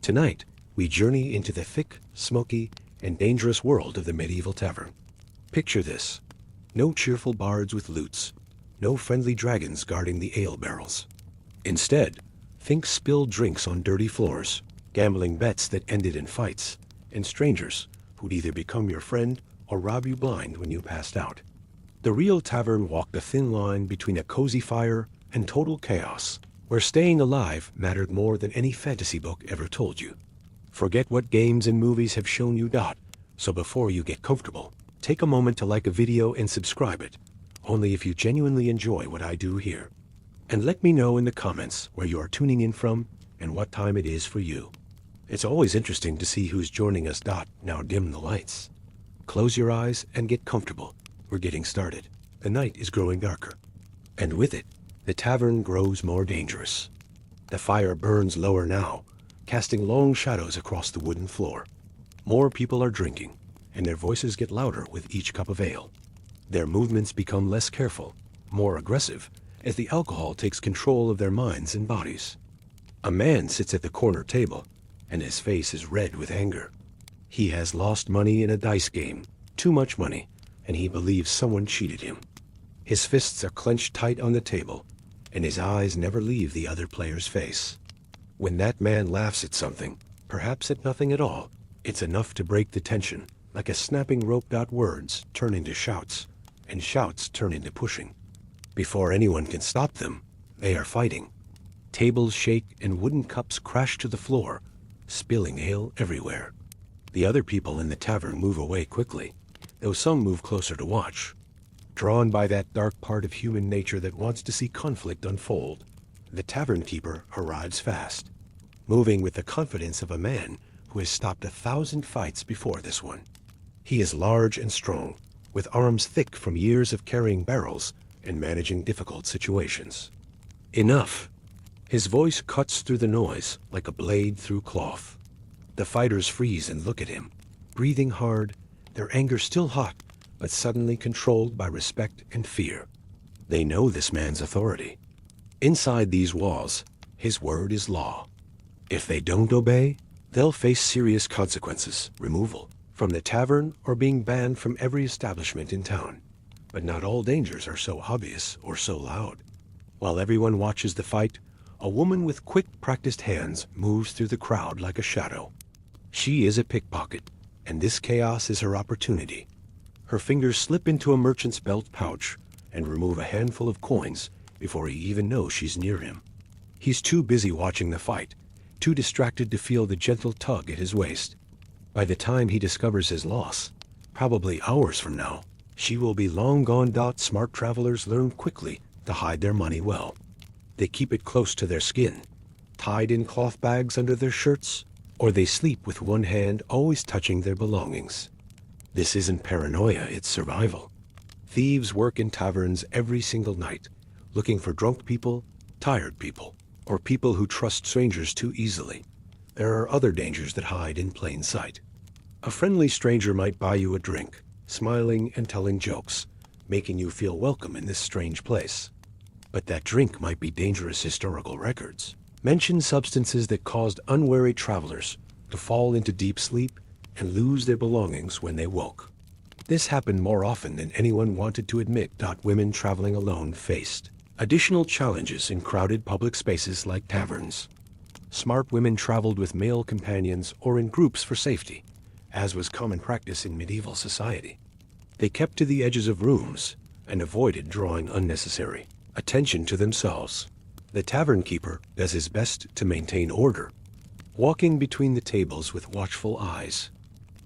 Tonight, we journey into the thick, smoky, and dangerous world of the medieval tavern. Picture this. No cheerful bards with lutes, no friendly dragons guarding the ale barrels. Instead, think spilled drinks on dirty floors, gambling bets that ended in fights, and strangers who'd either become your friend or rob you blind when you passed out. The real tavern walked a thin line between a cozy fire and total chaos, where staying alive mattered more than any fantasy book ever told you. Forget what games and movies have shown you. So before you get comfortable, take a moment to like a video and subscribe it, only if you genuinely enjoy what I do here. And let me know in the comments where you are tuning in from and what time it is for you. It's always interesting to see who's joining us. Now dim the lights. Close your eyes and get comfortable. We're getting started. The night is growing darker. And with it, the tavern grows more dangerous. The fire burns lower now, casting long shadows across the wooden floor. More people are drinking, and their voices get louder with each cup of ale. Their movements become less careful, more aggressive, as the alcohol takes control of their minds and bodies. A man sits at the corner table, and his face is red with anger. He has lost money in a dice game, too much money, and he believes someone cheated him. His fists are clenched tight on the table, and his eyes never leave the other player's face. When that man laughs at something, perhaps at nothing at all, it's enough to break the tension, like a snapping rope. Words turn into shouts, and shouts turn into pushing. Before anyone can stop them, they are fighting. Tables shake and wooden cups crash to the floor, spilling ale everywhere. The other people in the tavern move away quickly, though some move closer to watch. Drawn by that dark part of human nature that wants to see conflict unfold, the tavern keeper arrives fast, moving with the confidence of a man who has stopped 1,000 fights before this one. He is large and strong, with arms thick from years of carrying barrels and managing difficult situations. Enough! His voice cuts through the noise like a blade through cloth. The fighters freeze and look at him, breathing hard, their anger still hot, but suddenly controlled by respect and fear. They know this man's authority. Inside these walls, his word is law. If they don't obey, they'll face serious consequences, removal from the tavern or being banned from every establishment in town. But not all dangers are so obvious or so loud. While everyone watches the fight, a woman with quick, practiced hands moves through the crowd like a shadow. She is a pickpocket, and this chaos is her opportunity. Her fingers slip into a merchant's belt pouch and remove a handful of coins before he even knows she's near him. He's too busy watching the fight, too distracted to feel the gentle tug at his waist. By the time he discovers his loss, probably hours from now, she will be long gone. Smart travelers learn quickly to hide their money well. They keep it close to their skin, tied in cloth bags under their shirts, or they sleep with one hand always touching their belongings. This isn't paranoia, it's survival. Thieves work in taverns every single night, looking for drunk people, tired people, or people who trust strangers too easily. There are other dangers that hide in plain sight. A friendly stranger might buy you a drink, smiling and telling jokes, making you feel welcome in this strange place. But that drink might be dangerous historical records. Mention substances that caused unwary travelers to fall into deep sleep and lose their belongings when they woke. This happened more often than anyone wanted to admit. Women traveling alone faced additional challenges in crowded public spaces like taverns. Smart women traveled with male companions or in groups for safety, as was common practice in medieval society. They kept to the edges of rooms and avoided drawing unnecessary attention to themselves. The tavern keeper does his best to maintain order, walking between the tables with watchful eyes.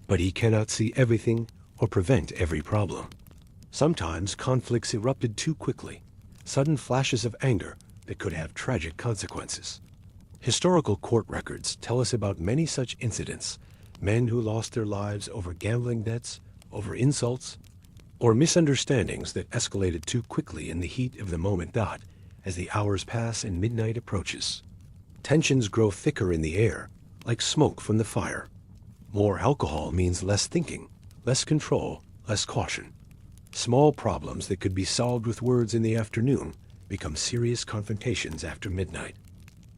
But he cannot see everything or prevent every problem. Sometimes conflicts erupted too quickly, sudden flashes of anger that could have tragic consequences. Historical court records tell us about many such incidents, men who lost their lives over gambling debts, over insults, or misunderstandings that escalated too quickly in the heat of the moment. As the hours pass and midnight approaches, tensions grow thicker in the air, like smoke from the fire. More alcohol means less thinking, less control, less caution. Small problems that could be solved with words in the afternoon become serious confrontations after midnight.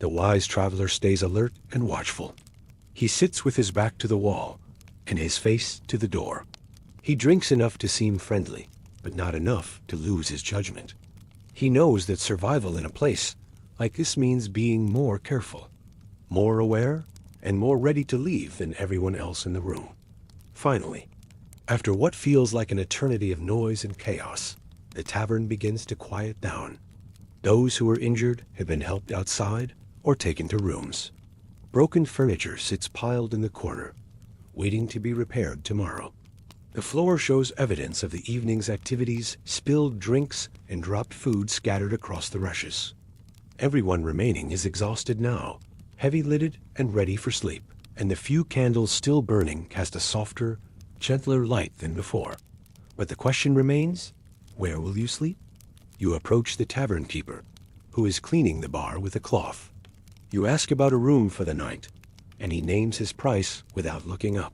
The wise traveler stays alert and watchful. He sits with his back to the wall and his face to the door. He drinks enough to seem friendly, but not enough to lose his judgment. He knows that survival in a place like this means being more careful, more aware, and more ready to leave than everyone else in the room. Finally, after what feels like an eternity of noise and chaos, the tavern begins to quiet down. Those who were injured have been helped outside or taken to rooms. Broken furniture sits piled in the corner, waiting to be repaired tomorrow. The floor shows evidence of the evening's activities, spilled drinks, and dropped food scattered across the rushes. Everyone remaining is exhausted now, heavy-lidded and ready for sleep, and the few candles still burning cast a softer, gentler light than before. But the question remains, where will you sleep? You approach the tavern keeper, who is cleaning the bar with a cloth. You ask about a room for the night, and he names his price without looking up.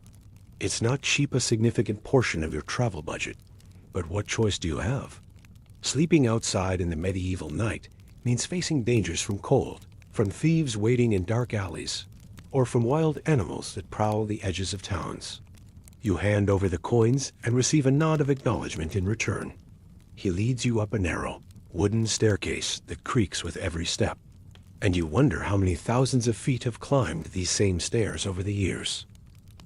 It's not cheap a significant portion of your travel budget, but what choice do you have? Sleeping outside in the medieval night means facing dangers from cold, from thieves waiting in dark alleys, or from wild animals that prowl the edges of towns. You hand over the coins and receive a nod of acknowledgement in return. He leads you up a narrow, wooden staircase that creaks with every step, and you wonder how many thousands of feet have climbed these same stairs over the years.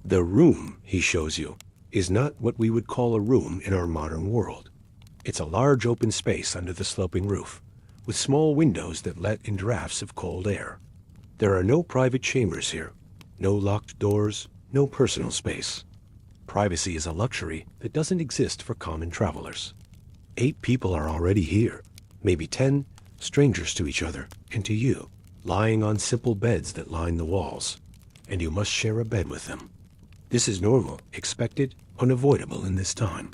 The room, he shows you, is not what we would call a room in our modern world. It's a large open space under the sloping roof, with small windows that let in drafts of cold air. There are no private chambers here, no locked doors, no personal space. Privacy is a luxury that doesn't exist for common travelers. 8 people are already here, maybe 10, strangers to each other and to you, lying on simple beds that line the walls, and you must share a bed with them. This is normal, expected, unavoidable in this time.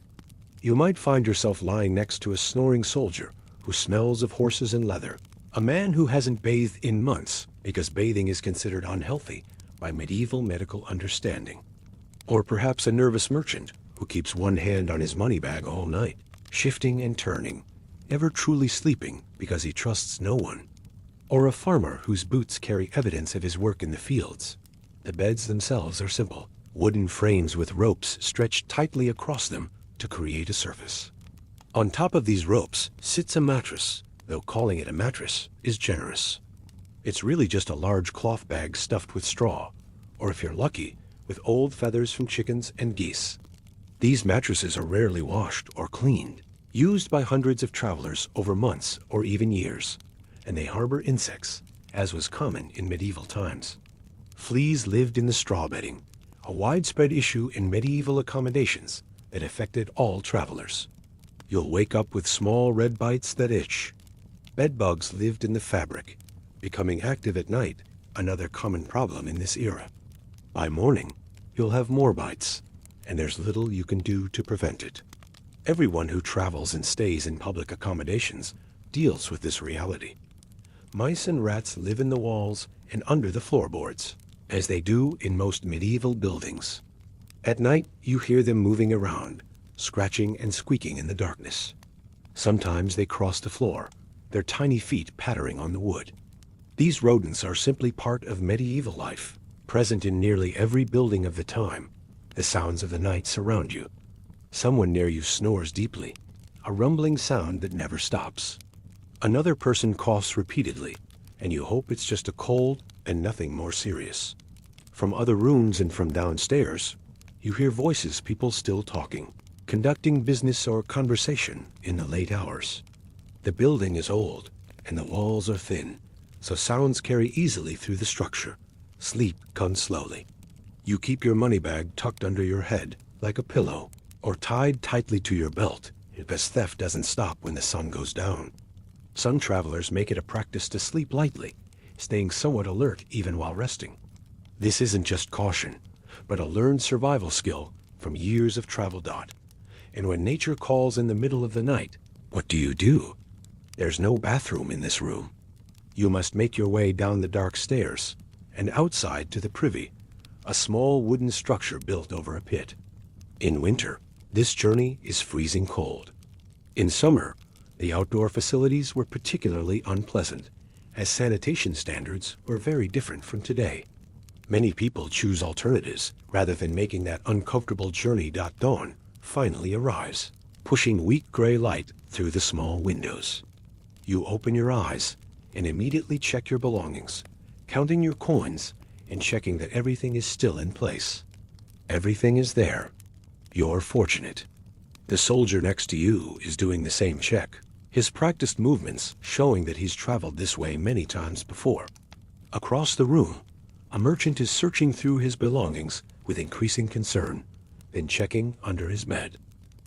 You might find yourself lying next to a snoring soldier who smells of horses and leather, a man who hasn't bathed in months because bathing is considered unhealthy by medieval medical understanding, or perhaps a nervous merchant who keeps one hand on his money bag all night, shifting and turning, never truly sleeping because he trusts no one, or a farmer whose boots carry evidence of his work in the fields. The beds themselves are simple, wooden frames with ropes stretched tightly across them to create a surface. On top of these ropes sits a mattress, though calling it a mattress is generous. It's really just a large cloth bag stuffed with straw, or if you're lucky, with old feathers from chickens and geese. These mattresses are rarely washed or cleaned, used by hundreds of travelers over months or even years, and they harbor insects, as was common in medieval times. Fleas lived in the straw bedding, a widespread issue in medieval accommodations that affected all travelers. You'll wake up with small red bites that itch. Bedbugs lived in the fabric, becoming active at night, another common problem in this era. By morning, you'll have more bites, and there's little you can do to prevent it. Everyone who travels and stays in public accommodations deals with this reality. Mice and rats live in the walls and under the floorboards, as they do in most medieval buildings. At night, you hear them moving around, scratching and squeaking in the darkness. Sometimes they cross the floor, their tiny feet pattering on the wood. These rodents are simply part of medieval life, present in nearly every building of the time. The sounds of the night surround you. Someone near you snores deeply, a rumbling sound that never stops. Another person coughs repeatedly, and you hope it's just a cold and nothing more serious. From other rooms and from downstairs, you hear voices, people still talking, conducting business or conversation in the late hours. The building is old, and the walls are thin, so sounds carry easily through the structure. Sleep comes slowly. You keep your money bag tucked under your head, like a pillow, or tied tightly to your belt, because theft doesn't stop when the sun goes down. Some travelers make it a practice to sleep lightly, staying somewhat alert even while resting. This isn't just caution, but a learned survival skill from years of travel. And when nature calls in the middle of the night, what do? There's no bathroom in this room. You must make your way down the dark stairs and outside to the privy, a small wooden structure built over a pit. In winter, this journey is freezing cold. In summer, the outdoor facilities were particularly unpleasant, as sanitation standards were very different from today. Many people choose alternatives rather than making that uncomfortable journey. Dawn finally arrives, pushing weak gray light through the small windows. You open your eyes and immediately check your belongings, counting your coins and checking that everything is still in place. Everything is there. You're fortunate. The soldier next to you is doing the same check, his practiced movements showing that he's traveled this way many times before. Across the room, a merchant is searching through his belongings with increasing concern, then checking under his bed.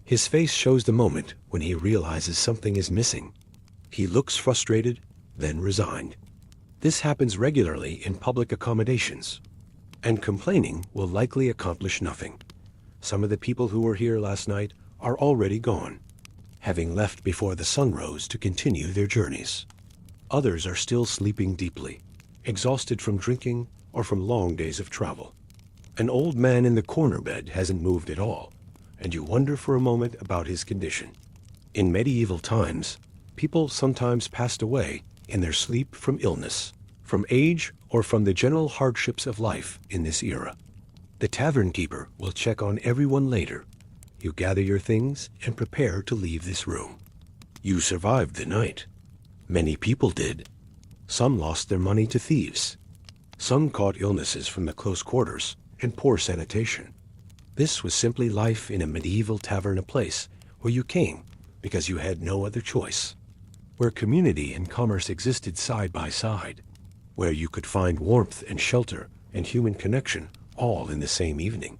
His face shows the moment when he realizes something is missing. He looks frustrated, then resigned. This happens regularly in public accommodations, and complaining will likely accomplish nothing. Some of the people who were here last night are already gone, having left before the sun rose to continue their journeys. Others are still sleeping deeply, exhausted from drinking or from long days of travel. An old man in the corner bed hasn't moved at all, and you wonder for a moment about his condition. In medieval times, people sometimes passed away in their sleep from illness, from age, or from the general hardships of life in this era. The tavern keeper will check on everyone later. You gather your things and prepare to leave this room. You survived the night. Many people did. Some lost their money to thieves. Some caught illnesses from the close quarters and poor sanitation. This was simply life in a medieval tavern, a place where you came because you had no other choice, where community and commerce existed side by side, where you could find warmth and shelter and human connection all in the same evening.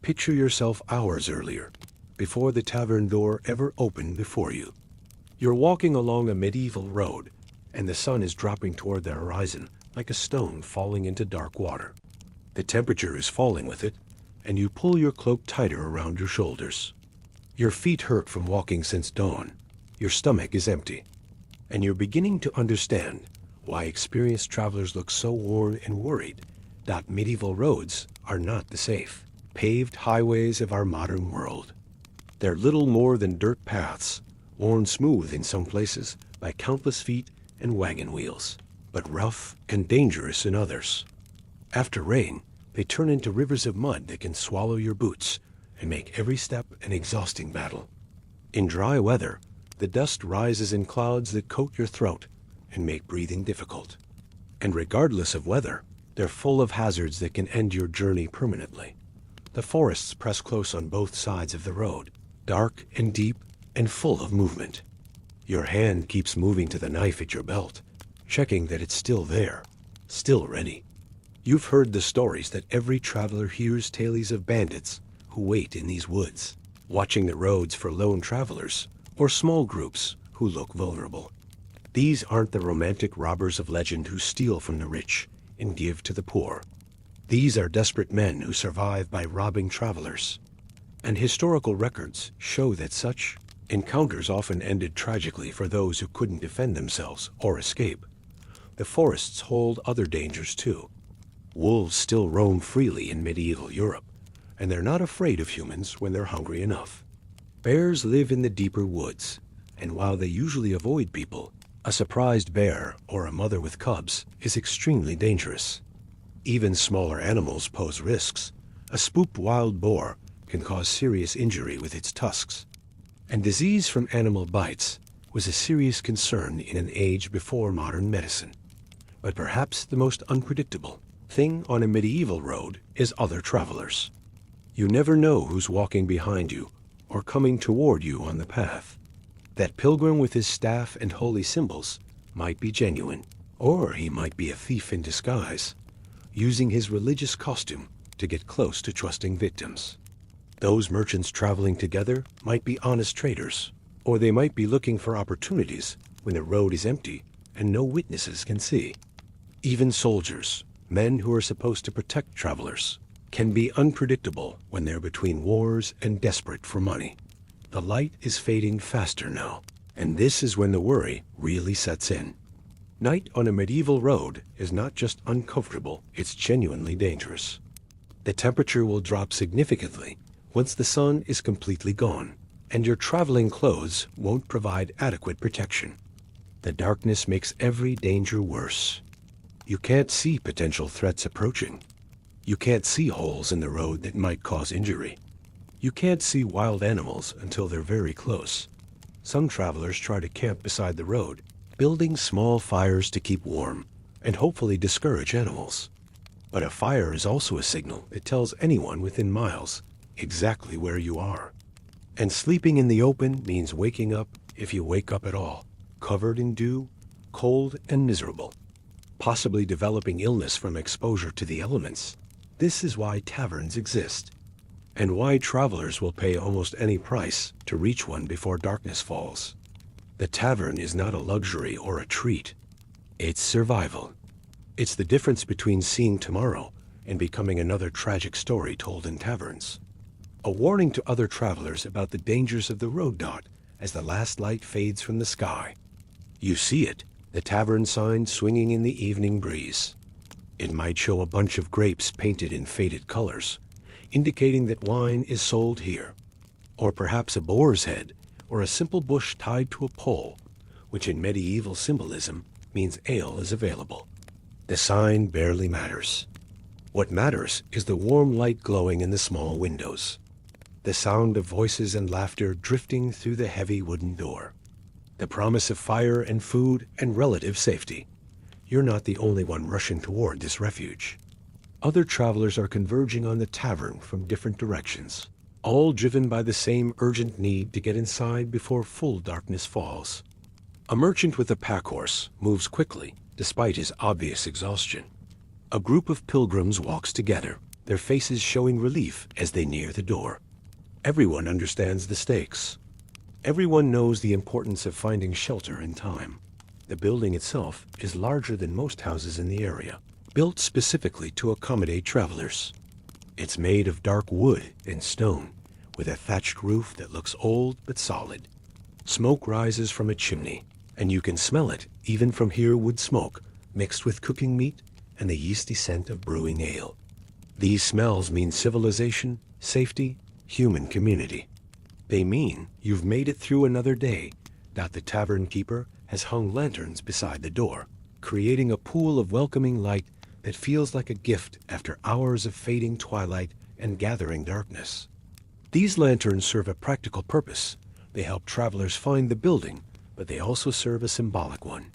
Picture yourself hours earlier, before the tavern door ever opened before you. You're walking along a medieval road, and the sun is dropping toward the horizon like a stone falling into dark water. The temperature is falling with it, and you pull your cloak tighter around your shoulders. Your feet hurt from walking since dawn. Your stomach is empty, and you're beginning to understand why experienced travelers look so worn and worried. That medieval roads are not the safe, paved highways of our modern world. They're little more than dirt paths, worn smooth in some places by countless feet and wagon wheels, but rough and dangerous in others. After rain, they turn into rivers of mud that can swallow your boots and make every step an exhausting battle. In dry weather, the dust rises in clouds that coat your throat and make breathing difficult. And regardless of weather, they're full of hazards that can end your journey permanently. The forests press close on both sides of the road, dark and deep and full of movement. Your hand keeps moving to the knife at your belt, checking that it's still there, still ready. You've heard the stories that every traveler hears, tales of bandits who wait in these woods, watching the roads for lone travelers or small groups who look vulnerable. These aren't the romantic robbers of legend who steal from the rich and give to the poor. These are desperate men who survive by robbing travelers. And historical records show that such encounters often ended tragically for those who couldn't defend themselves or escape. The forests hold other dangers too. Wolves still roam freely in medieval Europe, and they're not afraid of humans when they're hungry enough. Bears live in the deeper woods, and while they usually avoid people, a surprised bear or a mother with cubs is extremely dangerous. Even smaller animals pose risks. A spooked wild boar can cause serious injury with its tusks. And disease from animal bites was a serious concern in an age before modern medicine. But perhaps the most unpredictable thing on a medieval road is other travelers. You never know who's walking behind you or coming toward you on the path. That pilgrim with his staff and holy symbols might be genuine, or he might be a thief in disguise, using his religious costume to get close to trusting victims. Those merchants traveling together might be honest traders, or they might be looking for opportunities when the road is empty and no witnesses can see. Even soldiers, men who are supposed to protect travelers, can be unpredictable when they're between wars and desperate for money. The light is fading faster now, and this is when the worry really sets in. Night on a medieval road is not just uncomfortable, it's genuinely dangerous. The temperature will drop significantly once the sun is completely gone, and your traveling clothes won't provide adequate protection. The darkness makes every danger worse. You can't see potential threats approaching. You can't see holes in the road that might cause injury. You can't see wild animals until they're very close. Some travelers try to camp beside the road, building small fires to keep warm and hopefully discourage animals. But a fire is also a signal that tells anyone within miles exactly where you are. And sleeping in the open means waking up, if you wake up at all, covered in dew, cold and miserable, possibly developing illness from exposure to the elements. This is why taverns exist, and why travelers will pay almost any price to reach one before darkness falls. The tavern is not a luxury or a treat. It's survival. It's the difference between seeing tomorrow and becoming another tragic story told in taverns. A warning to other travelers about the dangers of the road dot as the last light fades from the sky. You see it, the tavern sign swinging in the evening breeze. It might show a bunch of grapes painted in faded colors, indicating that wine is sold here. Or perhaps a boar's head, or a simple bush tied to a pole, which in medieval symbolism means ale is available. The sign barely matters. What matters is the warm light glowing in the small windows, the sound of voices and laughter drifting through the heavy wooden door, the promise of fire and food and relative safety. You're not the only one rushing toward this refuge. Other travelers are converging on the tavern from different directions, all driven by the same urgent need to get inside before full darkness falls. A merchant with a pack horse moves quickly, despite his obvious exhaustion. A group of pilgrims walks together, their faces showing relief as they near the door. Everyone understands the stakes. Everyone knows the importance of finding shelter in time. The building itself is larger than most houses in the area, built specifically to accommodate travelers. It's made of dark wood and stone, with a thatched roof that looks old but solid. Smoke rises from a chimney, and you can smell it even from here, wood smoke mixed with cooking meat and the yeasty scent of brewing ale. These smells mean civilization, safety, human community. They mean you've made it through another day, that the tavern keeper has hung lanterns beside the door, creating a pool of welcoming light that feels like a gift after hours of fading twilight and gathering darkness. These lanterns serve a practical purpose. They help travelers find the building, but they also serve a symbolic one.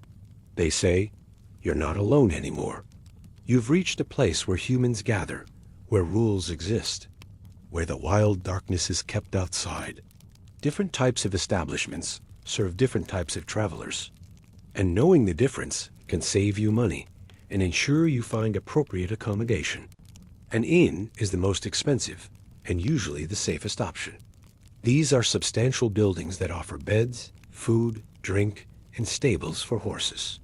They say, you're not alone anymore. You've reached a place where humans gather, where rules exist, where the wild darkness is kept outside. Different types of establishments serve different types of travelers, and knowing the difference can save you money and ensure you find appropriate accommodation. An inn is the most expensive and usually the safest option. These are substantial buildings that offer beds, food, drink, and stables for horses.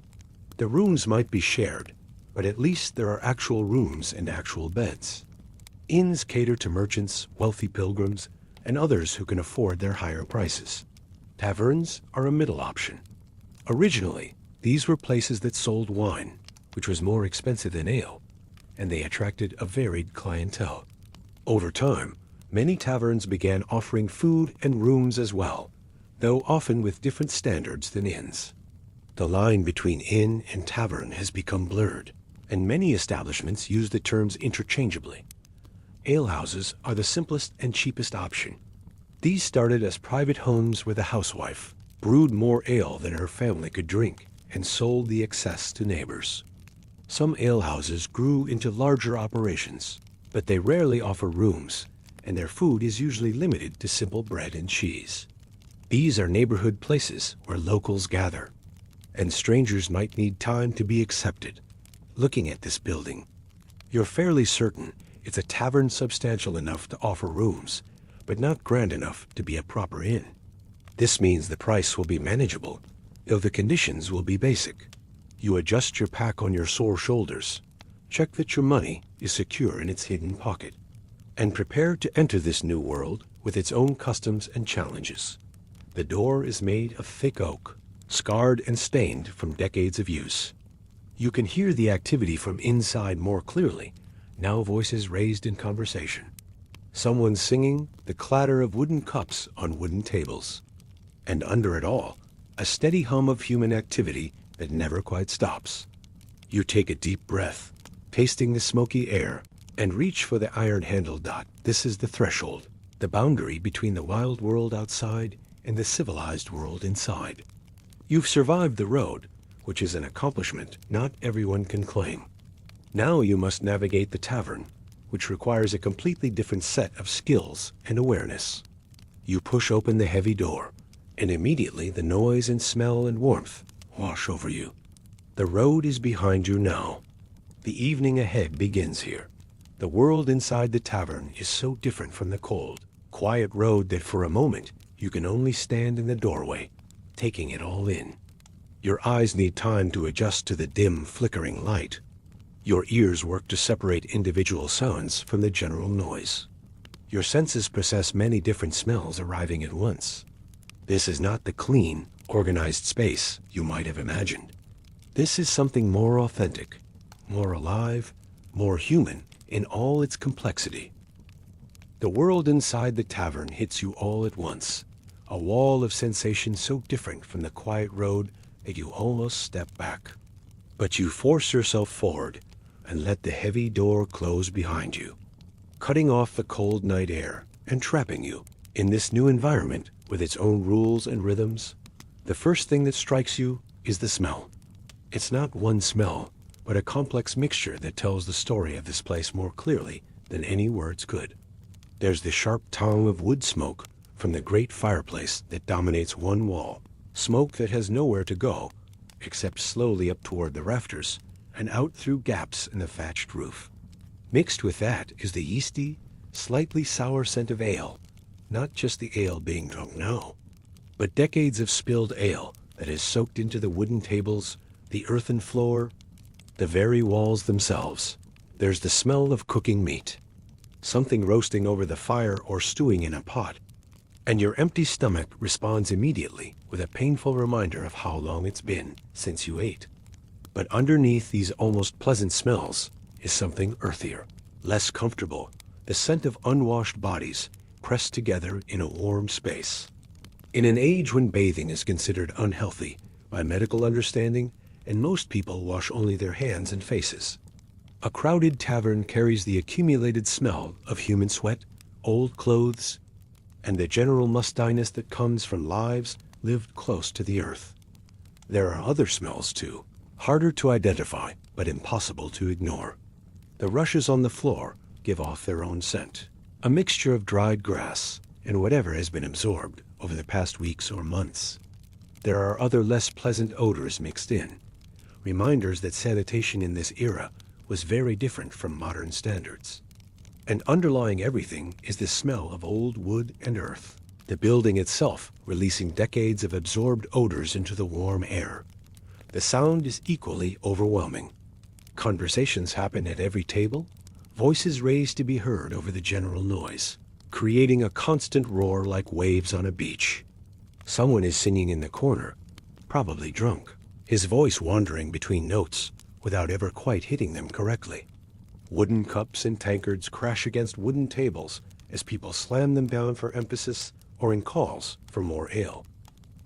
The rooms might be shared, but at least there are actual rooms and actual beds. Inns cater to merchants, wealthy pilgrims, and others who can afford their higher prices. Taverns are a middle option. Originally, these were places that sold wine, which was more expensive than ale, and they attracted a varied clientele. Over time, many taverns began offering food and rooms as well, though often with different standards than inns. The line between inn and tavern has become blurred, and many establishments use the terms interchangeably. Alehouses are the simplest and cheapest option. These started as private homes where the housewife brewed more ale than her family could drink and sold the excess to neighbors. Some alehouses grew into larger operations, but they rarely offer rooms, and their food is usually limited to simple bread and cheese. These are neighborhood places where locals gather, and strangers might need time to be accepted. Looking at this building, you're fairly certain it's a tavern substantial enough to offer rooms, but not grand enough to be a proper inn. This means the price will be manageable, though the conditions will be basic. You adjust your pack on your sore shoulders, check that your money is secure in its hidden pocket, and prepare to enter this new world with its own customs and challenges. The door is made of thick oak, scarred and stained from decades of use. You can hear the activity from inside more clearly, now voices raised in conversation. Someone singing, the clatter of wooden cups on wooden tables. And under it all, a steady hum of human activity that never quite stops. You take a deep breath, tasting the smoky air, and reach for the iron-handled dot. This is the threshold, the boundary between the wild world outside and the civilized world inside. You've survived the road, which is an accomplishment not everyone can claim. Now you must navigate the tavern, which requires a completely different set of skills and awareness. You push open the heavy door, and immediately the noise and smell and warmth wash over you. The road is behind you now. The evening ahead begins here. The world inside the tavern is so different from the cold, quiet road that for a moment you can only stand in the doorway, taking it all in. Your eyes need time to adjust to the dim, flickering light. Your ears work to separate individual sounds from the general noise. Your senses process many different smells arriving at once. This is not the clean, organized space you might have imagined. This is something more authentic, more alive, more human in all its complexity. The world inside the tavern hits you all at once, a wall of sensation so different from the quiet road that you almost step back. But you force yourself forward and let the heavy door close behind you, cutting off the cold night air and trapping you in this new environment with its own rules and rhythms. The first thing that strikes you is the smell. It's not one smell, but a complex mixture that tells the story of this place more clearly than any words could. There's the sharp tongue of wood smoke from the great fireplace that dominates one wall, smoke that has nowhere to go except slowly up toward the rafters and out through gaps in the thatched roof. Mixed with that is the yeasty, slightly sour scent of ale, not just the ale being drunk now, but decades of spilled ale that has soaked into the wooden tables, the earthen floor, the very walls themselves. There's the smell of cooking meat, something roasting over the fire or stewing in a pot, and your empty stomach responds immediately with a painful reminder of how long it's been since you ate. But underneath these almost pleasant smells is something earthier, less comfortable, the scent of unwashed bodies pressed together in a warm space. In an age when bathing is considered unhealthy by medical understanding, and most people wash only their hands and faces, a crowded tavern carries the accumulated smell of human sweat, old clothes, and the general mustiness that comes from lives lived close to the earth. There are other smells too, harder to identify but impossible to ignore. The rushes on the floor give off their own scent, a mixture of dried grass and whatever has been absorbed over the past weeks or months. There are other less pleasant odors mixed in, reminders that sanitation in this era was very different from modern standards. And underlying everything is the smell of old wood and earth, the building itself releasing decades of absorbed odors into the warm air. The sound is equally overwhelming. Conversations happen at every table, voices raised to be heard over the general noise, creating a constant roar like waves on a beach. Someone is singing in the corner, probably drunk, his voice wandering between notes without ever quite hitting them correctly. Wooden cups and tankards crash against wooden tables as people slam them down for emphasis or in calls for more ale.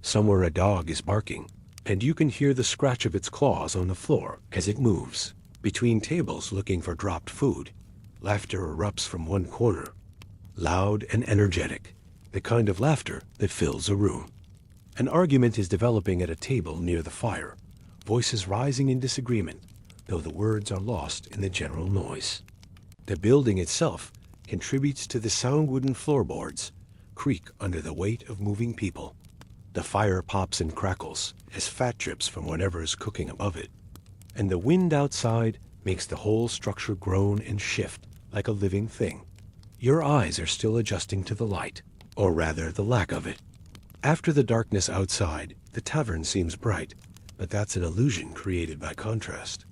Somewhere a dog is barking, and you can hear the scratch of its claws on the floor as it moves between tables looking for dropped food. Laughter erupts from one corner, loud and energetic, the kind of laughter that fills a room. An argument is developing at a table near the fire, voices rising in disagreement, though the words are lost in the general noise. The building itself contributes to the sound. Wooden floorboards creak under the weight of moving people. The fire pops and crackles as fat drips from whatever is cooking above it, and the wind outside makes the whole structure groan and shift like a living thing. Your eyes are still adjusting to the light, or rather the lack of it. After the darkness outside, the tavern seems bright, but that's an illusion created by contrast.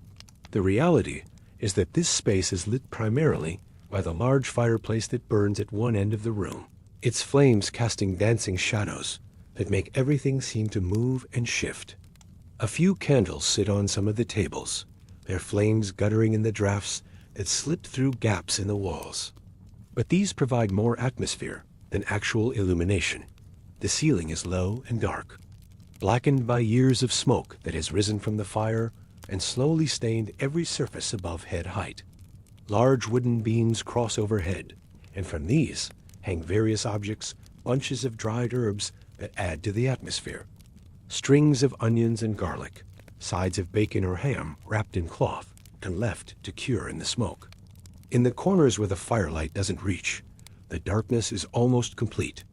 The reality is that this space is lit primarily by the large fireplace that burns at one end of the room, its flames casting dancing shadows that make everything seem to move and shift. A few candles sit on some of the tables, their flames guttering in the drafts that slip through gaps in the walls. But these provide more atmosphere than actual illumination. The ceiling is low and dark, blackened by years of smoke that has risen from the fire and slowly stained every surface above head height. Large wooden beams cross overhead, and from these hang various objects, bunches of dried herbs that add to the atmosphere. Strings of onions and garlic, sides of bacon or ham wrapped in cloth and left to cure in the smoke. In the corners where the firelight doesn't reach, the darkness is almost complete,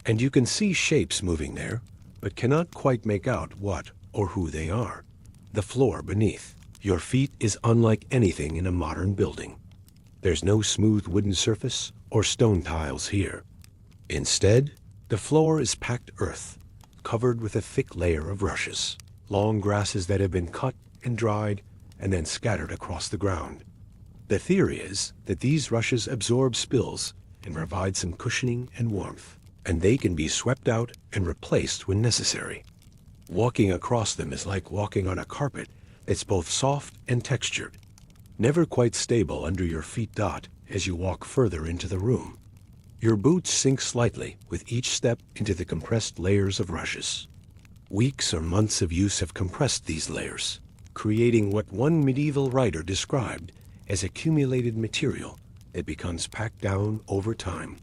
and you can see shapes moving there, but cannot quite make out what or who they are. The floor beneath your feet is unlike anything in a modern building. There's no smooth wooden surface or stone tiles here. Instead, the floor is packed earth, covered with a thick layer of rushes, long grasses that have been cut and dried and then scattered across the ground. The theory is that these rushes absorb spills and provide some cushioning and warmth, and they can be swept out and replaced when necessary. Walking across them is like walking on a carpet that's both soft and textured, never quite stable under your feet as you walk further into the room. Your boots sink slightly with each step into the compressed layers of rushes. Weeks or months of use have compressed these layers, creating what one medieval writer described as accumulated material that becomes packed down over time.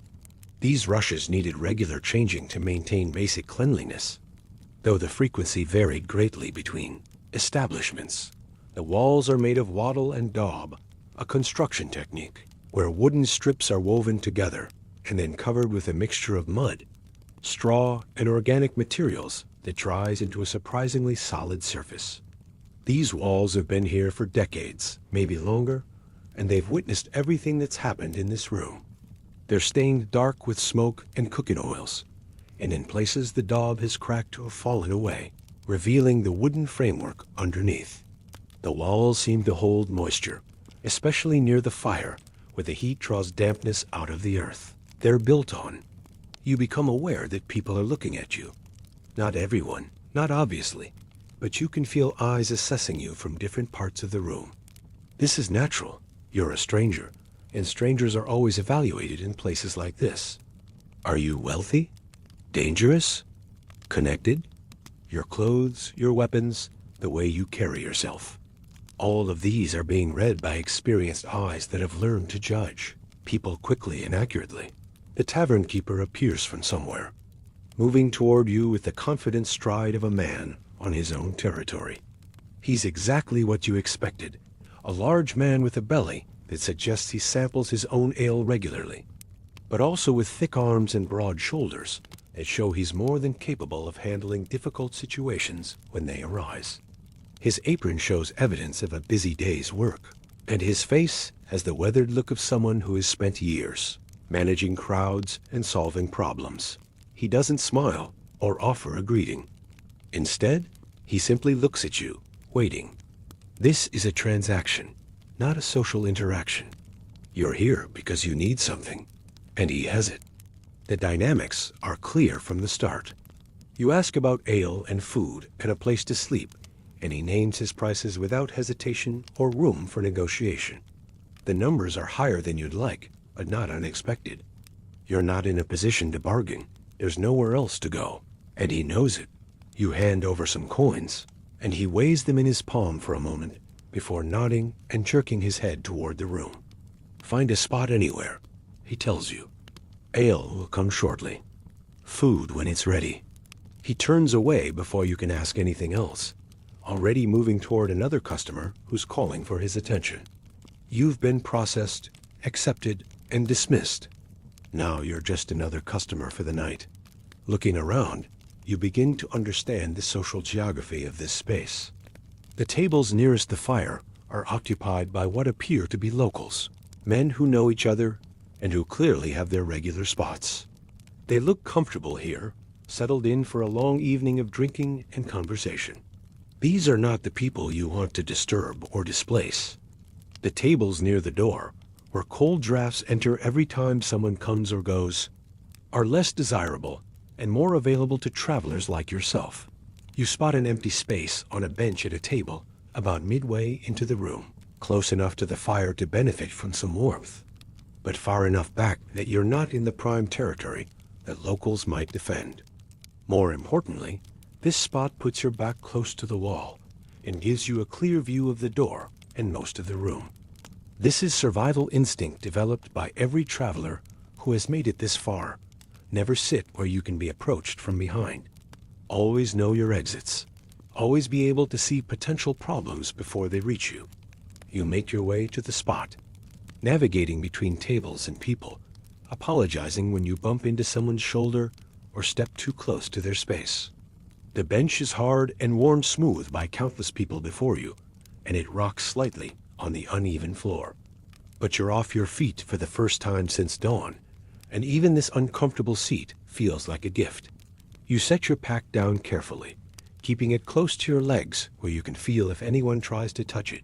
These rushes needed regular changing to maintain basic cleanliness, though the frequency varied greatly between establishments. The walls are made of wattle and daub, a construction technique where wooden strips are woven together and then covered with a mixture of mud, straw, and organic materials that dries into a surprisingly solid surface. These walls have been here for decades, maybe longer, and they've witnessed everything that's happened in this room. They're stained dark with smoke and cooking oils, and in places the daub has cracked or fallen away, revealing the wooden framework underneath. The walls seem to hold moisture, especially near the fire, where the heat draws dampness out of the earth they're built on. You become aware that people are looking at you. Not everyone, not obviously, but you can feel eyes assessing you from different parts of the room. This is natural. You're a stranger, and strangers are always evaluated in places like this. Are you wealthy? Dangerous? Connected? Your clothes, your weapons, the way you carry yourself. All of these are being read by experienced eyes that have learned to judge people quickly and accurately. The tavern keeper appears from somewhere, moving toward you with the confident stride of a man on his own territory. He's exactly what you expected, a large man with a belly that suggests he samples his own ale regularly, but also with thick arms and broad shoulders that show he's more than capable of handling difficult situations when they arise. His apron shows evidence of a busy day's work, and his face has the weathered look of someone who has spent years managing crowds and solving problems. He doesn't smile or offer a greeting. Instead, he simply looks at you, waiting. This is a transaction, not a social interaction. You're here because you need something, and he has it. The dynamics are clear from the start. You ask about ale and food and a place to sleep, and he names his prices without hesitation or room for negotiation. The numbers are higher than you'd like, but not unexpected. You're not in a position to bargain. There's nowhere else to go, and he knows it. You hand over some coins, and he weighs them in his palm for a moment before nodding and jerking his head toward the room. Find a spot anywhere, he tells you. Ale will come shortly. Food when it's ready. He turns away before you can ask anything else, already moving toward another customer who's calling for his attention. You've been processed, accepted, and dismissed. Now you're just another customer for the night. Looking around, you begin to understand the social geography of this space. The tables nearest the fire are occupied by what appear to be locals, men who know each other and who clearly have their regular spots. They look comfortable here, settled in for a long evening of drinking and conversation. These are not the people you want to disturb or displace. The tables near the door, where cold drafts enter every time someone comes or goes, are less desirable and more available to travelers like yourself. You spot an empty space on a bench at a table about midway into the room, close enough to the fire to benefit from some warmth, but far enough back that you're not in the prime territory that locals might defend. More importantly, this spot puts your back close to the wall, and gives you a clear view of the door and most of the room. This is survival instinct developed by every traveler who has made it this far. Never sit where you can be approached from behind. Always know your exits. Always be able to see potential problems before they reach you. You make your way to the spot, navigating between tables and people, apologizing when you bump into someone's shoulder or step too close to their space. The bench is hard and worn smooth by countless people before you, and it rocks slightly on the uneven floor. But you're off your feet for the first time since dawn, and even this uncomfortable seat feels like a gift. You set your pack down carefully, keeping it close to your legs where you can feel if anyone tries to touch it.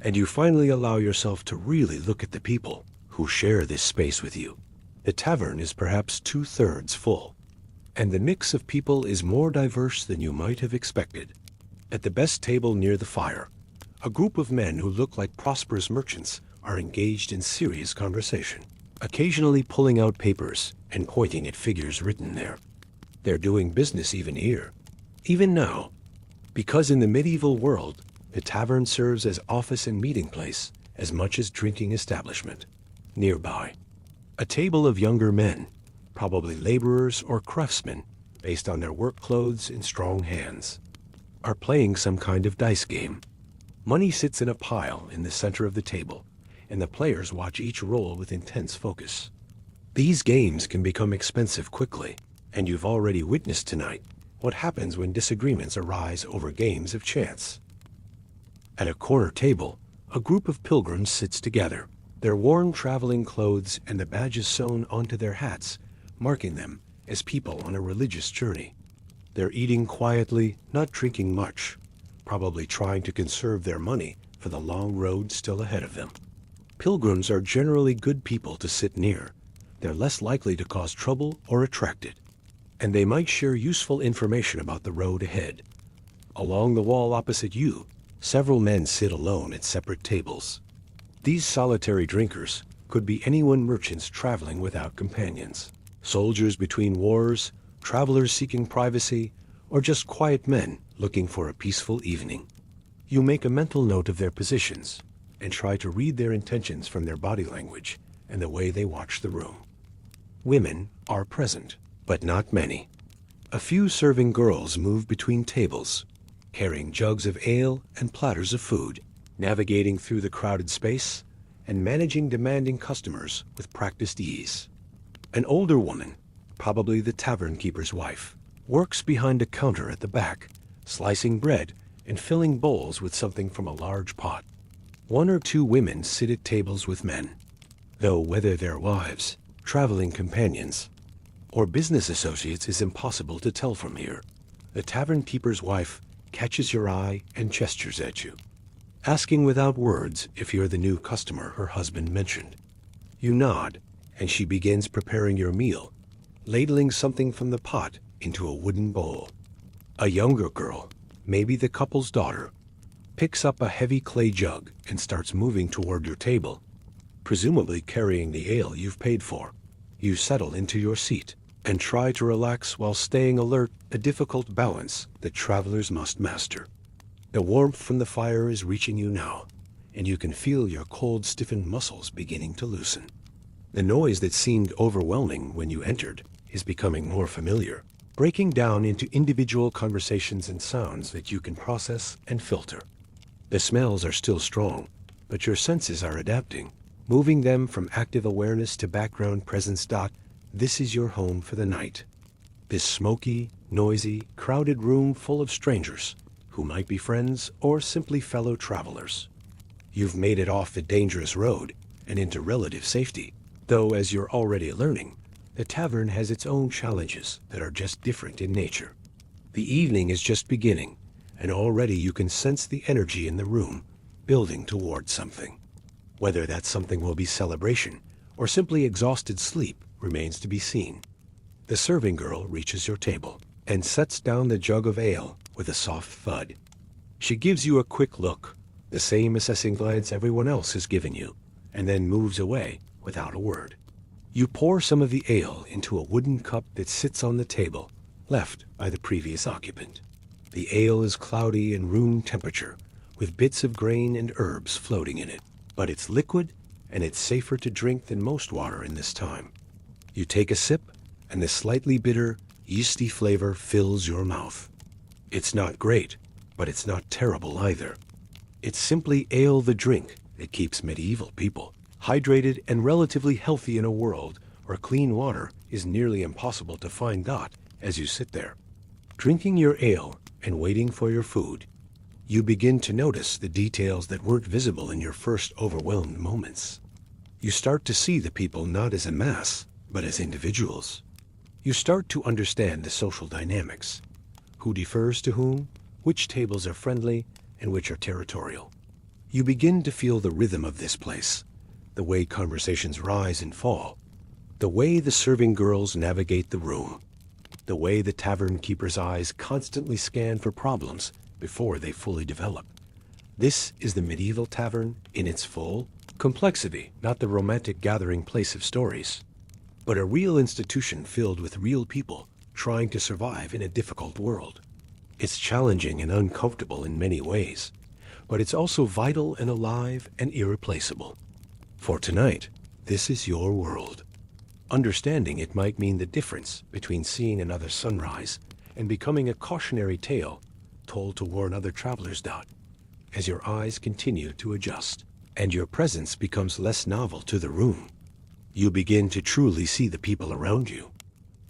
And you finally allow yourself to really look at the people who share this space with you. The tavern is perhaps 2/3 full, and the mix of people is more diverse than you might have expected. At the best table near the fire, a group of men who look like prosperous merchants are engaged in serious conversation, occasionally pulling out papers and pointing at figures written there. They're doing business even here, even now, because in the medieval world, the tavern serves as office and meeting place as much as drinking establishment. Nearby, a table of younger men, probably laborers or craftsmen, based on their work clothes and strong hands, are playing some kind of dice game. Money sits in a pile in the center of the table, and the players watch each roll with intense focus. These games can become expensive quickly, and you've already witnessed tonight what happens when disagreements arise over games of chance. At a corner table, a group of pilgrims sits together, their worn traveling clothes and the badges sewn onto their hats, marking them as people on a religious journey. They're eating quietly, not drinking much, probably trying to conserve their money for the long road still ahead of them. Pilgrims are generally good people to sit near. They're less likely to cause trouble or attract it, and they might share useful information about the road ahead. Along the wall opposite you, several men sit alone at separate tables. These solitary drinkers could be anyone merchants traveling without companions, soldiers between wars, travelers seeking privacy, or just quiet men looking for a peaceful evening. You make a mental note of their positions and try to read their intentions from their body language and the way they watch the room. Women are present, but not many. A few serving girls move between tables, carrying jugs of ale and platters of food, navigating through the crowded space and managing demanding customers with practiced ease. An older woman, probably the tavern keeper's wife, works behind a counter at the back, slicing bread and filling bowls with something from a large pot. One or two women sit at tables with men, though whether they're wives, traveling companions, or business associates is impossible to tell from here. The tavern keeper's wife catches your eye and gestures at you, asking without words if you're the new customer her husband mentioned. You nod, and she begins preparing your meal, ladling something from the pot into a wooden bowl. A younger girl, maybe the couple's daughter, picks up a heavy clay jug and starts moving toward your table, presumably carrying the ale you've paid for. You settle into your seat and try to relax while staying alert, a difficult balance that travelers must master. The warmth from the fire is reaching you now, and you can feel your cold, stiffened muscles beginning to loosen. The noise that seemed overwhelming when you entered is becoming more familiar, breaking down into individual conversations and sounds that you can process and filter. The smells are still strong, but your senses are adapting, moving them from active awareness to background presence. This is your home for the night. This smoky, noisy, crowded room full of strangers who might be friends or simply fellow travelers. You've made it off the dangerous road and into relative safety, though as you're already learning, the tavern has its own challenges that are just different in nature. The evening is just beginning, and already you can sense the energy in the room building towards something. Whether that something will be celebration or simply exhausted sleep remains to be seen. The serving girl reaches your table and sets down the jug of ale with a soft thud. She gives you a quick look, the same assessing glance everyone else has given you, and then moves away without a word. You pour some of the ale into a wooden cup that sits on the table, left by the previous occupant. The ale is cloudy and room temperature, with bits of grain and herbs floating in it. But it's liquid, and it's safer to drink than most water in this time. You take a sip, and the slightly bitter, yeasty flavor fills your mouth. It's not great, but it's not terrible either. It's simply ale the drink that keeps medieval people hydrated and relatively healthy in a world where clean water is nearly impossible to find as you sit there. Drinking your ale and waiting for your food, you begin to notice the details that weren't visible in your first overwhelmed moments. You start to see the people not as a mass, but as individuals. You start to understand the social dynamics. Who defers to whom, which tables are friendly, and which are territorial. You begin to feel the rhythm of this place, the way conversations rise and fall, the way the serving girls navigate the room, the way the tavern keeper's eyes constantly scan for problems before they fully develop. This is the medieval tavern in its full complexity, not the romantic gathering place of stories, but a real institution filled with real people trying to survive in a difficult world. It's challenging and uncomfortable in many ways, but it's also vital and alive and irreplaceable. For tonight, this is your world. Understanding it might mean the difference between seeing another sunrise and becoming a cautionary tale told to warn other travelers that, as your eyes continue to adjust and your presence becomes less novel to the room, you begin to truly see the people around you.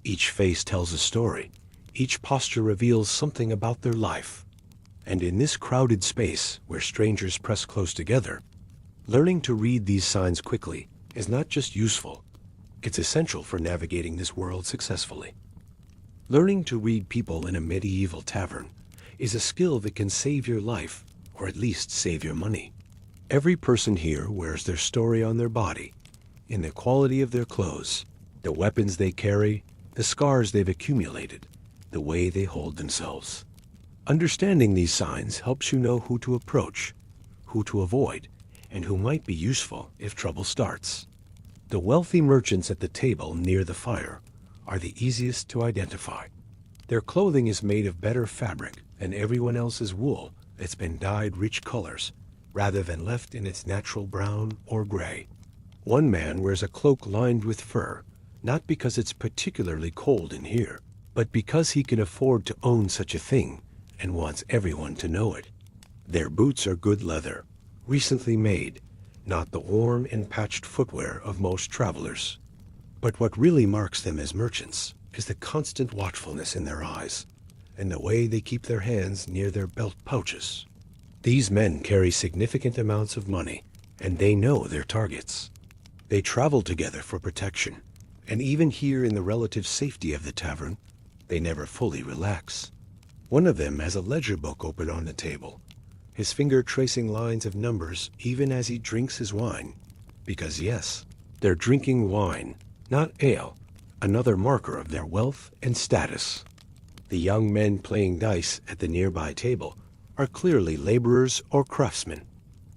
Each face tells a story. Each posture reveals something about their life. And in this crowded space where strangers press close together, learning to read these signs quickly is not just useful, it's essential for navigating this world successfully. Learning to read people in a medieval tavern is a skill that can save your life, or at least save your money. Every person here wears their story on their body, in the quality of their clothes, the weapons they carry, the scars they've accumulated, the way they hold themselves. Understanding these signs helps you know who to approach, who to avoid, and who might be useful if trouble starts. The wealthy merchants at the table near the fire are the easiest to identify. Their clothing is made of better fabric than everyone else's wool that's been dyed rich colors, rather than left in its natural brown or gray. One man wears a cloak lined with fur, not because it's particularly cold in here, but because he can afford to own such a thing and wants everyone to know it. Their boots are good leather, recently made, not the worn and patched footwear of most travelers. But what really marks them as merchants is the constant watchfulness in their eyes and the way they keep their hands near their belt pouches. These men carry significant amounts of money, and they know their targets. They travel together for protection, and even here in the relative safety of the tavern, they never fully relax. One of them has a ledger book open on the table, his finger tracing lines of numbers even as he drinks his wine. Because yes, they're drinking wine, not ale, another marker of their wealth and status. The young men playing dice at the nearby table are clearly laborers or craftsmen.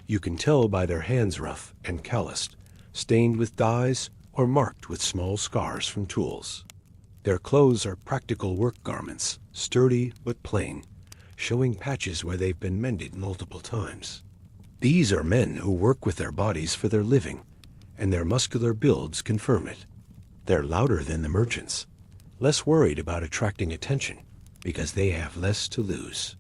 You can tell by their hands rough and calloused, stained with dyes or marked with small scars from tools. Their clothes are practical work garments, sturdy but plain, showing patches where they've been mended multiple times. These are men who work with their bodies for their living, and their muscular builds confirm it. They're louder than the merchants, less worried about attracting attention because they have less to lose.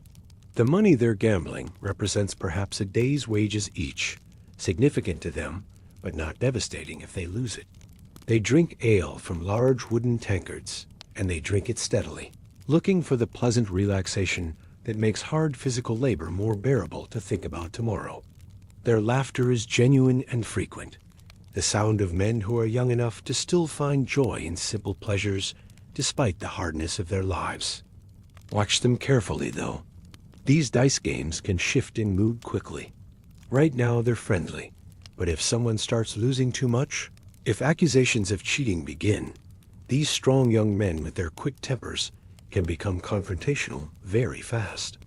The money they're gambling represents perhaps a day's wages each, significant to them, but not devastating if they lose it. They drink ale from large wooden tankards, and they drink it steadily, looking for the pleasant relaxation that makes hard physical labor more bearable to think about tomorrow. Their laughter is genuine and frequent, the sound of men who are young enough to still find joy in simple pleasures despite the hardness of their lives. Watch them carefully, though. These dice games can shift in mood quickly. Right now they're friendly, but if someone starts losing too much, if accusations of cheating begin, these strong young men with their quick tempers can become confrontational very fast.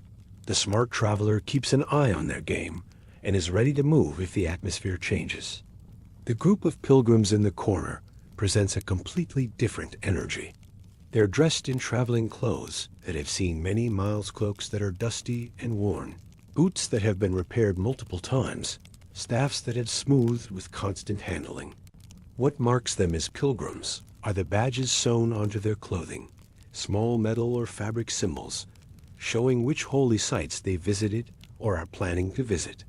The smart traveler keeps an eye on their game and is ready to move if the atmosphere changes. The group of pilgrims in the corner presents a completely different energy. They're dressed in traveling clothes that have seen many miles, cloaks that are dusty and worn, boots that have been repaired multiple times, staffs that have smoothed with constant handling. What marks them as pilgrims are the badges sewn onto their clothing, small metal or fabric symbols, showing which holy sites they visited or are planning to visit.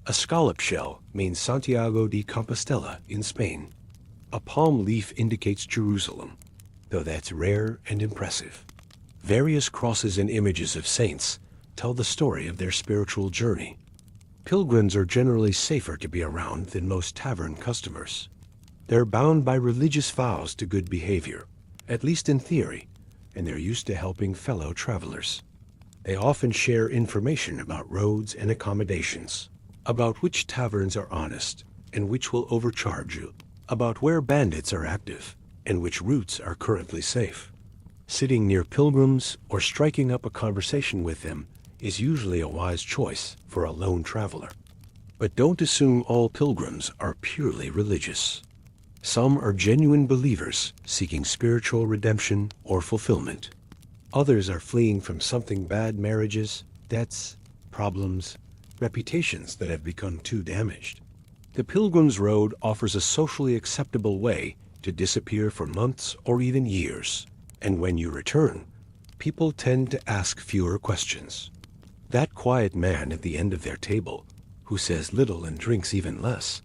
A scallop shell means Santiago de Compostela in Spain. A palm leaf indicates Jerusalem, though that's rare and impressive. Various crosses and images of saints tell the story of their spiritual journey. Pilgrims are generally safer to be around than most tavern customers. They're bound by religious vows to good behavior, at least in theory, and they're used to helping fellow travelers. They often share information about roads and accommodations, about which taverns are honest and which will overcharge you, about where bandits are active and which routes are currently safe. Sitting near pilgrims or striking up a conversation with them is usually a wise choice for a lone traveler. But don't assume all pilgrims are purely religious. Some are genuine believers seeking spiritual redemption or fulfillment. Others are fleeing from something bad: marriages, debts, problems, reputations that have become too damaged. The Pilgrim's Road offers a socially acceptable way to disappear for months or even years, and when you return, people tend to ask fewer questions. That quiet man at the end of their table, who says little and drinks even less,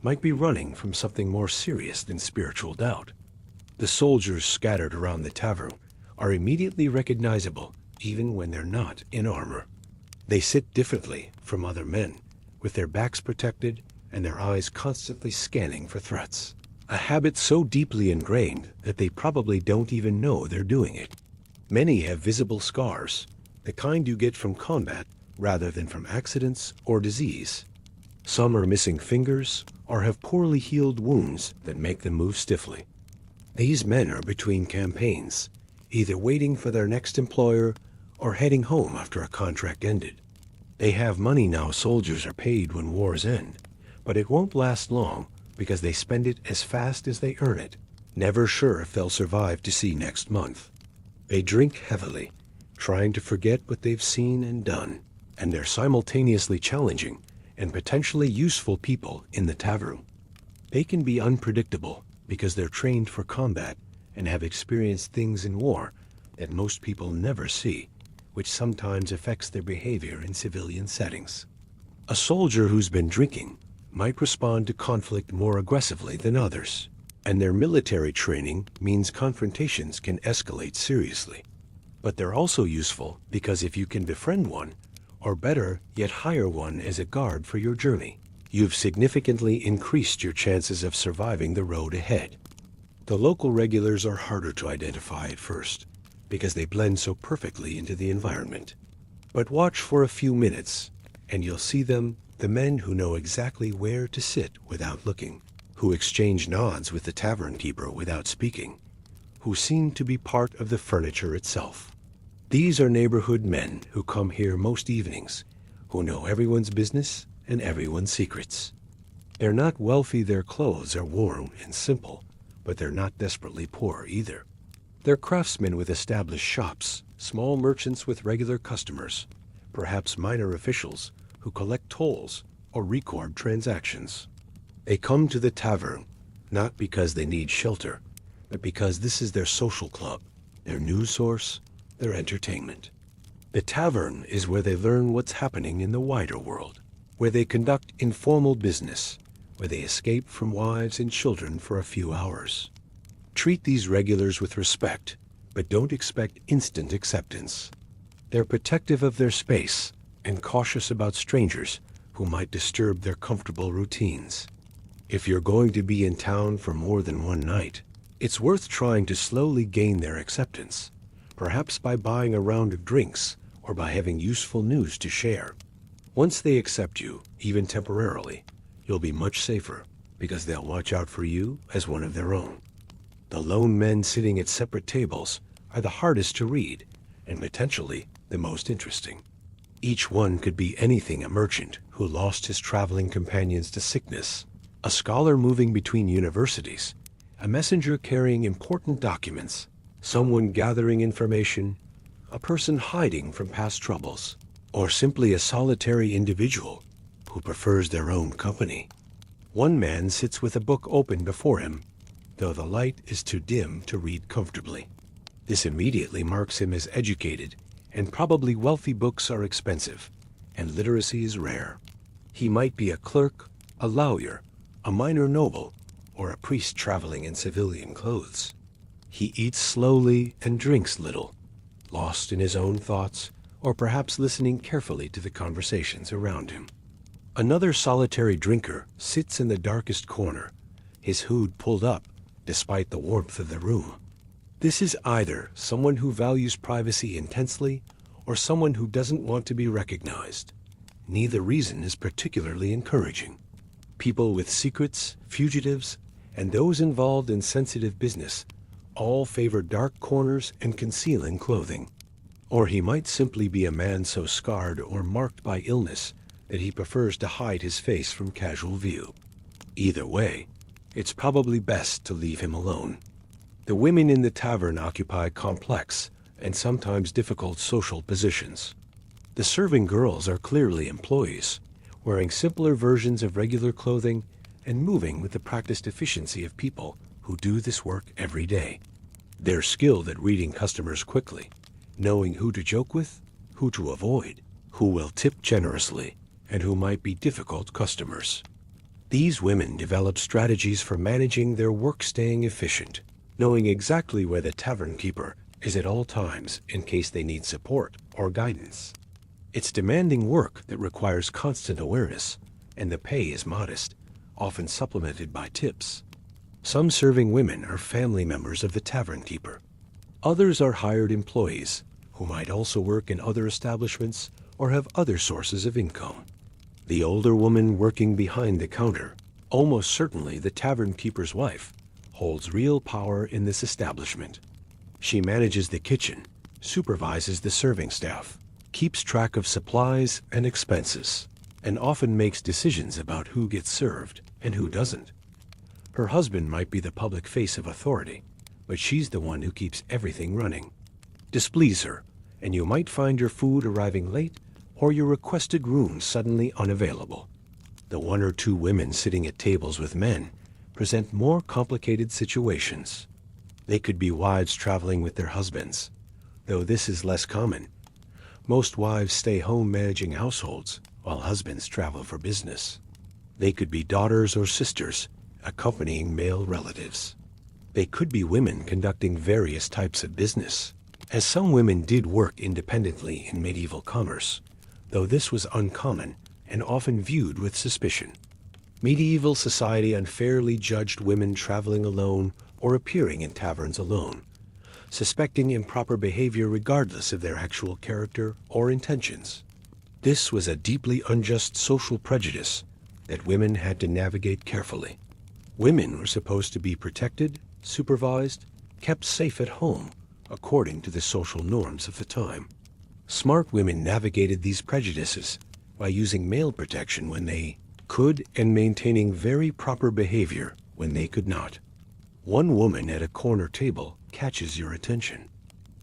might be running from something more serious than spiritual doubt. The soldiers scattered around the tavern are immediately recognizable even when they're not in armor. They sit differently from other men, with their backs protected and their eyes constantly scanning for threats. A habit so deeply ingrained that they probably don't even know they're doing it. Many have visible scars, the kind you get from combat rather than from accidents or disease. Some are missing fingers or have poorly healed wounds that make them move stiffly. These men are between campaigns, either waiting for their next employer or heading home after a contract ended. They have money now. Soldiers are paid when wars end, but it won't last long because they spend it as fast as they earn it, never sure if they'll survive to see next month. They drink heavily, trying to forget what they've seen and done, and they're simultaneously challenging and potentially useful people in the tavern. They can be unpredictable because they're trained for combat and have experienced things in war that most people never see, which sometimes affects their behavior in civilian settings. A soldier who's been drinking might respond to conflict more aggressively than others, and their military training means confrontations can escalate seriously. But they're also useful because if you can befriend one, or better yet hire one as a guard for your journey, you've significantly increased your chances of surviving the road ahead. The local regulars are harder to identify at first because they blend so perfectly into the environment. But watch for a few minutes and you'll see them, the men who know exactly where to sit without looking, who exchange nods with the tavern keeper without speaking, who seem to be part of the furniture itself. These are neighborhood men who come here most evenings, who know everyone's business and everyone's secrets. They're not wealthy. Their clothes are warm and simple, but they're not desperately poor either. They're craftsmen with established shops, small merchants with regular customers, perhaps minor officials who collect tolls or record transactions. They come to the tavern not because they need shelter, but because this is their social club, their news source, their entertainment. The tavern is where they learn what's happening in the wider world, where they conduct informal business, where they escape from wives and children for a few hours. Treat these regulars with respect, but don't expect instant acceptance. They're protective of their space and cautious about strangers who might disturb their comfortable routines. If you're going to be in town for more than one night, it's worth trying to slowly gain their acceptance, perhaps by buying a round of drinks or by having useful news to share. Once they accept you, even temporarily, you'll be much safer because they'll watch out for you as one of their own. The lone men sitting at separate tables are the hardest to read and potentially the most interesting. Each one could be anything: a merchant who lost his traveling companions to sickness, a scholar moving between universities, a messenger carrying important documents, someone gathering information, a person hiding from past troubles, or simply a solitary individual who prefers their own company. One man sits with a book open before him, though the light is too dim to read comfortably. This immediately marks him as educated, and probably wealthy. Books are expensive, and literacy is rare. He might be a clerk, a lawyer, a minor noble, or a priest traveling in civilian clothes. He eats slowly and drinks little, lost in his own thoughts, or perhaps listening carefully to the conversations around him. Another solitary drinker sits in the darkest corner, his hood pulled up despite the warmth of the room. This is either someone who values privacy intensely or someone who doesn't want to be recognized. Neither reason is particularly encouraging. People with secrets, fugitives, and those involved in sensitive business all favor dark corners and concealing clothing. Or he might simply be a man so scarred or marked by illness that he prefers to hide his face from casual view. Either way, it's probably best to leave him alone. The women in the tavern occupy complex and sometimes difficult social positions. The serving girls are clearly employees, wearing simpler versions of regular clothing and moving with the practiced efficiency of people who do this work every day. They're skilled at reading customers quickly, knowing who to joke with, who to avoid, who will tip generously, and who might be difficult customers. These women develop strategies for managing their work, staying efficient, knowing exactly where the tavern keeper is at all times in case they need support or guidance. It's demanding work that requires constant awareness, and the pay is modest, often supplemented by tips. Some serving women are family members of the tavern keeper. Others are hired employees who might also work in other establishments or have other sources of income. The older woman working behind the counter, almost certainly the tavern keeper's wife, holds real power in this establishment. She manages the kitchen, supervises the serving staff, keeps track of supplies and expenses, and often makes decisions about who gets served and who doesn't. Her husband might be the public face of authority, but she's the one who keeps everything running. Displease her, and you might find your food arriving late or your requested room suddenly unavailable. The one or two women sitting at tables with men present more complicated situations. They could be wives traveling with their husbands, though this is less common. Most wives stay home managing households, while husbands travel for business. They could be daughters or sisters accompanying male relatives. They could be women conducting various types of business, as some women did work independently in medieval commerce, though this was uncommon and often viewed with suspicion. Medieval society unfairly judged women traveling alone or appearing in taverns alone, suspecting improper behavior regardless of their actual character or intentions. This was a deeply unjust social prejudice that women had to navigate carefully. Women were supposed to be protected, supervised, kept safe at home, according to the social norms of the time. Smart women navigated these prejudices by using male protection when they could and maintaining very proper behavior when they could not. One woman at a corner table catches your attention.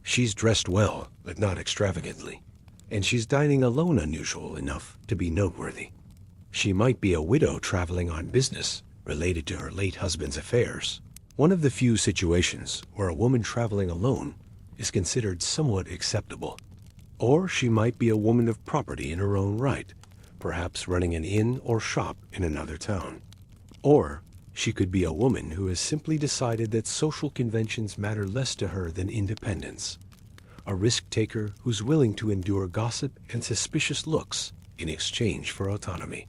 She's dressed well, but not extravagantly, and she's dining alone unusual enough to be noteworthy. She might be a widow traveling on business related to her late husband's affairs, one of the few situations where a woman traveling alone is considered somewhat acceptable. Or she might be a woman of property in her own right, perhaps running an inn or shop in another town. Or she could be a woman who has simply decided that social conventions matter less to her than independence, a risk-taker who's willing to endure gossip and suspicious looks in exchange for autonomy.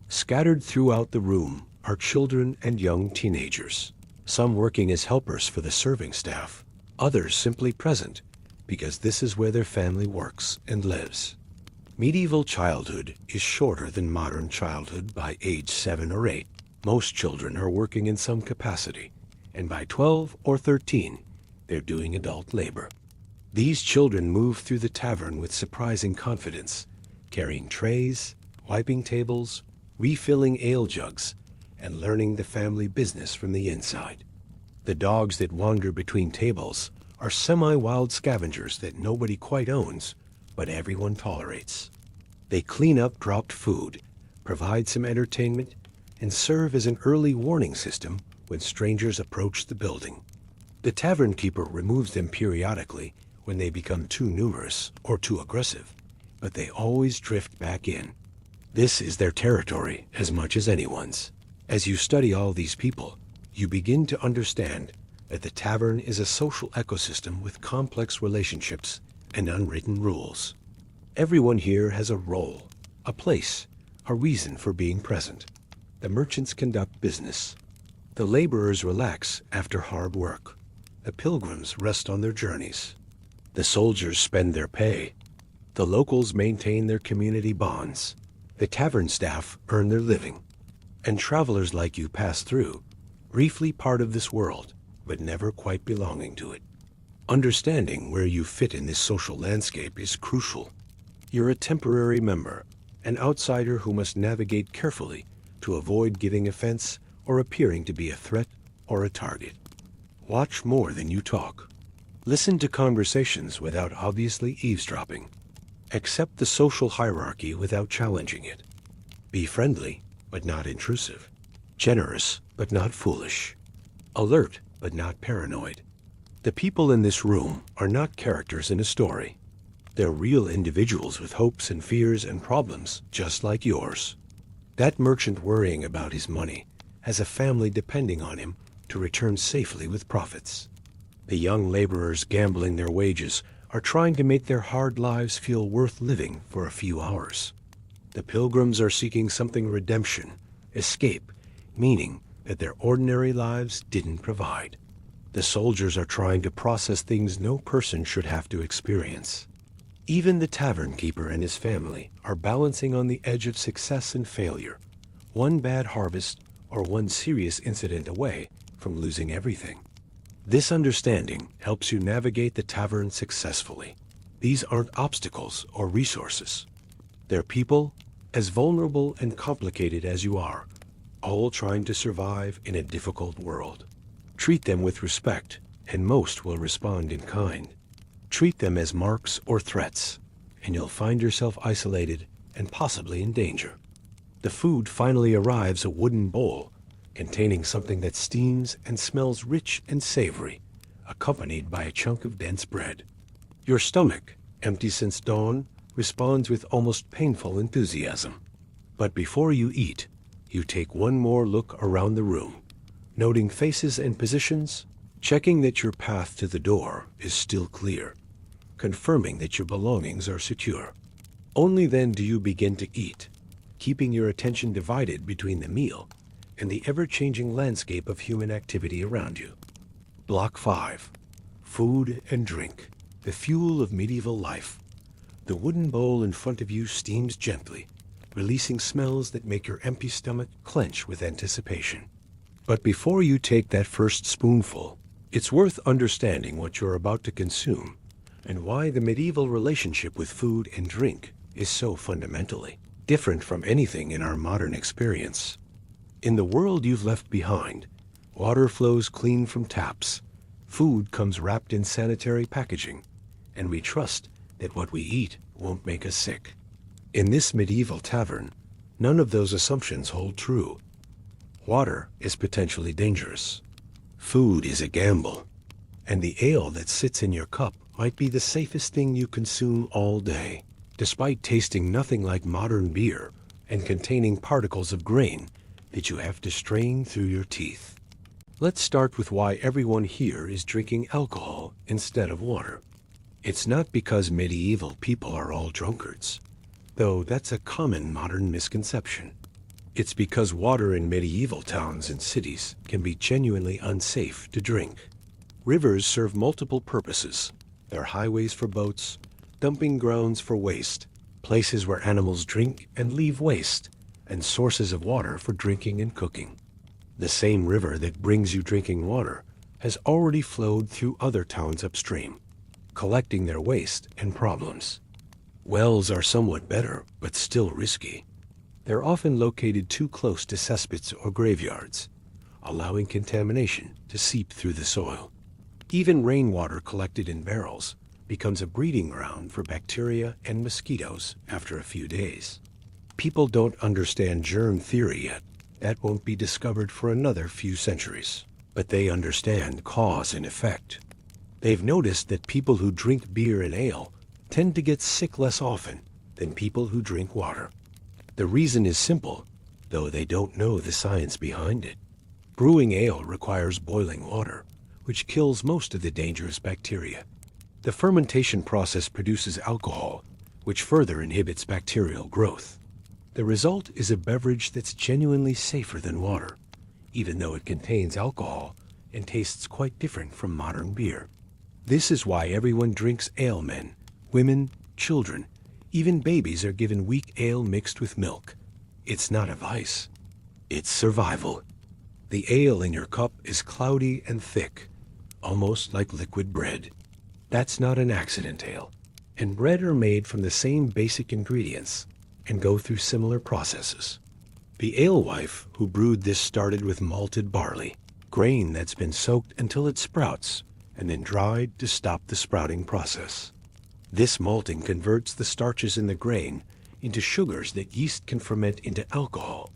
Scattered throughout the room are children and young teenagers, some working as helpers for the serving staff, others simply present because this is where their family works and lives. Medieval childhood is shorter than modern childhood by age 7 or 8. Most children are working in some capacity, and by 12 or 13, they're doing adult labor. These children move through the tavern with surprising confidence, carrying trays, wiping tables, refilling ale jugs, and learning the family business from the inside. The dogs that wander between tables are semi-wild scavengers that nobody quite owns, but everyone tolerates. They clean up dropped food, provide some entertainment, and serve as an early warning system when strangers approach the building. The tavern keeper removes them periodically when they become too numerous or too aggressive, but they always drift back in. This is their territory as much as anyone's. As you study all these people, you begin to understand that the tavern is a social ecosystem with complex relationships and unwritten rules. Everyone here has a role, a place, a reason for being present. The merchants conduct business. The laborers relax after hard work. The pilgrims rest on their journeys. The soldiers spend their pay. The locals maintain their community bonds. The tavern staff earn their living. And travelers like you pass through, briefly part of this world, but never quite belonging to it. Understanding where you fit in this social landscape is crucial. You're a temporary member, an outsider who must navigate carefully to avoid giving offense or appearing to be a threat or a target. Watch more than you talk. Listen to conversations without obviously eavesdropping. Accept the social hierarchy without challenging it. Be friendly, but not intrusive. Generous, but not foolish. Alert, but not paranoid. The people in this room are not characters in a story. They're real individuals with hopes and fears and problems just like yours. That merchant worrying about his money has a family depending on him to return safely with profits. The young laborers gambling their wages are trying to make their hard lives feel worth living for a few hours. The pilgrims are seeking something redemption, escape, meaning that their ordinary lives didn't provide. The soldiers are trying to process things no person should have to experience. Even the tavern keeper and his family are balancing on the edge of success and failure, one bad harvest or one serious incident away from losing everything. This understanding helps you navigate the tavern successfully. These aren't obstacles or resources. They're people, as vulnerable and complicated as you are, all trying to survive in a difficult world. Treat them with respect, and most will respond in kind. Treat them as marks or threats, and you'll find yourself isolated and possibly in danger. The food finally arrives, a wooden bowl containing something that steams and smells rich and savory, accompanied by a chunk of dense bread. Your stomach, empty since dawn, responds with almost painful enthusiasm. But before you eat, you take one more look around the room, noting faces and positions, checking that your path to the door is still clear, confirming that your belongings are secure. Only then do you begin to eat, keeping your attention divided between the meal and the ever-changing landscape of human activity around you. Block 5. Food and drink, the fuel of medieval life. The wooden bowl in front of you steams gently, releasing smells that make your empty stomach clench with anticipation. But before you take that first spoonful, it's worth understanding what you're about to consume and why the medieval relationship with food and drink is so fundamentally different from anything in our modern experience. In the world you've left behind, water flows clean from taps, food comes wrapped in sanitary packaging, and we trust that what we eat won't make us sick. In this medieval tavern, none of those assumptions hold true. Water is potentially dangerous. Food is a gamble. And the ale that sits in your cup might be the safest thing you consume all day, despite tasting nothing like modern beer and containing particles of grain that you have to strain through your teeth. Let's start with why everyone here is drinking alcohol instead of water. It's not because medieval people are all drunkards, though that's a common modern misconception. It's because water in medieval towns and cities can be genuinely unsafe to drink. Rivers serve multiple purposes. They're highways for boats, dumping grounds for waste, places where animals drink and leave waste, and sources of water for drinking and cooking. The same river that brings you drinking water has already flowed through other towns upstream, collecting their waste and problems. Wells are somewhat better, but still risky. They're often located too close to cesspits or graveyards, allowing contamination to seep through the soil. Even rainwater collected in barrels becomes a breeding ground for bacteria and mosquitoes after a few days. People don't understand germ theory yet. That won't be discovered for another few centuries. But they understand cause and effect. They've noticed that people who drink beer and ale tend to get sick less often than people who drink water. The reason is simple, though they don't know the science behind it. Brewing ale requires boiling water, which kills most of the dangerous bacteria. The fermentation process produces alcohol, which further inhibits bacterial growth. The result is a beverage that's genuinely safer than water, even though it contains alcohol and tastes quite different from modern beer. This is why everyone drinks ale. Men, women, children, even babies are given weak ale mixed with milk. It's not a vice. It's survival. The ale in your cup is cloudy and thick, almost like liquid bread. That's not an accident ale. And bread are made from the same basic ingredients and go through similar processes. The alewife who brewed this started with malted barley, grain that's been soaked until it sprouts and then dried to stop the sprouting process. This malting converts the starches in the grain into sugars that yeast can ferment into alcohol.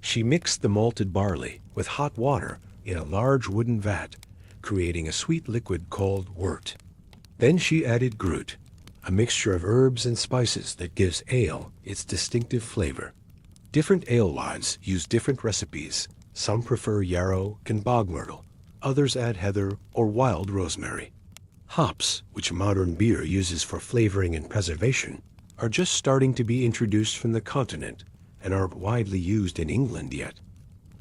She mixed the malted barley with hot water in a large wooden vat, creating a sweet liquid called wort. Then she added grut, a mixture of herbs and spices that gives ale its distinctive flavor. Different alewives use different recipes. Some prefer yarrow and bog myrtle. Others add heather or wild rosemary. Hops, which modern beer uses for flavoring and preservation, are just starting to be introduced from the continent and aren't widely used in England yet.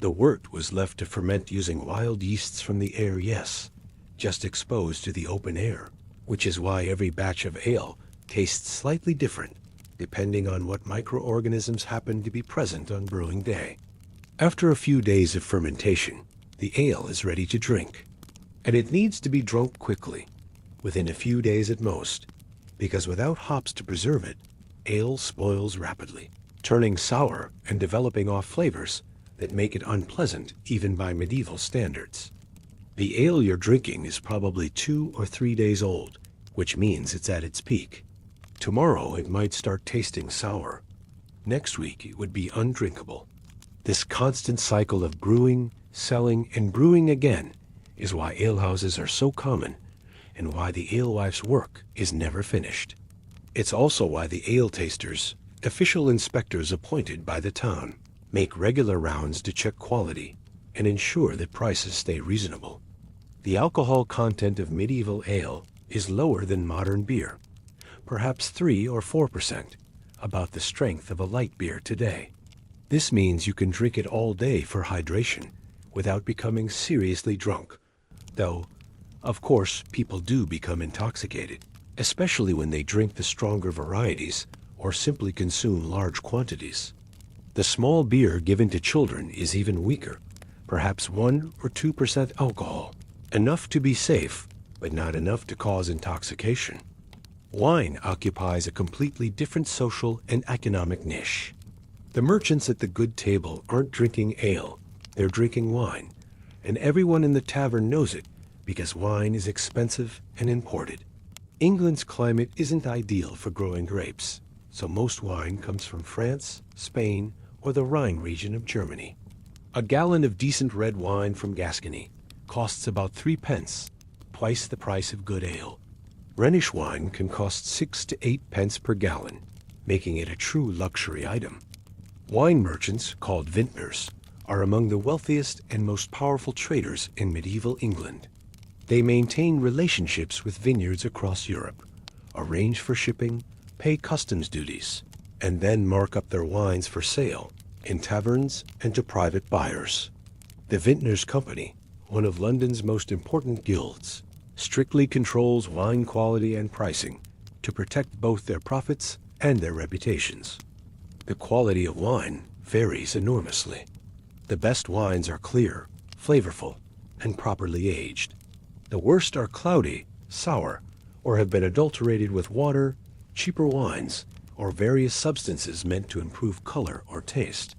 The wort was left to ferment using wild yeasts from the air, yes, just exposed to the open air, which is why every batch of ale tastes slightly different, depending on what microorganisms happen to be present on brewing day. After a few days of fermentation, the ale is ready to drink, and it needs to be drunk quickly, within a few days at most, because without hops to preserve it, ale spoils rapidly, turning sour and developing off flavors that make it unpleasant even by medieval standards. The ale you're drinking is probably 2 or 3 days old, which means it's at its peak. Tomorrow it might start tasting sour. Next week it would be undrinkable. This constant cycle of brewing, selling, and brewing again is why alehouses are so common and why the alewife's work is never finished. It's also why the ale tasters, official inspectors appointed by the town, make regular rounds to check quality and ensure that prices stay reasonable. The alcohol content of medieval ale is lower than modern beer, perhaps 3 or 4%, about the strength of a light beer today. This means you can drink it all day for hydration without becoming seriously drunk, though, of course, people do become intoxicated, especially when they drink the stronger varieties or simply consume large quantities. The small beer given to children is even weaker, perhaps 1 or 2% alcohol, enough to be safe, but not enough to cause intoxication. Wine occupies a completely different social and economic niche. The merchants at the good table aren't drinking ale, they're drinking wine, and everyone in the tavern knows it because wine is expensive and imported. England's climate isn't ideal for growing grapes, so most wine comes from France, Spain, or the Rhine region of Germany. A gallon of decent red wine from Gascony costs about 3 pence, twice the price of good ale. Rhenish wine can cost 6 to 8 pence per gallon, making it a true luxury item. Wine merchants, called vintners, are among the wealthiest and most powerful traders in medieval England. They maintain relationships with vineyards across Europe, arrange for shipping, pay customs duties, and then mark up their wines for sale in taverns and to private buyers. The Vintners' Company, one of London's most important guilds, strictly controls wine quality and pricing to protect both their profits and their reputations. The quality of wine varies enormously. The best wines are clear, flavorful, and properly aged. The worst are cloudy, sour, or have been adulterated with water, cheaper wines, or various substances meant to improve color or taste.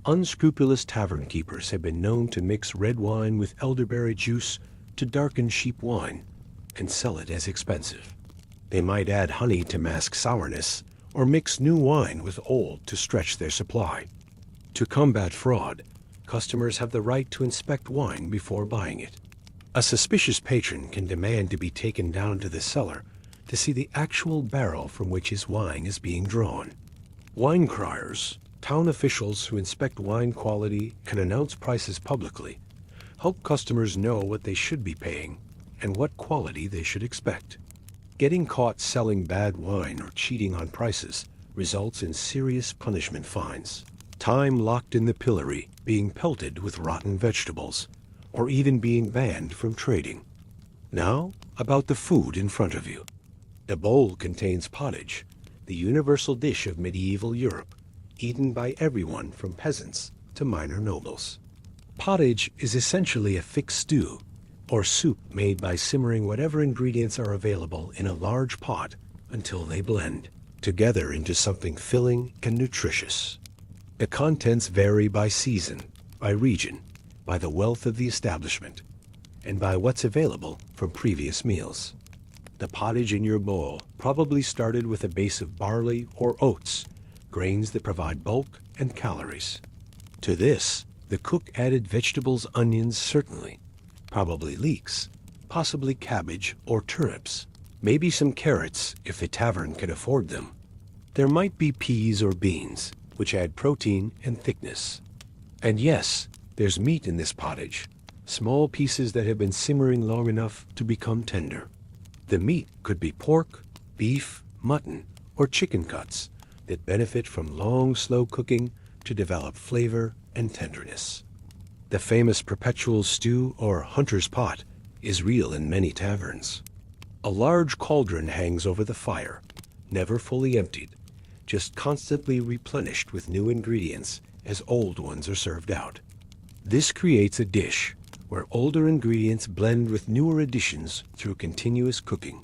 Unscrupulous tavern keepers have been known to mix red wine with elderberry juice to darken cheap wine and sell it as expensive. They might add honey to mask sourness or mix new wine with old to stretch their supply. To combat fraud, customers have the right to inspect wine before buying it. A suspicious patron can demand to be taken down to the cellar to see the actual barrel from which his wine is being drawn. Wine criers, town officials who inspect wine quality and announce prices publicly, help customers know what they should be paying and what quality they should expect. Getting caught selling bad wine or cheating on prices results in serious punishment fines, time locked in the pillory, being pelted with rotten vegetables, or even being banned from trading. Now, about the food in front of you. The bowl contains pottage, the universal dish of medieval Europe, eaten by everyone from peasants to minor nobles. Pottage is essentially a thick stew, or soup made by simmering whatever ingredients are available in a large pot until they blend together into something filling and nutritious. The contents vary by season, by region, by the wealth of the establishment, and by what's available from previous meals. The pottage in your bowl probably started with a base of barley or oats, grains that provide bulk and calories. To this, the cook added vegetables, onions certainly, probably leeks, possibly cabbage or turnips, maybe some carrots if the tavern can afford them. There might be peas or beans, which add protein and thickness. And yes, there's meat in this pottage, small pieces that have been simmering long enough to become tender. The meat could be pork, beef, mutton, or chicken cuts that benefit from long, slow cooking to develop flavor and tenderness. The famous perpetual stew or hunter's pot is real in many taverns. A large cauldron hangs over the fire, never fully emptied, just constantly replenished with new ingredients as old ones are served out. This creates a dish where older ingredients blend with newer additions through continuous cooking,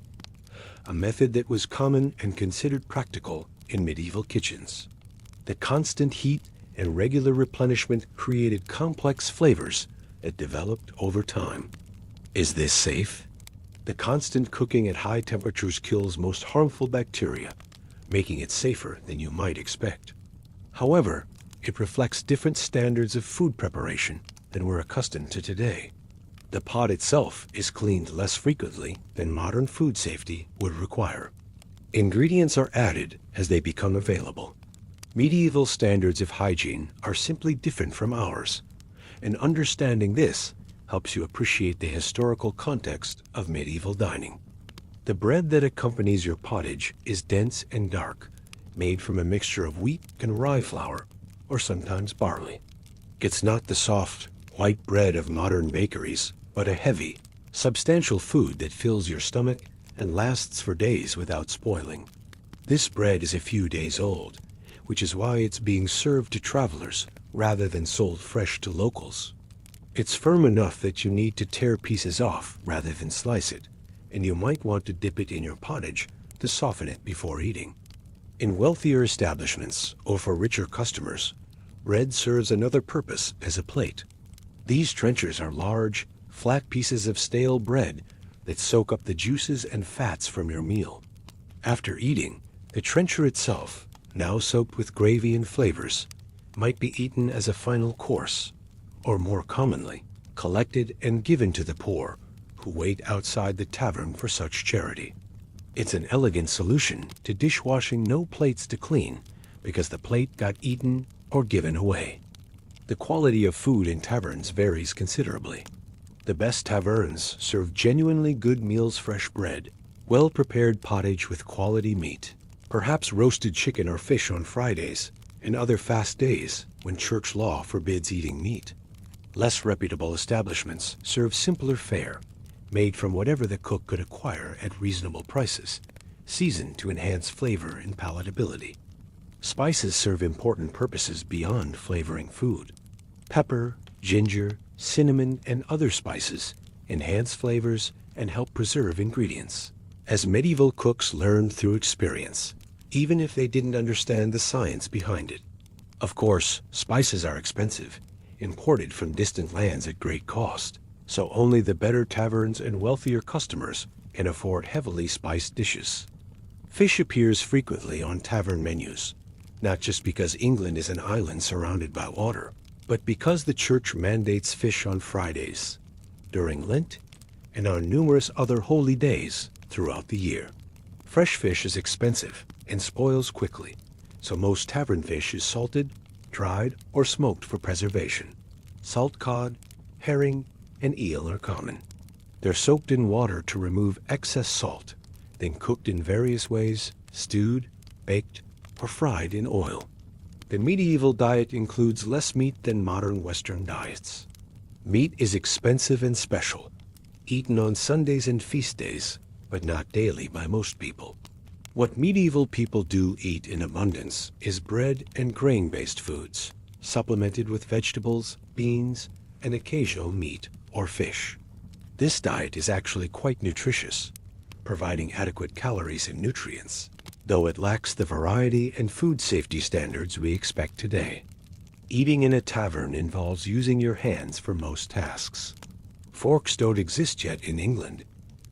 a method that was common and considered practical in medieval kitchens. The constant heat and regular replenishment created complex flavors that developed over time. Is this safe? The constant cooking at high temperatures kills most harmful bacteria, making it safer than you might expect. However, it reflects different standards of food preparation than we're accustomed to today. The pot itself is cleaned less frequently than modern food safety would require. Ingredients are added as they become available. Medieval standards of hygiene are simply different from ours, and understanding this helps you appreciate the historical context of medieval dining. The bread that accompanies your pottage is dense and dark, made from a mixture of wheat and rye flour, or sometimes barley. It's not the soft, white bread of modern bakeries, but a heavy, substantial food that fills your stomach and lasts for days without spoiling. This bread is a few days old, which is why it's being served to travelers rather than sold fresh to locals. It's firm enough that you need to tear pieces off rather than slice it, and you might want to dip it in your pottage to soften it before eating. In wealthier establishments, or for richer customers, bread serves another purpose as a plate. These trenchers are large, flat pieces of stale bread that soak up the juices and fats from your meal. After eating, the trencher itself, now soaked with gravy and flavors, might be eaten as a final course, or more commonly, collected and given to the poor who wait outside the tavern for such charity. It's an elegant solution to dishwashing no plates to clean because the plate got eaten or given away. The quality of food in taverns varies considerably. The best taverns serve genuinely good meals, fresh bread, well-prepared pottage with quality meat, perhaps roasted chicken or fish on Fridays and other fast days when church law forbids eating meat. Less reputable establishments serve simpler fare, made from whatever the cook could acquire at reasonable prices, seasoned to enhance flavor and palatability. Spices serve important purposes beyond flavoring food. Pepper, ginger, cinnamon, and other spices enhance flavors and help preserve ingredients. As medieval cooks learned through experience, even if they didn't understand the science behind it. Of course, spices are expensive, imported from distant lands at great cost, so only the better taverns and wealthier customers can afford heavily spiced dishes. Fish appears frequently on tavern menus, not just because England is an island surrounded by water, but because the church mandates fish on Fridays, during Lent, and on numerous other holy days throughout the year. Fresh fish is expensive and spoils quickly, so most tavern fish is salted, dried, or smoked for preservation. Salt cod, herring, and eel are common. They're soaked in water to remove excess salt, then cooked in various ways, stewed, baked, or fried in oil. The medieval diet includes less meat than modern Western diets. Meat is expensive and special, eaten on Sundays and feast days, but not daily by most people. What medieval people do eat in abundance is bread and grain-based foods, supplemented with vegetables, beans, and occasional meat or fish. This diet is actually quite nutritious, providing adequate calories and nutrients, though it lacks the variety and food safety standards we expect today. Eating in a tavern involves using your hands for most tasks. Forks don't exist yet in England.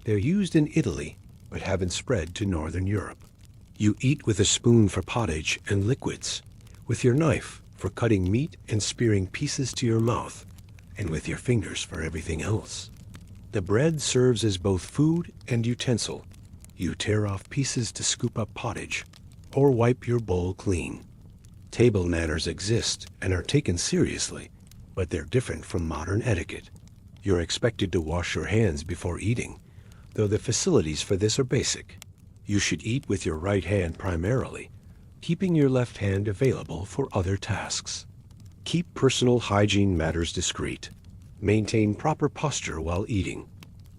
They're used in Italy, but haven't spread to Northern Europe. You eat with a spoon for pottage and liquids, with your knife for cutting meat and spearing pieces to your mouth, and with your fingers for everything else. The bread serves as both food and utensil. You tear off pieces to scoop up pottage, or wipe your bowl clean. Table manners exist and are taken seriously, but they're different from modern etiquette. You're expected to wash your hands before eating, though the facilities for this are basic. You should eat with your right hand primarily, keeping your left hand available for other tasks. Keep personal hygiene matters discreet. Maintain proper posture while eating.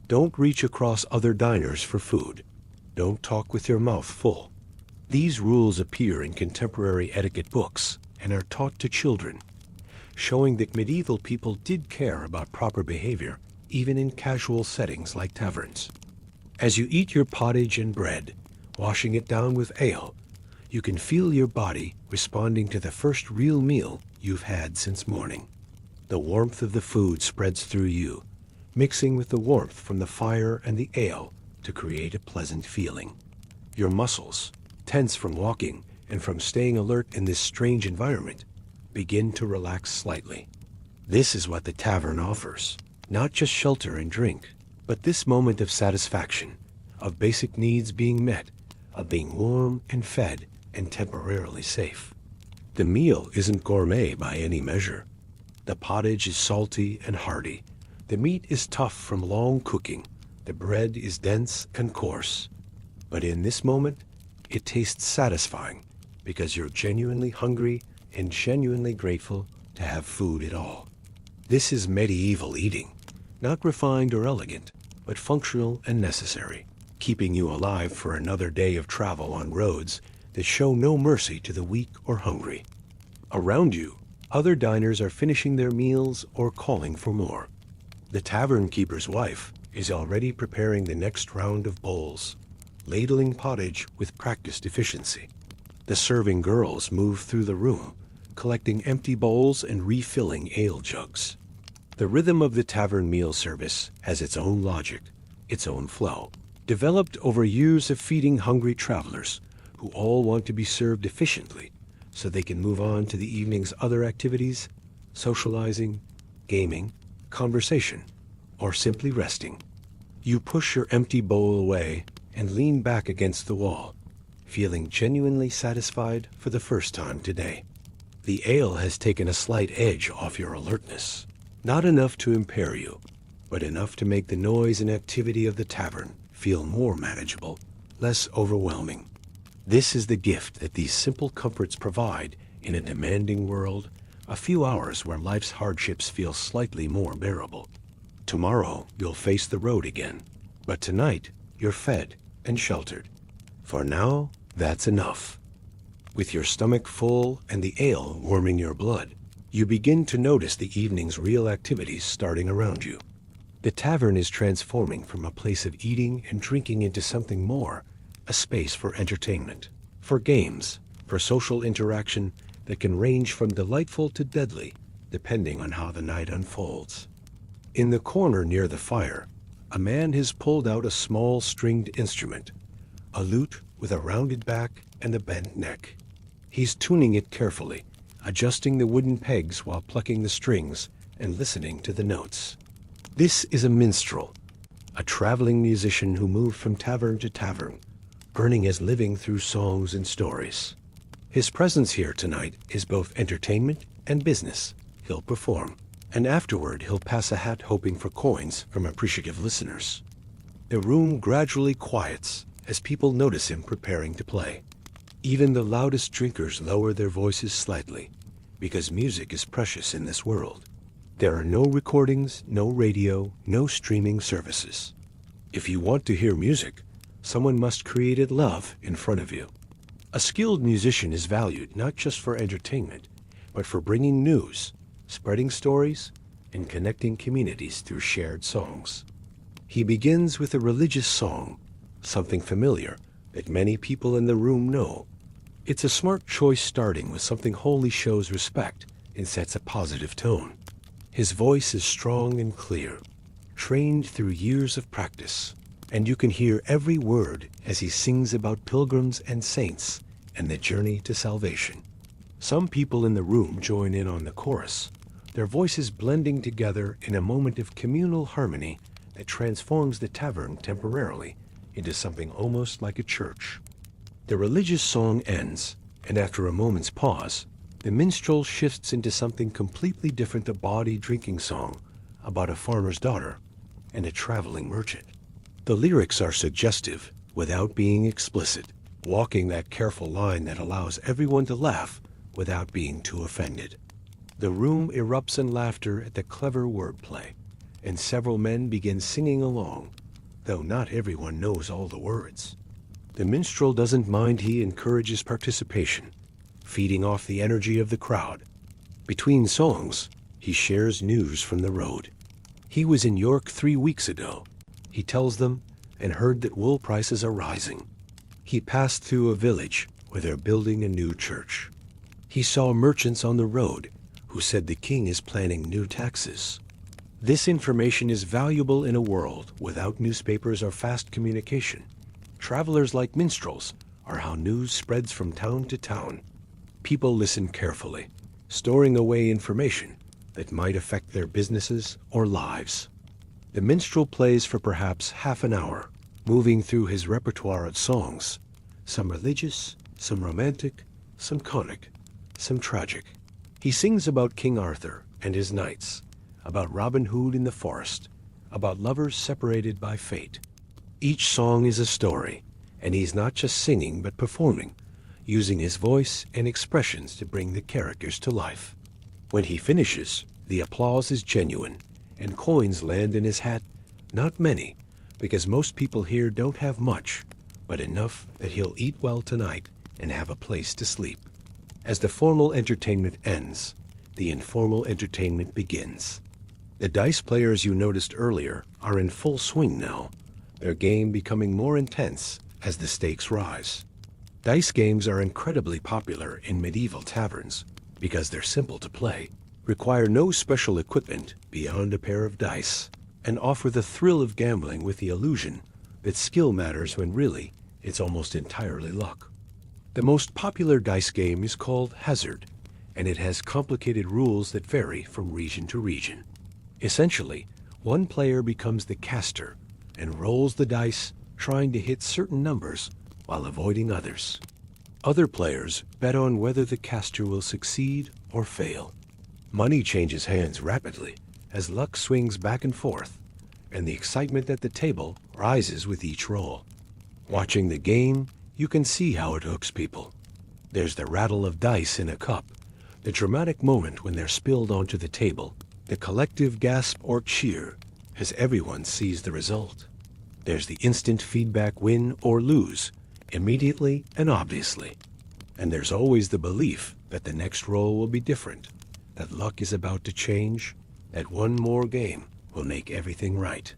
Don't reach across other diners for food. Don't talk with your mouth full. These rules appear in contemporary etiquette books and are taught to children, showing that medieval people did care about proper behavior even in casual settings like taverns. As you eat your pottage and bread, washing it down with ale, you can feel your body responding to the first real meal you've had since morning. The warmth of the food spreads through you, mixing with the warmth from the fire and the ale to create a pleasant feeling. Your muscles, tense from walking and from staying alert in this strange environment, begin to relax slightly. This is what the tavern offers, not just shelter and drink, but this moment of satisfaction, of basic needs being met, of being warm and fed and temporarily safe. The meal isn't gourmet by any measure. The pottage is salty and hearty. The meat is tough from long cooking. The bread is dense and coarse. But in this moment, it tastes satisfying because you're genuinely hungry and genuinely grateful to have food at all. This is medieval eating, not refined or elegant, but functional and necessary, keeping you alive for another day of travel on roads that show no mercy to the weak or hungry. Around you, other diners are finishing their meals or calling for more. The tavern keeper's wife is already preparing the next round of bowls, ladling pottage with practiced efficiency. The serving girls move through the room, collecting empty bowls and refilling ale jugs. The rhythm of the tavern meal service has its own logic, its own flow, developed over years of feeding hungry travelers who all want to be served efficiently so they can move on to the evening's other activities, socializing, gaming, conversation, or simply resting. You push your empty bowl away and lean back against the wall, feeling genuinely satisfied for the first time today. The ale has taken a slight edge off your alertness, not enough to impair you, but enough to make the noise and activity of the tavern feel more manageable, less overwhelming. This is the gift that these simple comforts provide in a demanding world, a few hours where life's hardships feel slightly more bearable. Tomorrow, you'll face the road again, but tonight, you're fed and sheltered. For now, that's enough. With your stomach full and the ale warming your blood, you begin to notice the evening's real activities starting around you. The tavern is transforming from a place of eating and drinking into something more, a space for entertainment, for games, for social interaction that can range from delightful to deadly, depending on how the night unfolds. In the corner near the fire, a man has pulled out a small stringed instrument, a lute with a rounded back and a bent neck. He's tuning it carefully, adjusting the wooden pegs while plucking the strings and listening to the notes. This is a minstrel, a traveling musician who moved from tavern to tavern, earning his living through songs and stories. His presence here tonight is both entertainment and business. He'll perform, and afterward he'll pass a hat hoping for coins from appreciative listeners. The room gradually quiets as people notice him preparing to play. Even the loudest drinkers lower their voices slightly, because music is precious in this world. There are no recordings, no radio, no streaming services. If you want to hear music, someone must create it live in front of you. A skilled musician is valued not just for entertainment, but for bringing news, spreading stories, and connecting communities through shared songs. He begins with a religious song, something familiar that many people in the room know. It's a smart choice, starting with something holy shows respect and sets a positive tone. His voice is strong and clear, trained through years of practice, and you can hear every word as he sings about pilgrims and saints and the journey to salvation. Some people in the room join in on the chorus, their voices blending together in a moment of communal harmony that transforms the tavern temporarily into something almost like a church. The religious song ends, and after a moment's pause, the minstrel shifts into something completely different, a bawdy drinking song about a farmer's daughter and a traveling merchant. The lyrics are suggestive without being explicit, walking that careful line that allows everyone to laugh without being too offended. The room erupts in laughter at the clever wordplay, and several men begin singing along, though not everyone knows all the words. The minstrel doesn't mind. He encourages participation, feeding off the energy of the crowd. Between songs, he shares news from the road. He was in York 3 weeks ago, he tells them, and heard that wool prices are rising. He passed through a village where they're building a new church. He saw merchants on the road who said the king is planning new taxes. This information is valuable in a world without newspapers or fast communication. Travelers like minstrels are how news spreads from town to town. People listen carefully, storing away information that might affect their businesses or lives. The minstrel plays for perhaps half an hour, moving through his repertoire of songs, some religious, some romantic, some comic, some tragic. He sings about King Arthur and his knights, about Robin Hood in the forest, about lovers separated by fate. Each song is a story, and he's not just singing but performing, using his voice and expressions to bring the characters to life. When he finishes, the applause is genuine, and coins land in his hat. Not many, because most people here don't have much, but enough that he'll eat well tonight and have a place to sleep. As the formal entertainment ends, the informal entertainment begins. The dice players you noticed earlier are in full swing now, their game becoming more intense as the stakes rise. Dice games are incredibly popular in medieval taverns because they're simple to play, require no special equipment beyond a pair of dice, and offer the thrill of gambling with the illusion that skill matters when really it's almost entirely luck. The most popular dice game is called Hazard, and it has complicated rules that vary from region to region. Essentially, one player becomes the caster and rolls the dice, trying to hit certain numbers while avoiding others. Other players bet on whether the caster will succeed or fail. Money changes hands rapidly as luck swings back and forth, and the excitement at the table rises with each roll. Watching the game, you can see how it hooks people. There's the rattle of dice in a cup, the dramatic moment when they're spilled onto the table, the collective gasp or cheer as everyone sees the result. There's the instant feedback, win or lose, immediately and obviously. And there's always the belief that the next roll will be different, that luck is about to change, that one more game will make everything right.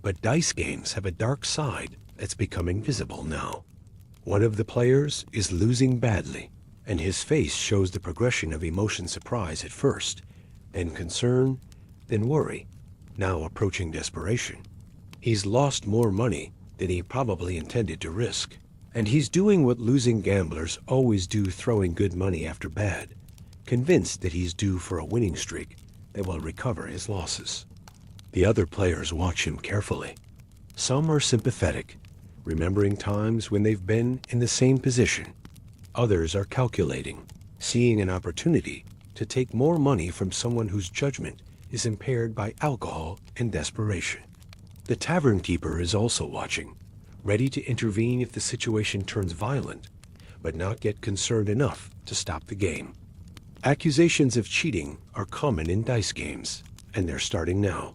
But dice games have a dark side that's becoming visible now. One of the players is losing badly, and his face shows the progression of emotion: surprise at first, then concern, then worry. now approaching desperation. He's lost more money than he probably intended to risk, and he's doing what losing gamblers always do, throwing good money after bad, convinced that he's due for a winning streak that will recover his losses. The other players watch him carefully. Some are sympathetic, remembering times when they've been in the same position. Others are calculating, seeing an opportunity to take more money from someone whose judgment is impaired by alcohol and desperation. The tavern keeper is also watching, ready to intervene if the situation turns violent, but not yet concerned enough to stop the game. Accusations of cheating are common in dice games, and they're starting now.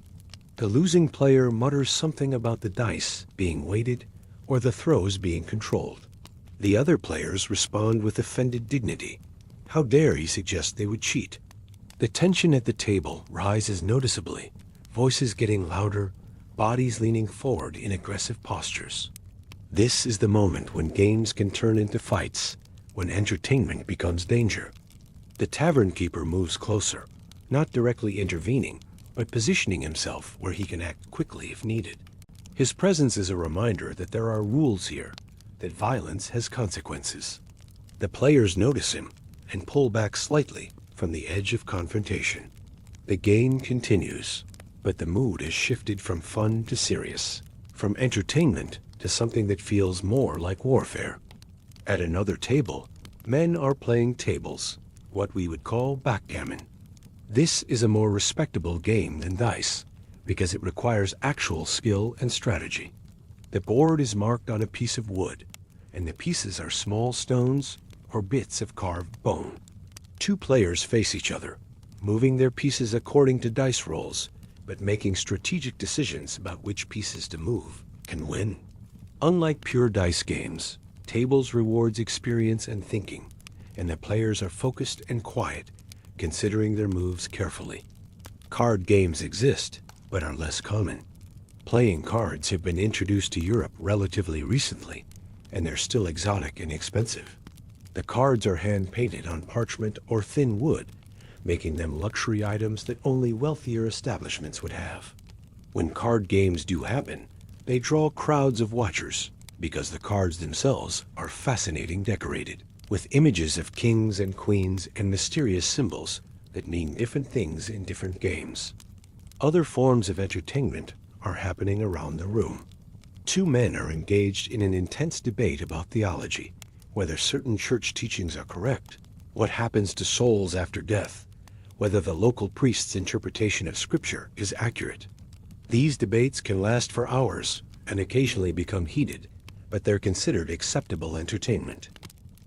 The losing player mutters something about the dice being weighted or the throws being controlled. The other players respond with offended dignity. How dare he suggest they would cheat? The tension at the table rises noticeably, voices getting louder, bodies leaning forward in aggressive postures. This is the moment when games can turn into fights, when entertainment becomes danger. The tavern keeper moves closer, not directly intervening, but positioning himself where he can act quickly if needed. His presence is a reminder that there are rules here, that violence has consequences. The players notice him and pull back slightly from the edge of confrontation. The game continues, but the mood has shifted from fun to serious, from entertainment to something that feels more like warfare. At another table, men are playing tables, what we would call backgammon. This is a more respectable game than dice, because it requires actual skill and strategy. The board is marked on a piece of wood, and the pieces are small stones or bits of carved bone. Two players face each other, moving their pieces according to dice rolls, but making strategic decisions about which pieces to move can win. Unlike pure dice games, tables rewards experience and thinking, and the players are focused and quiet, considering their moves carefully. Card games exist, but are less common. Playing cards have been introduced to Europe relatively recently, and they're still exotic and expensive. The cards are hand-painted on parchment or thin wood, making them luxury items that only wealthier establishments would have. When card games do happen, they draw crowds of watchers, because the cards themselves are fascinating decorated, with images of kings and queens and mysterious symbols that mean different things in different games. Other forms of entertainment are happening around the room. Two men are engaged in an intense debate about theology, whether certain church teachings are correct, what happens to souls after death, whether the local priest's interpretation of Scripture is accurate. These debates can last for hours and occasionally become heated, but they're considered acceptable entertainment.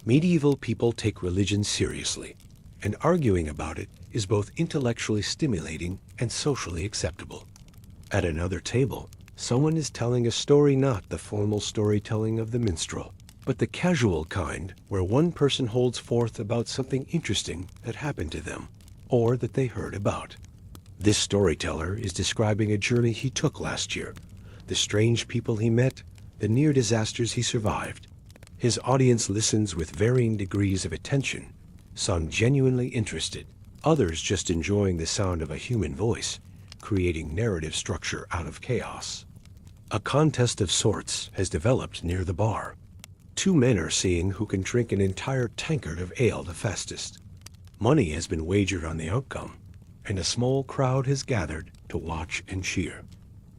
Medieval people take religion seriously, and arguing about it is both intellectually stimulating and socially acceptable. At another table, someone is telling a story, not the formal storytelling of the minstrel, but the casual kind where one person holds forth about something interesting that happened to them, or that they heard about. This storyteller is describing a journey he took last year, the strange people he met, the near disasters he survived. His audience listens with varying degrees of attention, some genuinely interested, others just enjoying the sound of a human voice, creating narrative structure out of chaos. A contest of sorts has developed near the bar. Two men are seeing who can drink an entire tankard of ale the fastest. Money has been wagered on the outcome, and a small crowd has gathered to watch and cheer.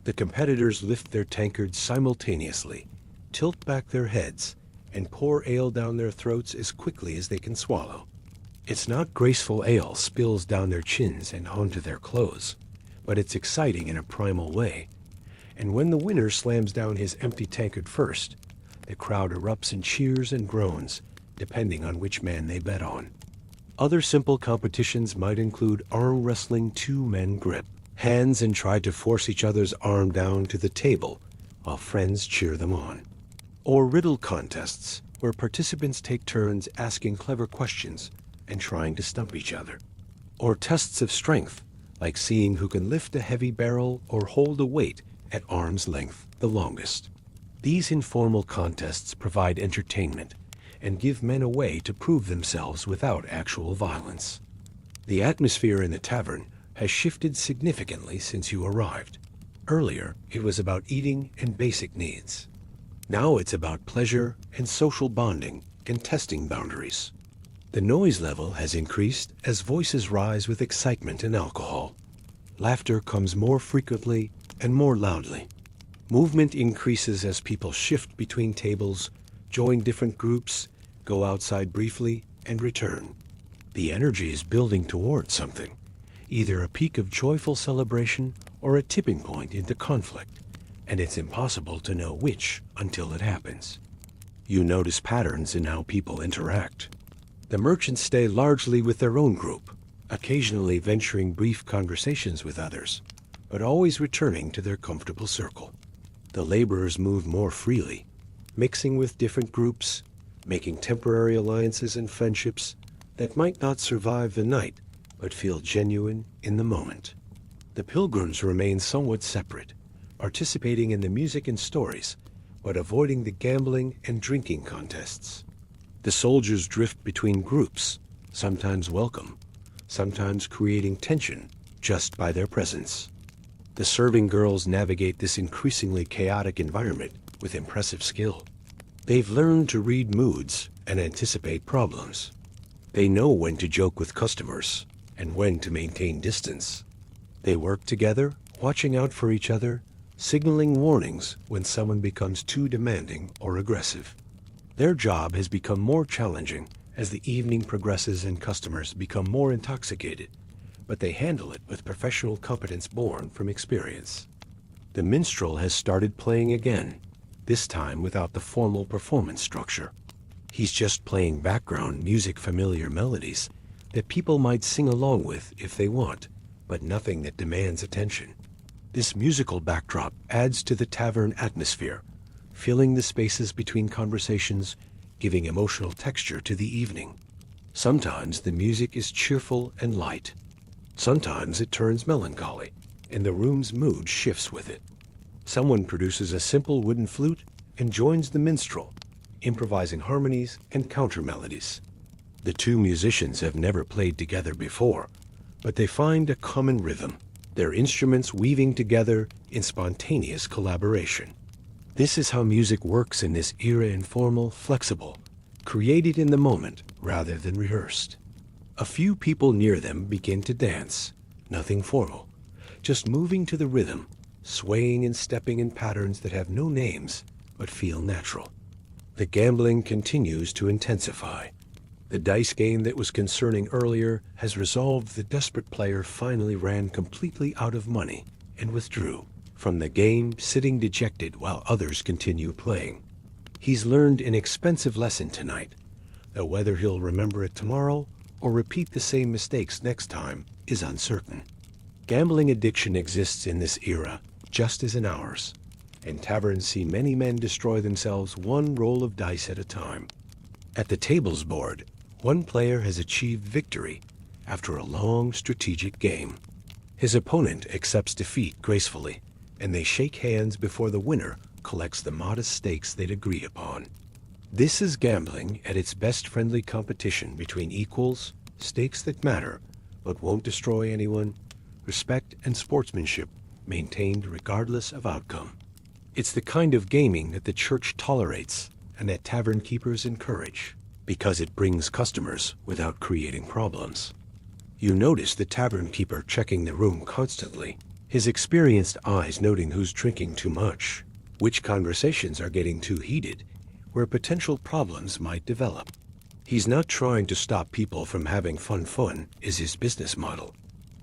The competitors lift their tankards simultaneously, tilt back their heads, and pour ale down their throats as quickly as they can swallow. It's not graceful ale spills down their chins and onto their clothes, but it's exciting in a primal way. And when the winner slams down his empty tankard first, the crowd erupts in cheers and groans, depending on which man they bet on. Other simple competitions might include arm wrestling two-men grip, hands and try to force each other's arm down to the table while friends cheer them on. Or riddle contests, where participants take turns asking clever questions and trying to stump each other. Or tests of strength, like seeing who can lift a heavy barrel or hold a weight at arm's length the longest. These informal contests provide entertainment and give men a way to prove themselves without actual violence. The atmosphere in the tavern has shifted significantly since you arrived. Earlier, it was about eating and basic needs. Now it's about pleasure and social bonding and testing boundaries. The noise level has increased as voices rise with excitement and alcohol. Laughter comes more frequently and more loudly. Movement increases as people shift between tables, join different groups, go outside briefly, and return. The energy is building towards something, either a peak of joyful celebration or a tipping point into conflict, and it's impossible to know which until it happens. You notice patterns in how people interact. The merchants stay largely with their own group, occasionally venturing brief conversations with others, but always returning to their comfortable circle. The laborers move more freely, mixing with different groups, making temporary alliances and friendships that might not survive the night, but feel genuine in the moment. The pilgrims remain somewhat separate, participating in the music and stories, but avoiding the gambling and drinking contests. The soldiers drift between groups, sometimes welcome, sometimes creating tension just by their presence. The serving girls navigate this increasingly chaotic environment with impressive skill. They've learned to read moods and anticipate problems. They know when to joke with customers and when to maintain distance. They work together, watching out for each other, signaling warnings when someone becomes too demanding or aggressive. Their job has become more challenging as the evening progresses and customers become more intoxicated, but they handle it with professional competence born from experience. The minstrel has started playing again, this time without the formal performance structure. He's just playing background music, familiar melodies that people might sing along with if they want, but nothing that demands attention. This musical backdrop adds to the tavern atmosphere, filling the spaces between conversations, giving emotional texture to the evening. Sometimes the music is cheerful and light. Sometimes it turns melancholy, and the room's mood shifts with it. Someone produces a simple wooden flute and joins the minstrel, improvising harmonies and counter melodies. The two musicians have never played together before, but they find a common rhythm, their instruments weaving together in spontaneous collaboration. This is how music works in this era: informal, flexible, created in the moment rather than rehearsed. A few people near them begin to dance, nothing formal, just moving to the rhythm, swaying and stepping in patterns that have no names but feel natural. The gambling continues to intensify. The dice game that was concerning earlier has resolved. The desperate player finally ran completely out of money and withdrew from the game, sitting dejected while others continue playing. He's learned an expensive lesson tonight, though whether he'll remember it tomorrow or repeat the same mistakes next time is uncertain. Gambling addiction exists in this era just as in ours, and taverns see many men destroy themselves one roll of dice at a time. At the tables board, one player has achieved victory after a long strategic game. His opponent accepts defeat gracefully, and they shake hands before the winner collects the modest stakes they'd agree upon. This is gambling at its best: friendly competition between equals, stakes that matter but won't destroy anyone, respect and sportsmanship maintained regardless of outcome. It's the kind of gaming that the church tolerates and that tavern keepers encourage, because it brings customers without creating problems. You notice the tavern keeper checking the room constantly, his experienced eyes noting who's drinking too much, which conversations are getting too heated, where potential problems might develop. He's not trying to stop people from having fun. Fun is his business model,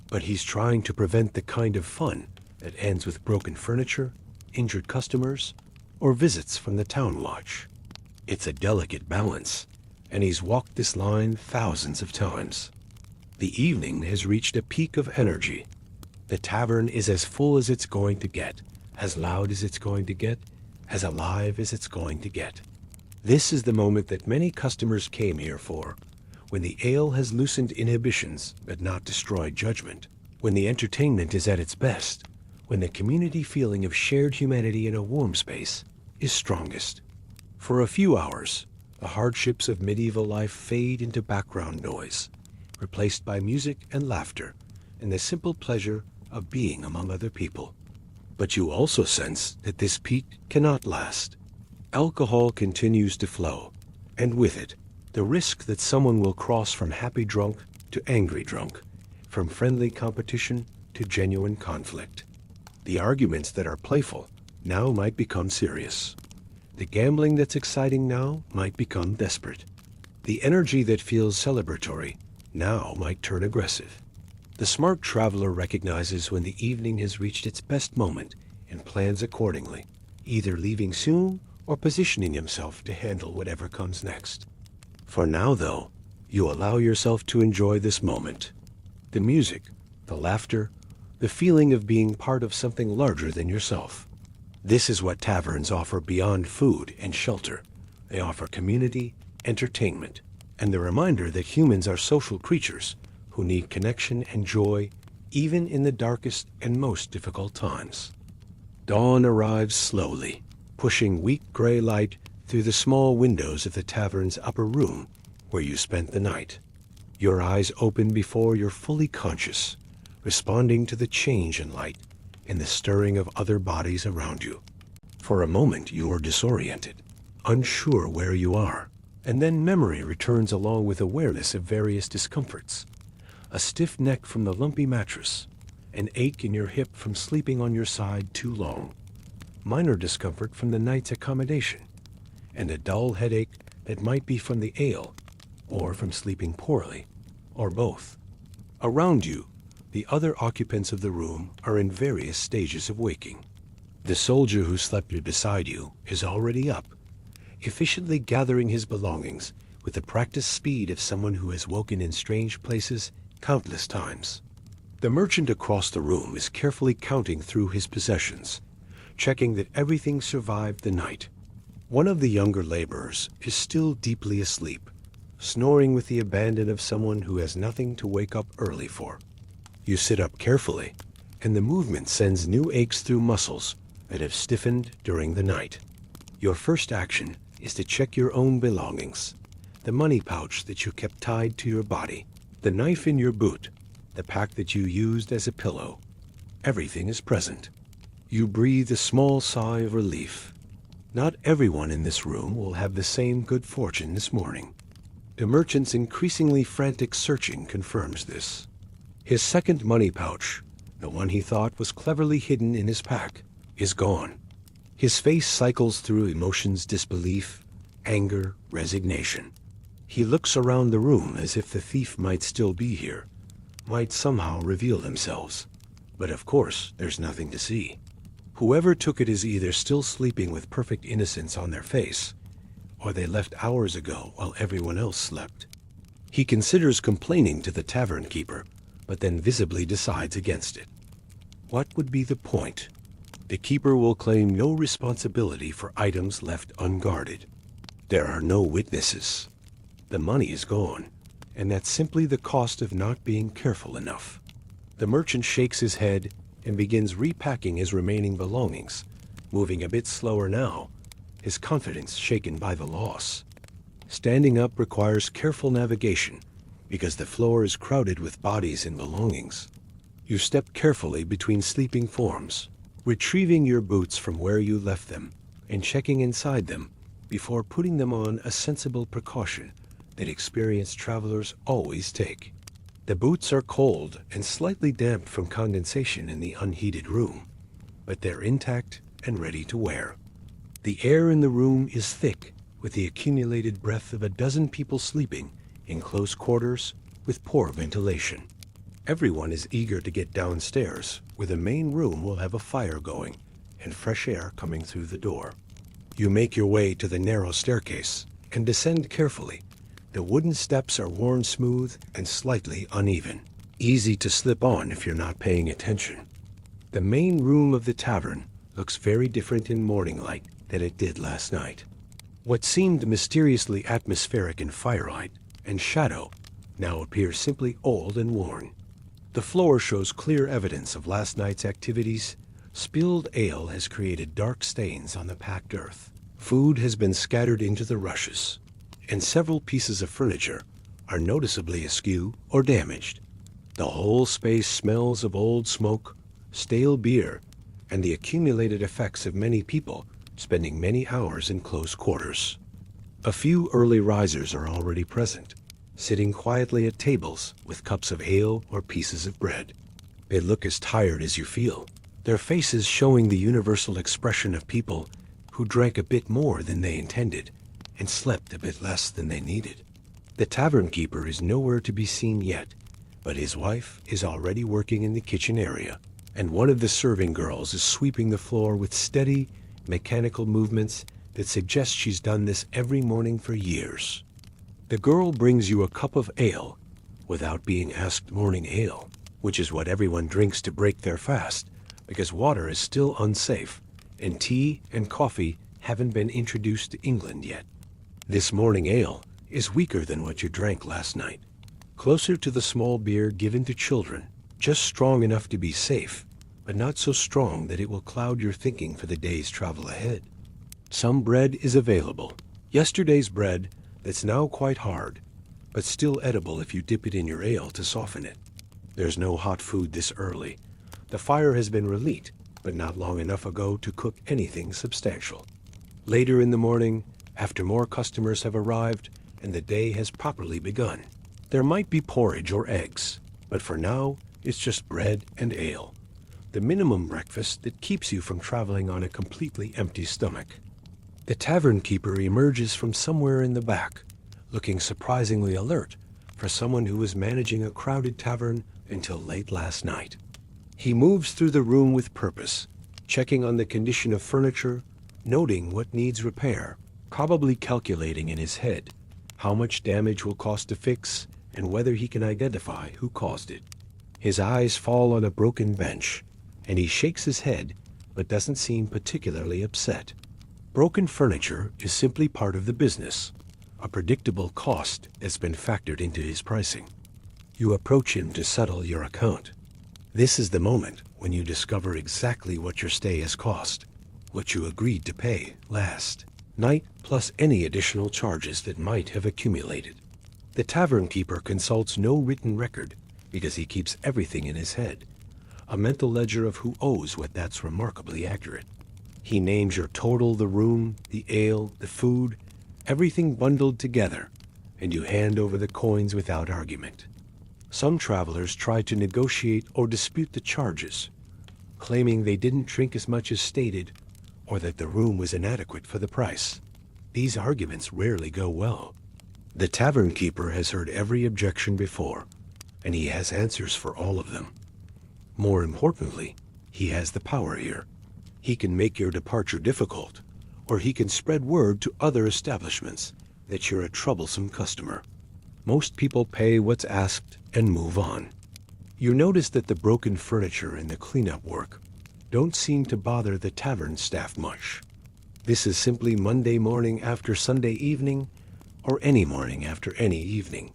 but he's trying to prevent the kind of fun that ends with broken furniture, injured customers, or visits from the town watch. It's a delicate balance, and he's walked this line thousands of times. The evening has reached a peak of energy. The tavern is as full as it's going to get, as loud as it's going to get, as alive as it's going to get. This is the moment that many customers came here for, when the ale has loosened inhibitions but not destroyed judgment, when the entertainment is at its best, when the community feeling of shared humanity in a warm space is strongest. For a few hours, the hardships of medieval life fade into background noise, replaced by music and laughter, and the simple pleasure of being among other people. But you also sense that this peak cannot last. Alcohol continues to flow, and with it, the risk that someone will cross from happy drunk to angry drunk, from friendly competition to genuine conflict. The arguments that are playful now might become serious. The gambling that's exciting now might become desperate. The energy that feels celebratory now might turn aggressive. The smart traveler recognizes when the evening has reached its best moment and plans accordingly, either leaving soon or positioning himself to handle whatever comes next. For now, though, you allow yourself to enjoy this moment. The music, the laughter, the feeling of being part of something larger than yourself. This is what taverns offer beyond food and shelter. They offer community, entertainment, and the reminder that humans are social creatures who need connection and joy even in the darkest and most difficult times. Dawn arrives slowly, pushing weak gray light through the small windows of the tavern's upper room where you spent the night. Your eyes open before you're fully conscious, responding to the change in light and the stirring of other bodies around you. For a moment you are disoriented, unsure where you are, and then memory returns along with awareness of various discomforts. A stiff neck from the lumpy mattress, an ache in your hip from sleeping on your side too long, minor discomfort from the night's accommodation, and a dull headache that might be from the ale, or from sleeping poorly, or both. Around you, the other occupants of the room are in various stages of waking. The soldier who slept beside you is already up, efficiently gathering his belongings with the practiced speed of someone who has woken in strange places countless times. The merchant across the room is carefully counting through his possessions, checking that everything survived the night. One of the younger laborers is still deeply asleep, snoring with the abandon of someone who has nothing to wake up early for. You sit up carefully, and the movement sends new aches through muscles that have stiffened during the night. Your first action is to check your own belongings, the money pouch that you kept tied to your body, the knife in your boot, the pack that you used as a pillow. Everything is present. You breathe a small sigh of relief. Not everyone in this room will have the same good fortune this morning. The merchant's increasingly frantic searching confirms this. His second money pouch, the one he thought was cleverly hidden in his pack, is gone. His face cycles through emotions: disbelief, anger, resignation. He looks around the room as if the thief might still be here, might somehow reveal themselves. But of course, there's nothing to see. Whoever took it is either still sleeping with perfect innocence on their face, or they left hours ago while everyone else slept. He considers complaining to the tavern keeper, but then visibly decides against it. What would be the point? The keeper will claim no responsibility for items left unguarded. There are no witnesses. The money is gone, and that's simply the cost of not being careful enough. The merchant shakes his head and begins repacking his remaining belongings, moving a bit slower now, his confidence shaken by the loss. Standing up requires careful navigation because the floor is crowded with bodies and belongings. You step carefully between sleeping forms, retrieving your boots from where you left them and checking inside them before putting them on, a sensible precaution that experienced travelers always take. The boots are cold and slightly damp from condensation in the unheated room, but they're intact and ready to wear. The air in the room is thick with the accumulated breath of a dozen people sleeping in close quarters with poor ventilation. Everyone is eager to get downstairs, where the main room will have a fire going and fresh air coming through the door. You make your way to the narrow staircase and descend carefully. The wooden steps are worn smooth and slightly uneven, easy to slip on if you're not paying attention. The main room of the tavern looks very different in morning light than it did last night. What seemed mysteriously atmospheric in firelight and shadow now appears simply old and worn. The floor shows clear evidence of last night's activities. Spilled ale has created dark stains on the packed earth. Food has been scattered into the rushes, and several pieces of furniture are noticeably askew or damaged. The whole space smells of old smoke, stale beer, and the accumulated effects of many people spending many hours in close quarters. A few early risers are already present, sitting quietly at tables with cups of ale or pieces of bread. They look as tired as you feel, their faces showing the universal expression of people who drank a bit more than they intended and slept a bit less than they needed. The tavern keeper is nowhere to be seen yet, but his wife is already working in the kitchen area, and one of the serving girls is sweeping the floor with steady, mechanical movements that suggest she's done this every morning for years. The girl brings you a cup of ale without being asked morning ale, which is what everyone drinks to break their fast, because water is still unsafe, and tea and coffee haven't been introduced to England yet. This morning ale is weaker than what you drank last night, closer to the small beer given to children, just strong enough to be safe, but not so strong that it will cloud your thinking for the day's travel ahead. Some bread is available. Yesterday's bread that's now quite hard, but still edible if you dip it in your ale to soften it. There's no hot food this early. The fire has been relit, but not long enough ago to cook anything substantial. Later in the morning, after more customers have arrived and the day has properly begun, there might be porridge or eggs, but for now, it's just bread and ale. The minimum breakfast that keeps you from traveling on a completely empty stomach. The tavern keeper emerges from somewhere in the back, looking surprisingly alert for someone who was managing a crowded tavern until late last night. He moves through the room with purpose, checking on the condition of furniture, noting what needs repair, probably calculating in his head how much damage will cost to fix and whether he can identify who caused it. His eyes fall on a broken bench, and he shakes his head but doesn't seem particularly upset. Broken furniture is simply part of the business, a predictable cost that's been factored into his pricing. You approach him to settle your account. This is the moment when you discover exactly what your stay has cost, what you agreed to pay last night, plus any additional charges that might have accumulated. The tavern keeper consults no written record because he keeps everything in his head, a mental ledger of who owes what that's remarkably accurate. He names your total, the room, the ale, the food, everything bundled together, and you hand over the coins without argument. Some travelers try to negotiate or dispute the charges, claiming they didn't drink as much as stated or that the room was inadequate for the price. These arguments rarely go well. The tavern keeper has heard every objection before, and he has answers for all of them. More importantly, he has the power here. He can make your departure difficult, or he can spread word to other establishments that you're a troublesome customer. Most people pay what's asked and move on. You notice that the broken furniture and the cleanup work don't seem to bother the tavern staff much. This is simply Monday morning after Sunday evening, or any morning after any evening.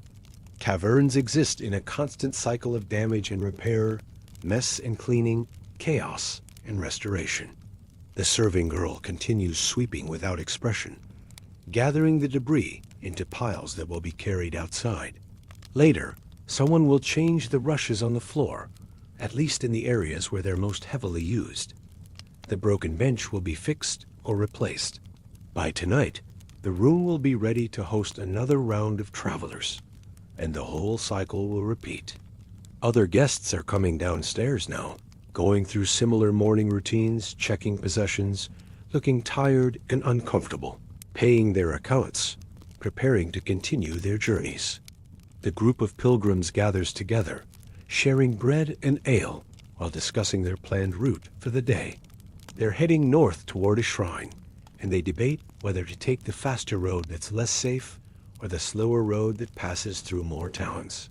Taverns exist in a constant cycle of damage and repair, mess and cleaning, chaos and restoration. The serving girl continues sweeping without expression, gathering the debris into piles that will be carried outside. Later, someone will change the rushes on the floor, at least in the areas where they're most heavily used. The broken bench will be fixed or replaced. By tonight, the room will be ready to host another round of travelers, and the whole cycle will repeat. Other guests are coming downstairs now, going through similar morning routines, checking possessions, looking tired and uncomfortable, paying their accounts, preparing to continue their journeys. The group of pilgrims gathers together, sharing bread and ale while discussing their planned route for the day. They're heading north toward a shrine, and they debate whether to take the faster road that's less safe or the slower road that passes through more towns.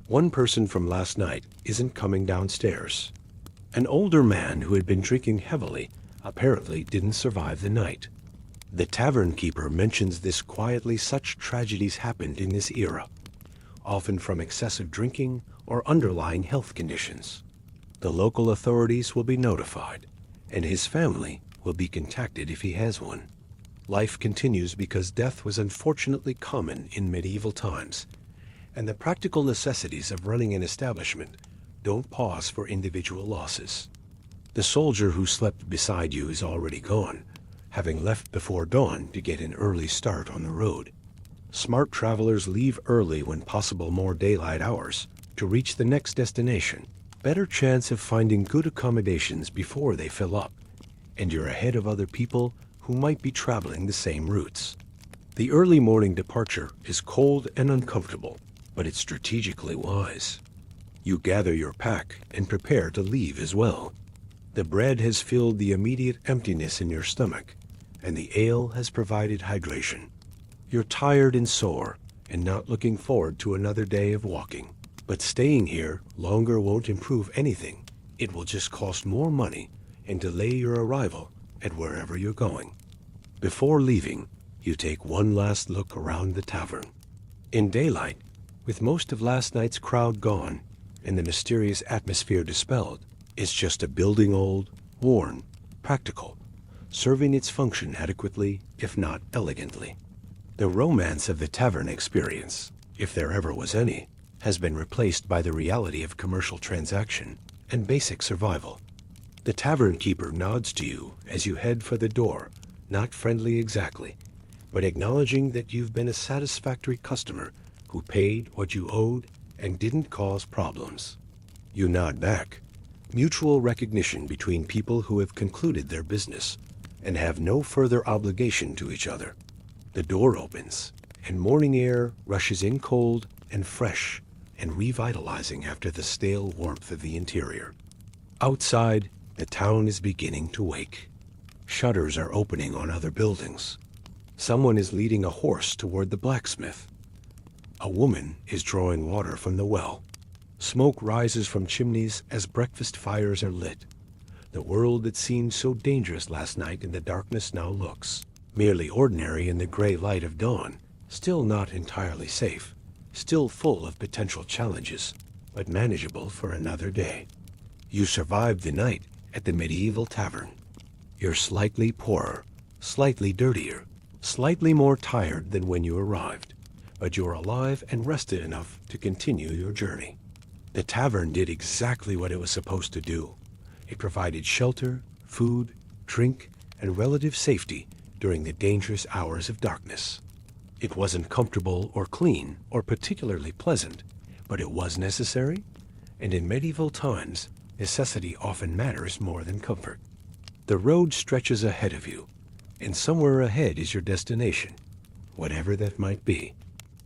One person from last night isn't coming downstairs. An older man who had been drinking heavily apparently didn't survive the night. The tavern keeper mentions this quietly. Such tragedies happened in this era, often from excessive drinking or underlying health conditions. The local authorities will be notified, and his family will be contacted if he has one. Life continues because death was unfortunately common in medieval times, and the practical necessities of running an establishment don't pause for individual losses. The soldier who slept beside you is already gone, having left before dawn to get an early start on the road. Smart travelers leave early when possible, more daylight hours, to reach the next destination. Better chance of finding good accommodations before they fill up, and you're ahead of other people who might be traveling the same routes. The early morning departure is cold and uncomfortable, but it's strategically wise. You gather your pack and prepare to leave as well. The bread has filled the immediate emptiness in your stomach, and the ale has provided hydration. You're tired and sore, and not looking forward to another day of walking. But staying here longer won't improve anything. It will just cost more money and delay your arrival at wherever you're going. Before leaving, you take one last look around the tavern. In daylight, with most of last night's crowd gone and the mysterious atmosphere dispelled, it's just a building, old, worn, practical, serving its function adequately, if not elegantly. The romance of the tavern experience, if there ever was any, has been replaced by the reality of commercial transaction and basic survival. The tavern keeper nods to you as you head for the door, not friendly exactly, but acknowledging that you've been a satisfactory customer who paid what you owed and didn't cause problems. You nod back, mutual recognition between people who have concluded their business and have no further obligation to each other. The door opens, and morning air rushes in cold and fresh and revitalizing after the stale warmth of the interior. Outside, the town is beginning to wake. Shutters are opening on other buildings. Someone is leading a horse toward the blacksmith. A woman is drawing water from the well. Smoke rises from chimneys as breakfast fires are lit. The world that seemed so dangerous last night in the darkness now looks merely ordinary in the gray light of dawn, still not entirely safe, still full of potential challenges, but manageable for another day. You survived the night at the medieval tavern. You're slightly poorer, slightly dirtier, slightly more tired than when you arrived, but you're alive and rested enough to continue your journey. The tavern did exactly what it was supposed to do. It provided shelter, food, drink, and relative safety during the dangerous hours of darkness. It wasn't comfortable or clean or particularly pleasant, but it was necessary, and in medieval times, necessity often matters more than comfort. The road stretches ahead of you, and somewhere ahead is your destination, whatever that might be.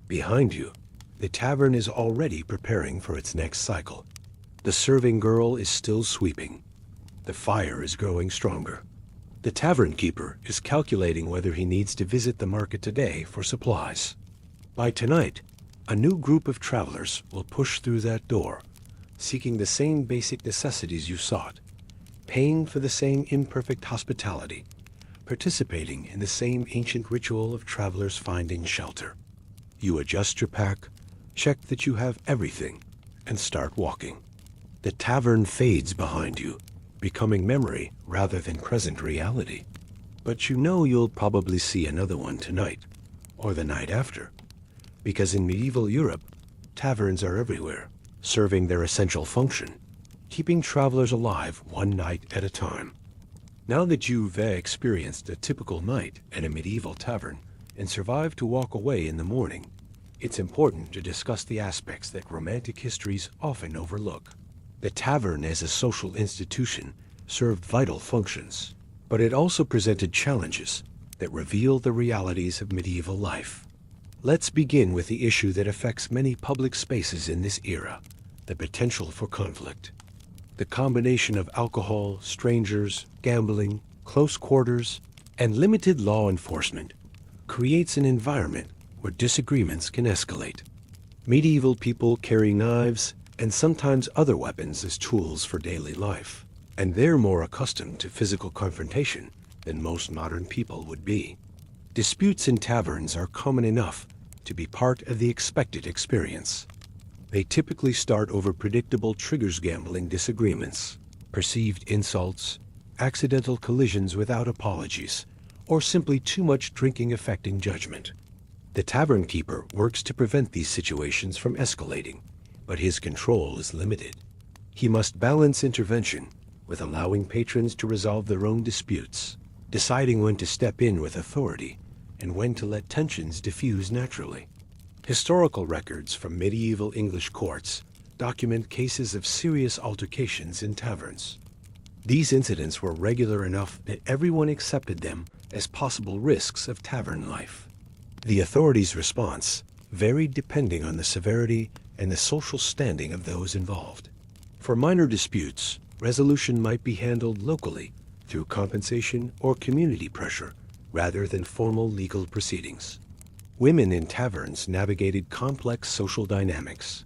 Behind you, the tavern is already preparing for its next cycle. The serving girl is still sweeping. The fire is growing stronger. The tavern keeper is calculating whether he needs to visit the market today for supplies. By tonight, a new group of travelers will push through that door, seeking the same basic necessities you sought, paying for the same imperfect hospitality, participating in the same ancient ritual of travelers finding shelter. You adjust your pack, check that you have everything, and start walking. The tavern fades behind you, becoming memory rather than present reality. But you know you'll probably see another one tonight, or the night after, because in medieval Europe, taverns are everywhere, serving their essential function, keeping travelers alive one night at a time. Now that you've experienced a typical night at a medieval tavern and survived to walk away in the morning, it's important to discuss the aspects that romantic histories often overlook. The tavern as a social institution served vital functions, but it also presented challenges that reveal the realities of medieval life. Let's begin with the issue that affects many public spaces in this era, the potential for conflict. The combination of alcohol, strangers, gambling, close quarters, and limited law enforcement creates an environment where disagreements can escalate. Medieval people carry knives and sometimes other weapons as tools for daily life, and they're more accustomed to physical confrontation than most modern people would be. Disputes in taverns are common enough to be part of the expected experience. They typically start over predictable triggers, gambling disagreements, perceived insults, accidental collisions without apologies, or simply too much drinking affecting judgment. The tavern keeper works to prevent these situations from escalating, but his control is limited. He must balance intervention with allowing patrons to resolve their own disputes, deciding when to step in with authority and when to let tensions diffuse naturally. Historical records from medieval English courts document cases of serious altercations in taverns. These incidents were regular enough that everyone accepted them as possible risks of tavern life. The authorities' response varied depending on the severity and the social standing of those involved. For minor disputes, resolution might be handled locally through compensation or community pressure rather than formal legal proceedings. Women in taverns navigated complex social dynamics.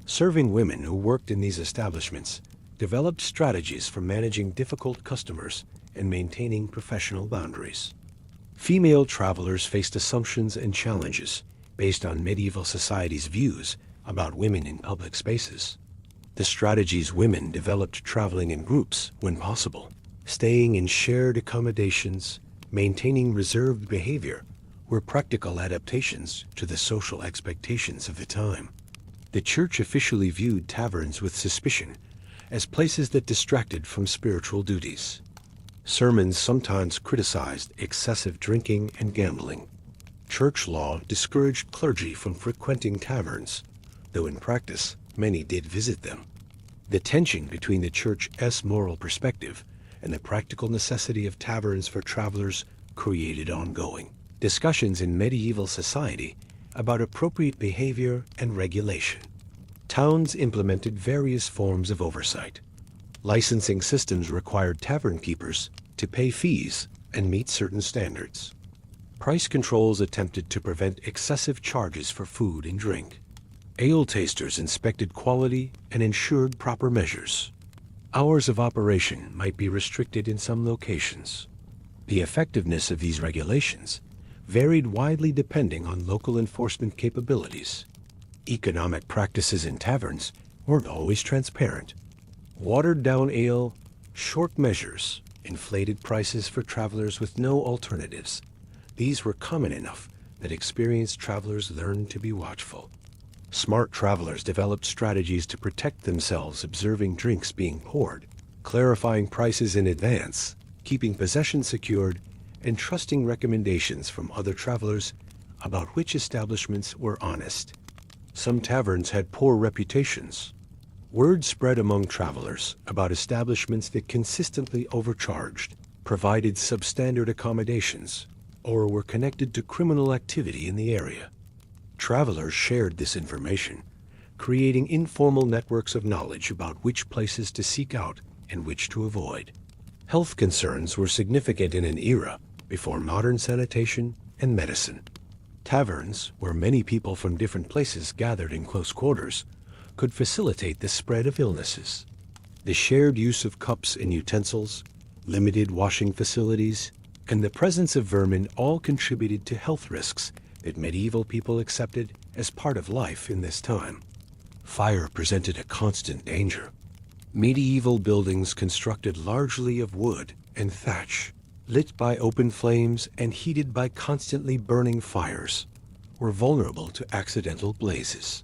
Serving women who worked in these establishments developed strategies for managing difficult customers and maintaining professional boundaries. Female travelers faced assumptions and challenges based on medieval society's views about women in public spaces. The strategies women developed traveling in groups when possible, staying in shared accommodations, maintaining reserved behavior, were practical adaptations to the social expectations of the time. The church officially viewed taverns with suspicion as places that distracted from spiritual duties. Sermons sometimes criticized excessive drinking and gambling. Church law discouraged clergy from frequenting taverns, though in practice many did visit them. The tension between the church's moral perspective and the practical necessity of taverns for travelers created ongoing discussions in medieval society about appropriate behavior and regulation. Towns implemented various forms of oversight. Licensing systems required tavern keepers to pay fees and meet certain standards. Price controls attempted to prevent excessive charges for food and drink. Ale tasters inspected quality and ensured proper measures. Hours of operation might be restricted in some locations. The effectiveness of these regulations varied widely depending on local enforcement capabilities. Economic practices in taverns weren't always transparent. Watered-down ale, short measures, inflated prices for travelers with no alternatives. These were common enough that experienced travelers learned to be watchful. Smart travelers developed strategies to protect themselves, observing drinks being poured, clarifying prices in advance, keeping possession secured, and trusting recommendations from other travelers about which establishments were honest. Some taverns had poor reputations. Word spread among travelers about establishments that consistently overcharged, provided substandard accommodations, or were connected to criminal activity in the area. Travelers shared this information, creating informal networks of knowledge about which places to seek out and which to avoid. Health concerns were significant in an era before modern sanitation and medicine. Taverns, where many people from different places gathered in close quarters, could facilitate the spread of illnesses. The shared use of cups and utensils, limited washing facilities, and the presence of vermin all contributed to health risks that medieval people accepted as part of life in this time. Fire presented a constant danger. Medieval buildings constructed largely of wood and thatch, lit by open flames and heated by constantly burning fires, were vulnerable to accidental blazes.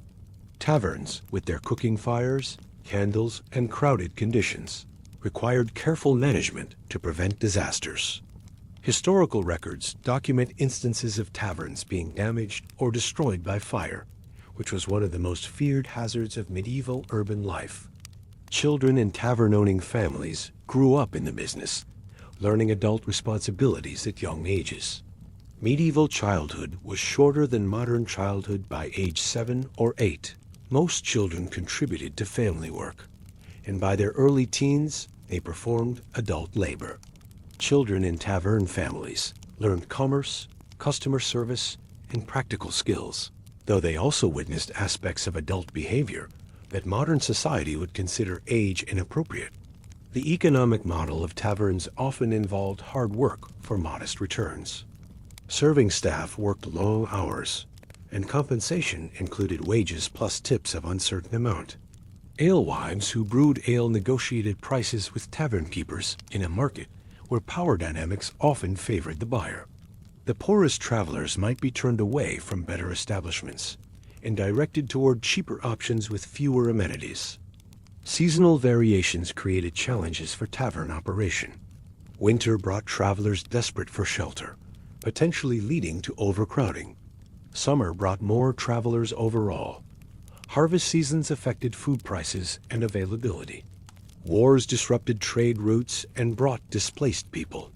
Taverns, with their cooking fires, candles, and crowded conditions, required careful management to prevent disasters. Historical records document instances of taverns being damaged or destroyed by fire, which was one of the most feared hazards of medieval urban life. Children in tavern-owning families grew up in the business, learning adult responsibilities at young ages. Medieval childhood was shorter than modern childhood by age 7 or 8. Most children contributed to family work, and by their early teens, they performed adult labor. Children in tavern families learned commerce, customer service, and practical skills, though they also witnessed aspects of adult behavior that modern society would consider age inappropriate. The economic model of taverns often involved hard work for modest returns. Serving staff worked long hours, and compensation included wages plus tips of uncertain amount. Alewives who brewed ale negotiated prices with tavern keepers in a market where power dynamics often favored the buyer. The poorest travelers might be turned away from better establishments and directed toward cheaper options with fewer amenities. Seasonal variations created challenges for tavern operation. Winter brought travelers desperate for shelter, potentially leading to overcrowding. Summer brought more travelers overall. Harvest seasons affected food prices and availability. Wars disrupted trade routes and brought displaced people.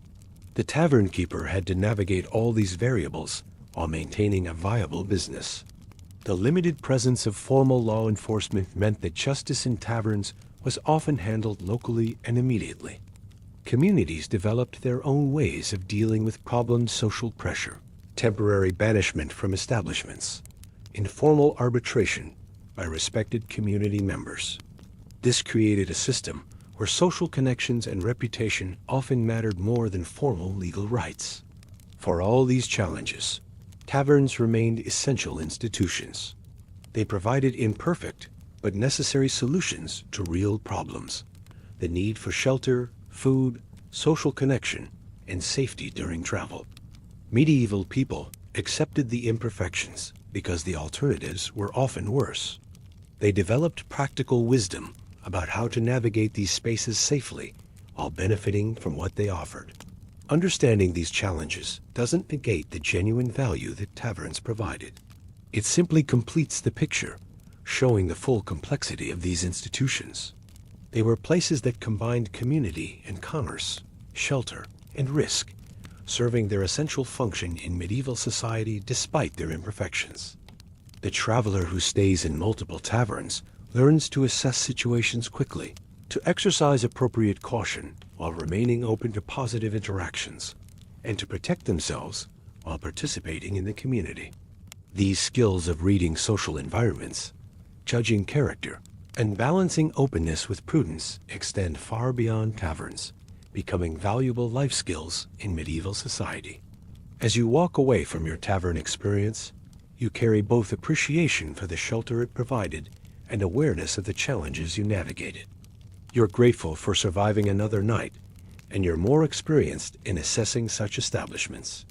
The tavern keeper had to navigate all these variables while maintaining a viable business. The limited presence of formal law enforcement meant that justice in taverns was often handled locally and immediately. Communities developed their own ways of dealing with problems: social pressure, temporary banishment from establishments, informal arbitration by respected community members. This created a system where social connections and reputation often mattered more than formal legal rights. For all these challenges, taverns remained essential institutions. They provided imperfect but necessary solutions to real problems: the need for shelter, food, social connection, and safety during travel. Medieval people accepted the imperfections because the alternatives were often worse. They developed practical wisdom about how to navigate these spaces safely while benefiting from what they offered. Understanding these challenges doesn't negate the genuine value that taverns provided. It simply completes the picture, showing the full complexity of these institutions. They were places that combined community and commerce, shelter and risk, serving their essential function in medieval society despite their imperfections. The traveler who stays in multiple taverns learns to assess situations quickly, to exercise appropriate caution while remaining open to positive interactions, and to protect themselves while participating in the community. These skills of reading social environments, judging character, and balancing openness with prudence extend far beyond taverns, becoming valuable life skills in medieval society. As you walk away from your tavern experience, you carry both appreciation for the shelter it provided and awareness of the challenges you navigated. You're grateful for surviving another night, and you're more experienced in assessing such establishments.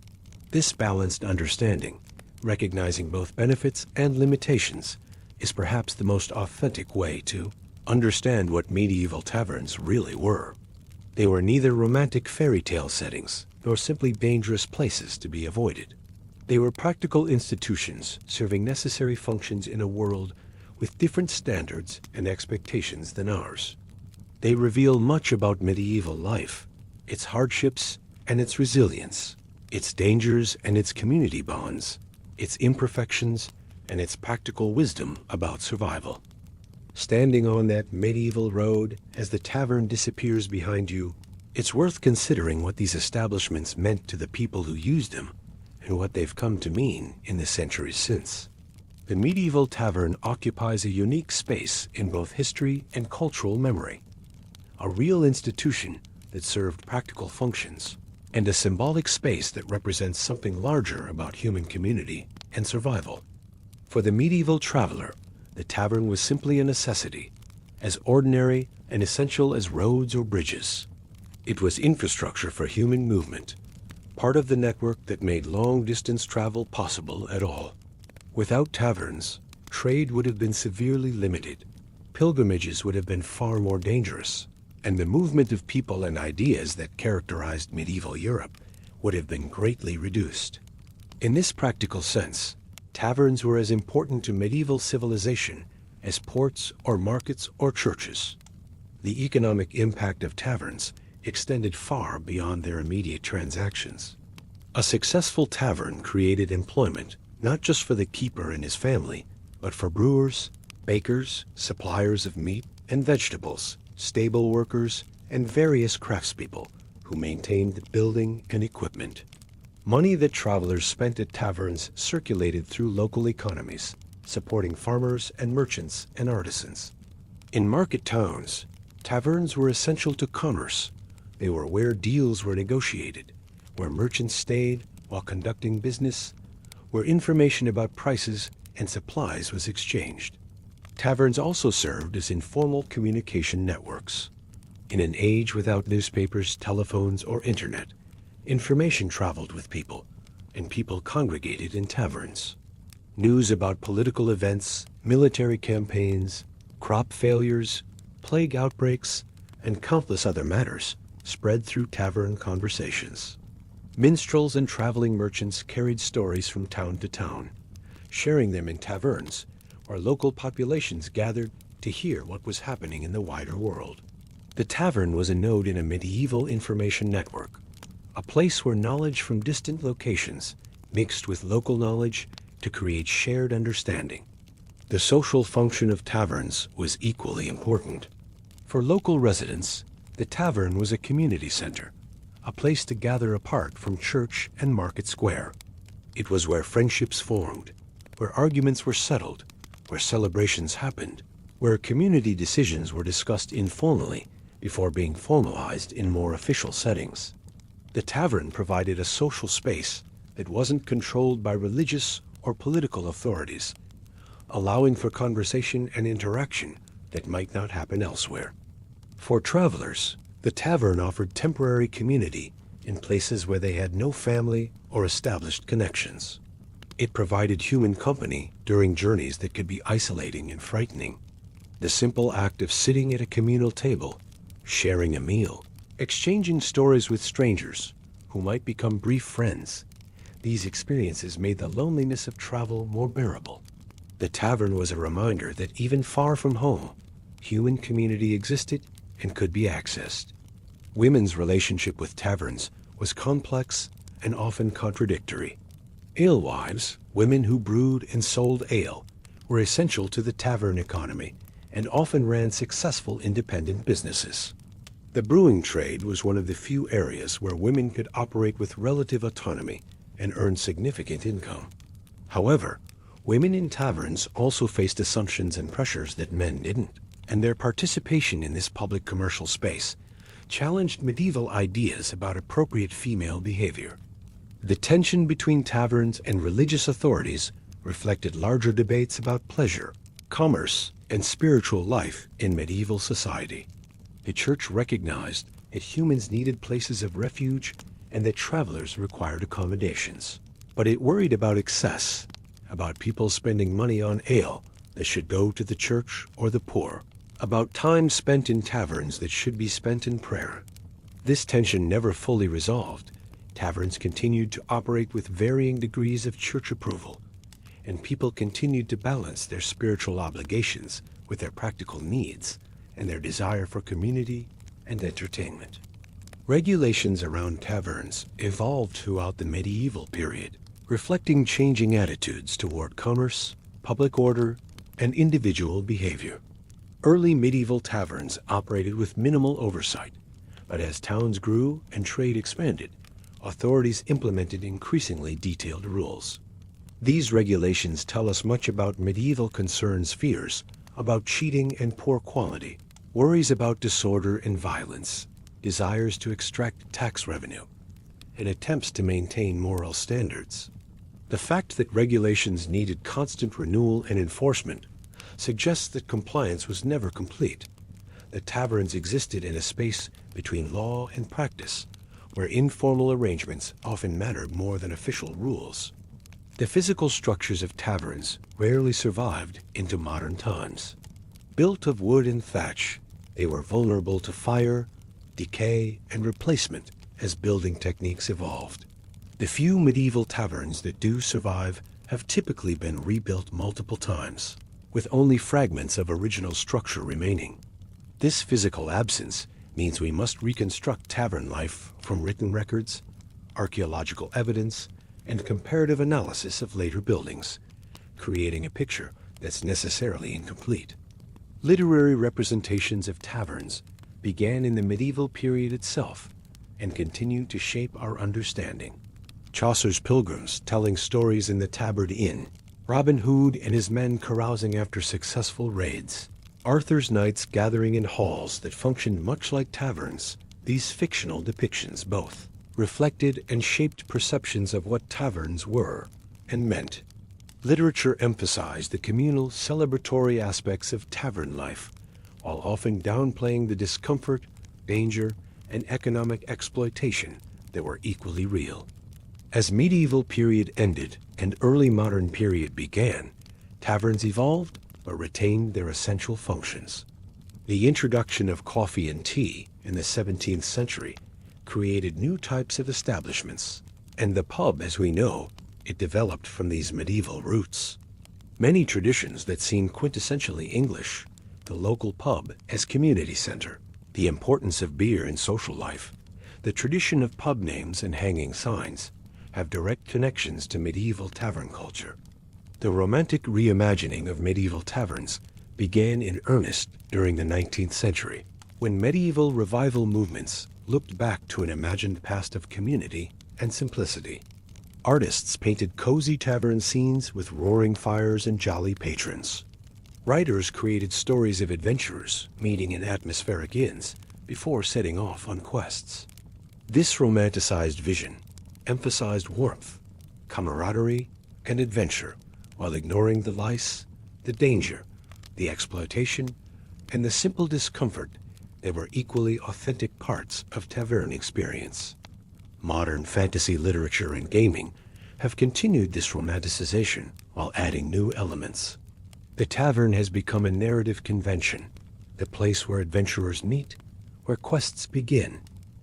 This balanced understanding, recognizing both benefits and limitations, is perhaps the most authentic way to understand what medieval taverns really were. They were neither romantic fairy tale settings nor simply dangerous places to be avoided. They were practical institutions serving necessary functions in a world with different standards and expectations than ours. They reveal much about medieval life, its hardships and its resilience, its dangers and its community bonds, its imperfections and its practical wisdom about survival. Standing on that medieval road as the tavern disappears behind you, it's worth considering what these establishments meant to the people who used them and what they've come to mean in the centuries since. The medieval tavern occupies a unique space in both history and cultural memory, a real institution that served practical functions, and a symbolic space that represents something larger about human community and survival. For the medieval traveler, the tavern was simply a necessity, as ordinary and essential as roads or bridges. It was infrastructure for human movement, part of the network that made long-distance travel possible at all. Without taverns, trade would have been severely limited, pilgrimages would have been far more dangerous, and the movement of people and ideas that characterized medieval Europe would have been greatly reduced. In this practical sense, taverns were as important to medieval civilization as ports or markets or churches. The economic impact of taverns extended far beyond their immediate transactions. A successful tavern created employment not just for the keeper and his family, but for brewers, bakers, suppliers of meat and vegetables, stable workers, and various craftspeople who maintained the building and equipment. Money that travelers spent at taverns circulated through local economies, supporting farmers and merchants and artisans. In market towns, taverns were essential to commerce. They were where deals were negotiated, where merchants stayed while conducting business, where information about prices and supplies was exchanged. Taverns also served as informal communication networks. In an age without newspapers, telephones, or internet, information traveled with people, and people congregated in taverns. News about political events, military campaigns, crop failures, plague outbreaks, and countless other matters spread through tavern conversations. Minstrels and traveling merchants carried stories from town to town, sharing them in taverns, where local populations gathered to hear what was happening in the wider world. The tavern was a node in a medieval information network, a place where knowledge from distant locations mixed with local knowledge to create shared understanding. The social function of taverns was equally important. For local residents, the tavern was a community center, a place to gather apart from church and market square. It was where friendships formed, where arguments were settled, where celebrations happened, where community decisions were discussed informally before being formalized in more official settings. The tavern provided a social space that wasn't controlled by religious or political authorities, allowing for conversation and interaction that might not happen elsewhere. For travelers, the tavern offered temporary community in places where they had no family or established connections. It provided human company during journeys that could be isolating and frightening. The simple act of sitting at a communal table, sharing a meal, exchanging stories with strangers who might become brief friends, these experiences made the loneliness of travel more bearable. The tavern was a reminder that even far from home, human community existed and could be accessed. Women's relationship with taverns was complex and often contradictory. Alewives, women who brewed and sold ale, were essential to the tavern economy and often ran successful independent businesses. The brewing trade was one of the few areas where women could operate with relative autonomy and earn significant income. However, women in taverns also faced assumptions and pressures that men didn't, and their participation in this public commercial space challenged medieval ideas about appropriate female behavior. The tension between taverns and religious authorities reflected larger debates about pleasure, commerce, and spiritual life in medieval society. The church recognized that humans needed places of refuge and that travelers required accommodations. But it worried about excess, about people spending money on ale that should go to the church or the poor, about time spent in taverns that should be spent in prayer. This tension never fully resolved. Taverns continued to operate with varying degrees of church approval, and people continued to balance their spiritual obligations with their practical needs and their desire for community and entertainment. Regulations around taverns evolved throughout the medieval period, reflecting changing attitudes toward commerce, public order, and individual behavior. Early medieval taverns operated with minimal oversight, but as towns grew and trade expanded, authorities implemented increasingly detailed rules. These regulations tell us much about medieval concerns, fears about cheating and poor quality, worries about disorder and violence, desires to extract tax revenue, and attempts to maintain moral standards. The fact that regulations needed constant renewal and enforcement suggests that compliance was never complete. The taverns existed in a space between law and practice, where informal arrangements often mattered more than official rules. The physical structures of taverns rarely survived into modern times. Built of wood and thatch, they were vulnerable to fire, decay, and replacement as building techniques evolved. The few medieval taverns that do survive have typically been rebuilt multiple times, with only fragments of original structure remaining. This physical absence means we must reconstruct tavern life from written records, archaeological evidence, and comparative analysis of later buildings, creating a picture that's necessarily incomplete. Literary representations of taverns began in the medieval period itself and continue to shape our understanding. Chaucer's Pilgrims telling stories in the Tabard Inn, Robin Hood and his men carousing after successful raids, Arthur's knights gathering in halls that functioned much like taverns. These fictional depictions both reflected and shaped perceptions of what taverns were and meant. Literature emphasized the communal, celebratory aspects of tavern life, while often downplaying the discomfort, danger, and economic exploitation that were equally real. As medieval period ended and early modern period began, taverns evolved but retained their essential functions. The introduction of coffee and tea in the 17th century created new types of establishments, and the pub as we know it developed from these medieval roots. Many traditions that seem quintessentially English, the local pub as community center, the importance of beer in social life, the tradition of pub names and hanging signs, have direct connections to medieval tavern culture. The romantic reimagining of medieval taverns began in earnest during the 19th century, when medieval revival movements looked back to an imagined past of community and simplicity. Artists painted cozy tavern scenes with roaring fires and jolly patrons. Writers created stories of adventurers meeting in atmospheric inns before setting off on quests. This romanticized vision emphasized warmth, camaraderie, and adventure, while ignoring the lice, the danger, the exploitation, and the simple discomfort that were equally authentic parts of tavern experience. Modern fantasy literature and gaming have continued this romanticization while adding new elements. The tavern has become a narrative convention, the place where adventurers meet, where quests begin,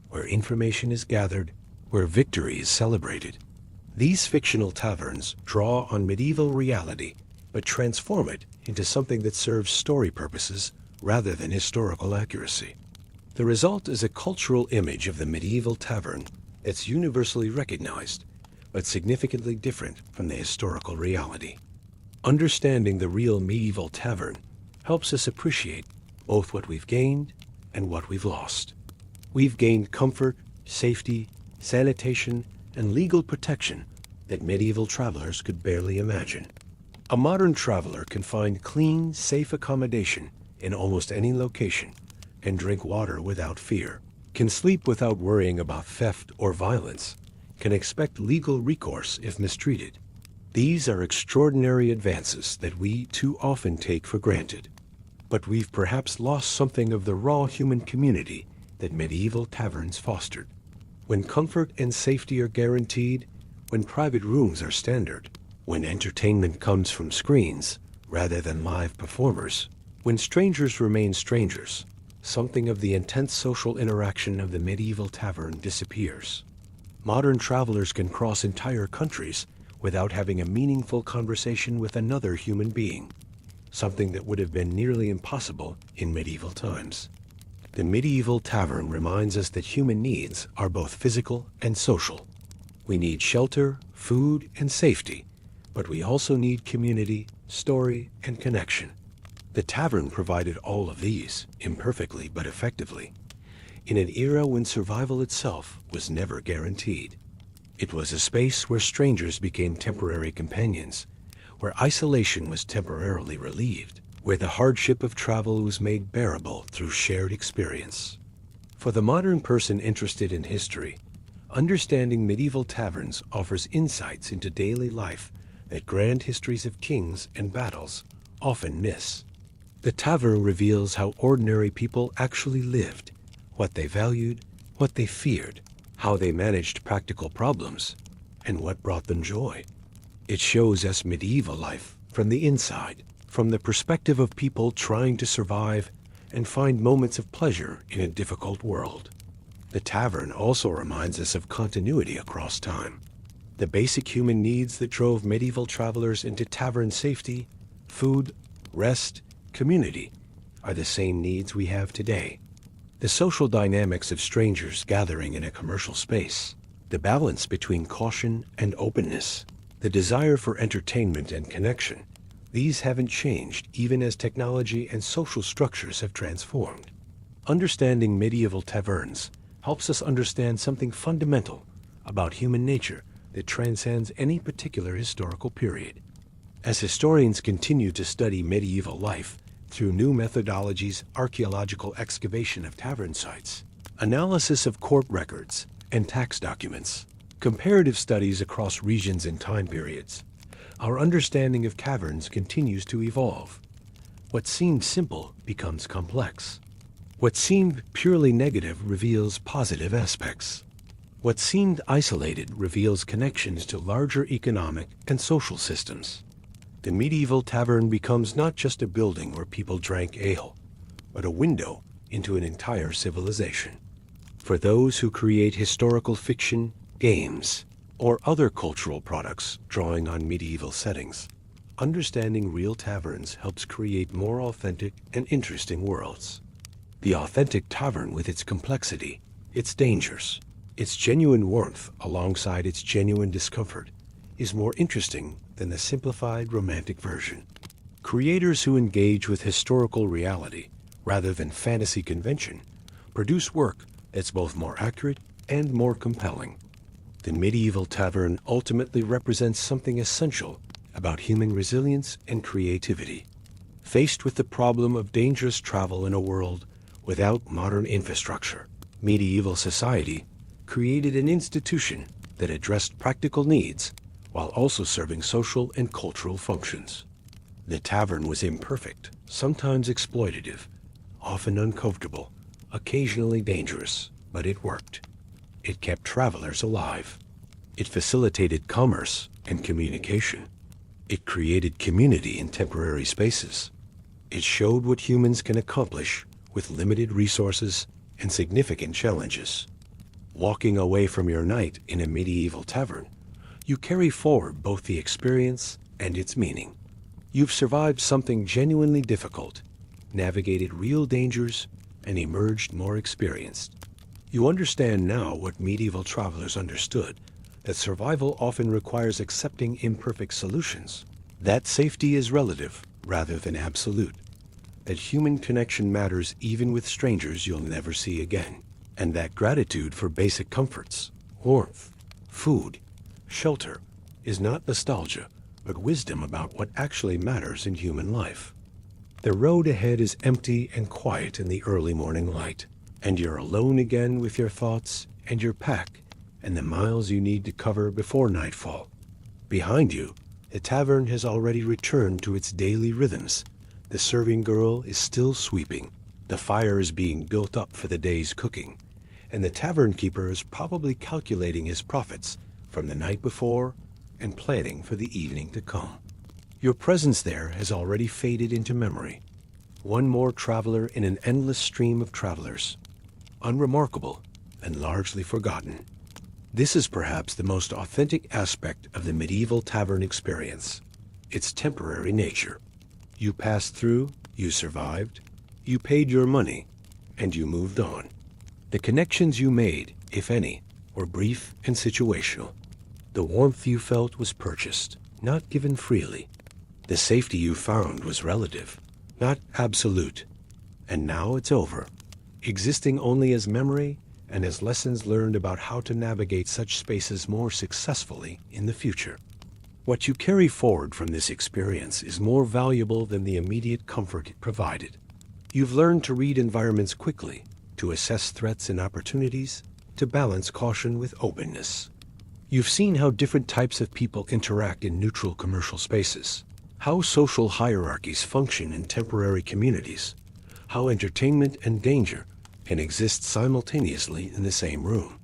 where information is gathered, where victory is celebrated. These fictional taverns draw on medieval reality, but transform it into something that serves story purposes rather than historical accuracy. The result is a cultural image of the medieval tavern that's universally recognized, but significantly different from the historical reality. Understanding the real medieval tavern helps us appreciate both what we've gained and what we've lost. We've gained comfort, safety, sanitation, and legal protection that medieval travelers could barely imagine. A modern traveler can find clean, safe accommodation in almost any location, can drink water without fear, can sleep without worrying about theft or violence, can expect legal recourse if mistreated. These are extraordinary advances that we too often take for granted. But we've perhaps lost something of the raw human community that medieval taverns fostered. When comfort and safety are guaranteed, when private rooms are standard, when entertainment comes from screens rather than live performers, when strangers remain strangers, something of the intense social interaction of the medieval tavern disappears. Modern travelers can cross entire countries without having a meaningful conversation with another human being, something that would have been nearly impossible in medieval times. The medieval tavern reminds us that human needs are both physical and social. We need shelter, food, and safety, but we also need community, story, and connection. The tavern provided all of these, imperfectly but effectively, in an era when survival itself was never guaranteed. It was a space where strangers became temporary companions, where isolation was temporarily relieved, where the hardship of travel was made bearable through shared experience. For the modern person interested in history, understanding medieval taverns offers insights into daily life that grand histories of kings and battles often miss. The tavern reveals how ordinary people actually lived, what they valued, what they feared, how they managed practical problems, and what brought them joy. It shows us medieval life from the inside, from the perspective of people trying to survive and find moments of pleasure in a difficult world. The tavern also reminds us of continuity across time. The basic human needs that drove medieval travelers into tavern safety, food, rest, community, are the same needs we have today. The social dynamics of strangers gathering in a commercial space, the balance between caution and openness, the desire for entertainment and connection, these haven't changed even as technology and social structures have transformed. Understanding medieval taverns helps us understand something fundamental about human nature that transcends any particular historical period. As historians continue to study medieval life through new methodologies, archaeological excavation of tavern sites, analysis of court records and tax documents, comparative studies across regions and time periods, our understanding of taverns continues to evolve. What seemed simple becomes complex. What seemed purely negative reveals positive aspects. What seemed isolated reveals connections to larger economic and social systems. The medieval tavern becomes not just a building where people drank ale, but a window into an entire civilization. For those who create historical fiction, games, or other cultural products drawing on medieval settings, understanding real taverns helps create more authentic and interesting worlds. The authentic tavern, with its complexity, its dangers, its genuine warmth alongside its genuine discomfort, is more interesting than the simplified romantic version. Creators who engage with historical reality rather than fantasy convention produce work that's both more accurate and more compelling. The medieval tavern ultimately represents something essential about human resilience and creativity. Faced with the problem of dangerous travel in a world without modern infrastructure, medieval society created an institution that addressed practical needs while also serving social and cultural functions. The tavern was imperfect, sometimes exploitative, often uncomfortable, occasionally dangerous, but it worked. It kept travelers alive. It facilitated commerce and communication. It created community in temporary spaces. It showed what humans can accomplish with limited resources and significant challenges. Walking away from your night in a medieval tavern, you carry forward both the experience and its meaning. You've survived something genuinely difficult, navigated real dangers, and emerged more experienced. You understand now what medieval travelers understood, that survival often requires accepting imperfect solutions, that safety is relative rather than absolute, that human connection matters even with strangers you'll never see again, and that gratitude for basic comforts, warmth, food, shelter, is not nostalgia, but wisdom about what actually matters in human life. The road ahead is empty and quiet in the early morning light, and you're alone again with your thoughts and your pack and the miles you need to cover before nightfall. Behind you, the tavern has already returned to its daily rhythms. The serving girl is still sweeping, the fire is being built up for the day's cooking, and the tavern keeper is probably calculating his profits from the night before and planning for the evening to come. Your presence there has already faded into memory. One more traveler in an endless stream of travelers, unremarkable and largely forgotten. This is perhaps the most authentic aspect of the medieval tavern experience, its temporary nature. You passed through, you survived, you paid your money, and you moved on. The connections you made, if any, were brief and situational. The warmth you felt was purchased, not given freely. The safety you found was relative, not absolute. And now it's over, existing only as memory and as lessons learned about how to navigate such spaces more successfully in the future. What you carry forward from this experience is more valuable than the immediate comfort it provided. You've learned to read environments quickly, to assess threats and opportunities, to balance caution with openness. You've seen how different types of people interact in neutral commercial spaces, how social hierarchies function in temporary communities, how entertainment and danger can exist simultaneously in the same room.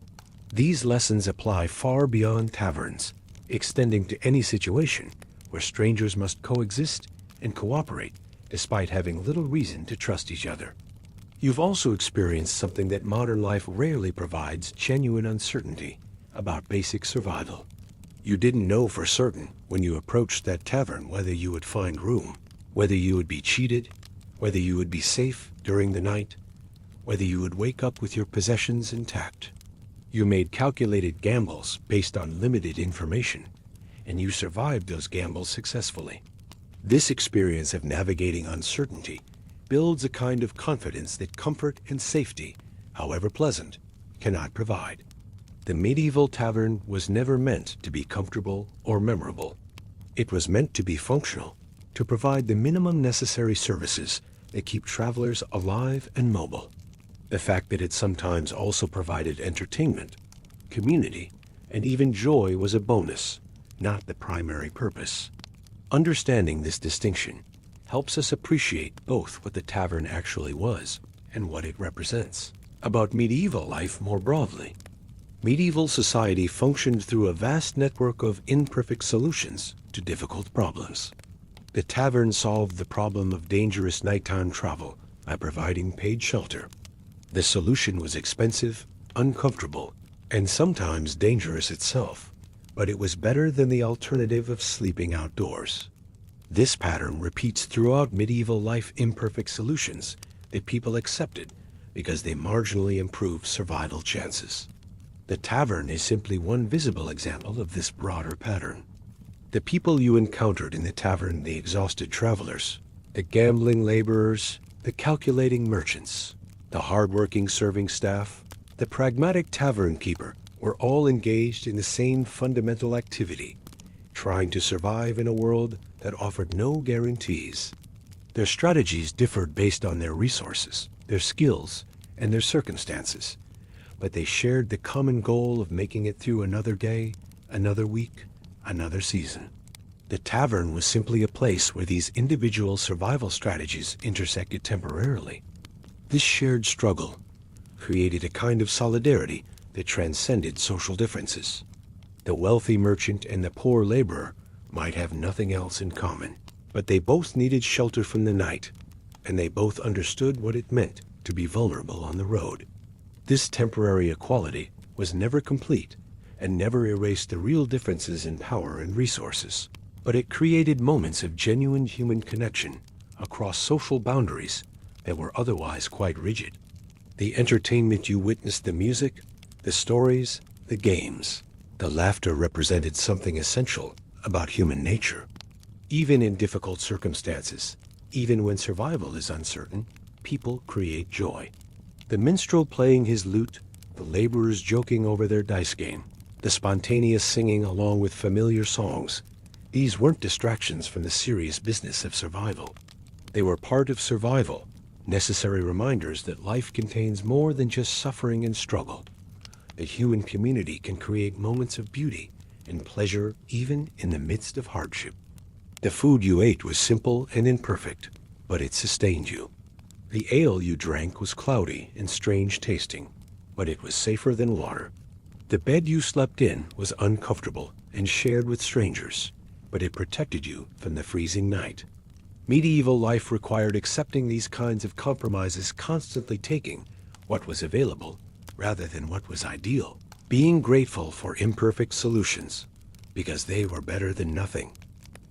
These lessons apply far beyond taverns, extending to any situation where strangers must coexist and cooperate despite having little reason to trust each other. You've also experienced something that modern life rarely provides: genuine uncertainty about basic survival. You didn't know for certain when you approached that tavern whether you would find room, whether you would be cheated, whether you would be safe during the night, whether you would wake up with your possessions intact. You made calculated gambles based on limited information, and you survived those gambles successfully. This experience of navigating uncertainty builds a kind of confidence that comfort and safety, however pleasant, cannot provide. The medieval tavern was never meant to be comfortable or memorable. It was meant to be functional, to provide the minimum necessary services that keep travelers alive and mobile. The fact that it sometimes also provided entertainment, community, and even joy was a bonus, not the primary purpose. Understanding this distinction helps us appreciate both what the tavern actually was and what it represents about medieval life more broadly. Medieval society functioned through a vast network of imperfect solutions to difficult problems. The tavern solved the problem of dangerous nighttime travel by providing paid shelter. The solution was expensive, uncomfortable, and sometimes dangerous itself, but it was better than the alternative of sleeping outdoors. This pattern repeats throughout medieval life. Imperfect solutions that people accepted because they marginally improved survival chances. The tavern is simply one visible example of this broader pattern. The people you encountered in the tavern, the exhausted travelers, the gambling laborers, the calculating merchants, the hard-working serving staff, the pragmatic tavern keeper, were all engaged in the same fundamental activity, trying to survive in a world that offered no guarantees. Their strategies differed based on their resources, their skills, and their circumstances, but they shared the common goal of making it through another day, another week, another season. The tavern was simply a place where these individual survival strategies intersected temporarily. This shared struggle created a kind of solidarity that transcended social differences. The wealthy merchant and the poor laborer might have nothing else in common, but they both needed shelter from the night, and they both understood what it meant to be vulnerable on the road. This temporary equality was never complete and never erased the real differences in power and resources, but it created moments of genuine human connection across social boundaries that were otherwise quite rigid. The entertainment you witnessed, the music, the stories, the games, the laughter represented something essential about human nature. Even in difficult circumstances, even when survival is uncertain, people create joy. The minstrel playing his lute, the laborers joking over their dice game, the spontaneous singing along with familiar songs, these weren't distractions from the serious business of survival. They were part of survival, necessary reminders that life contains more than just suffering and struggle. The human community can create moments of beauty and pleasure even in the midst of hardship. The food you ate was simple and imperfect, but it sustained you. The ale you drank was cloudy and strange tasting, but it was safer than water. The bed you slept in was uncomfortable and shared with strangers, but it protected you from the freezing night. Medieval life required accepting these kinds of compromises, constantly taking what was available rather than what was ideal, being grateful for imperfect solutions because they were better than nothing.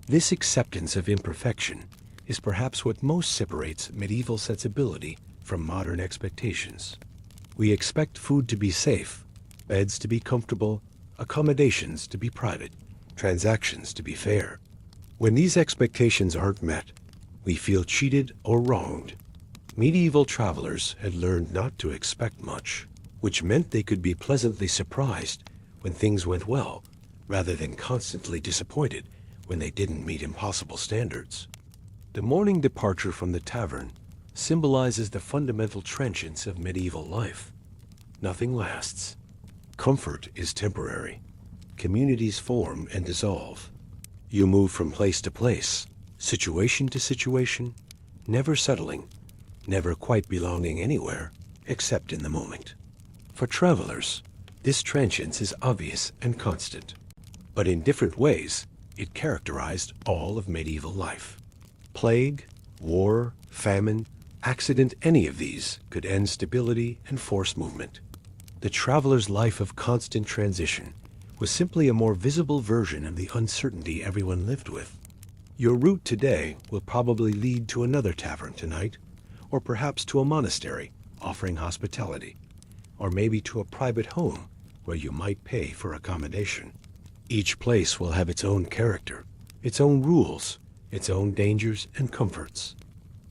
This acceptance of imperfection is perhaps what most separates medieval sensibility from modern expectations. We expect food to be safe, beds to be comfortable, accommodations to be private, transactions to be fair. When these expectations aren't met, we feel cheated or wronged. Medieval travelers had learned not to expect much, which meant they could be pleasantly surprised when things went well, rather than constantly disappointed when they didn't meet impossible standards. The morning departure from the tavern symbolizes the fundamental transience of medieval life. Nothing lasts. Comfort is temporary. Communities form and dissolve. You move from place to place, situation to situation, never settling, never quite belonging anywhere except in the moment. For travelers, this transience is obvious and constant, but in different ways, it characterized all of medieval life. Plague, war, famine, accident, any of these could end stability and force movement. The traveler's life of constant transition was simply a more visible version of the uncertainty everyone lived with. Your route today will probably lead to another tavern tonight, or perhaps to a monastery offering hospitality, or maybe to a private home where you might pay for accommodation. Each place will have its own character, its own rules, its own dangers and comforts.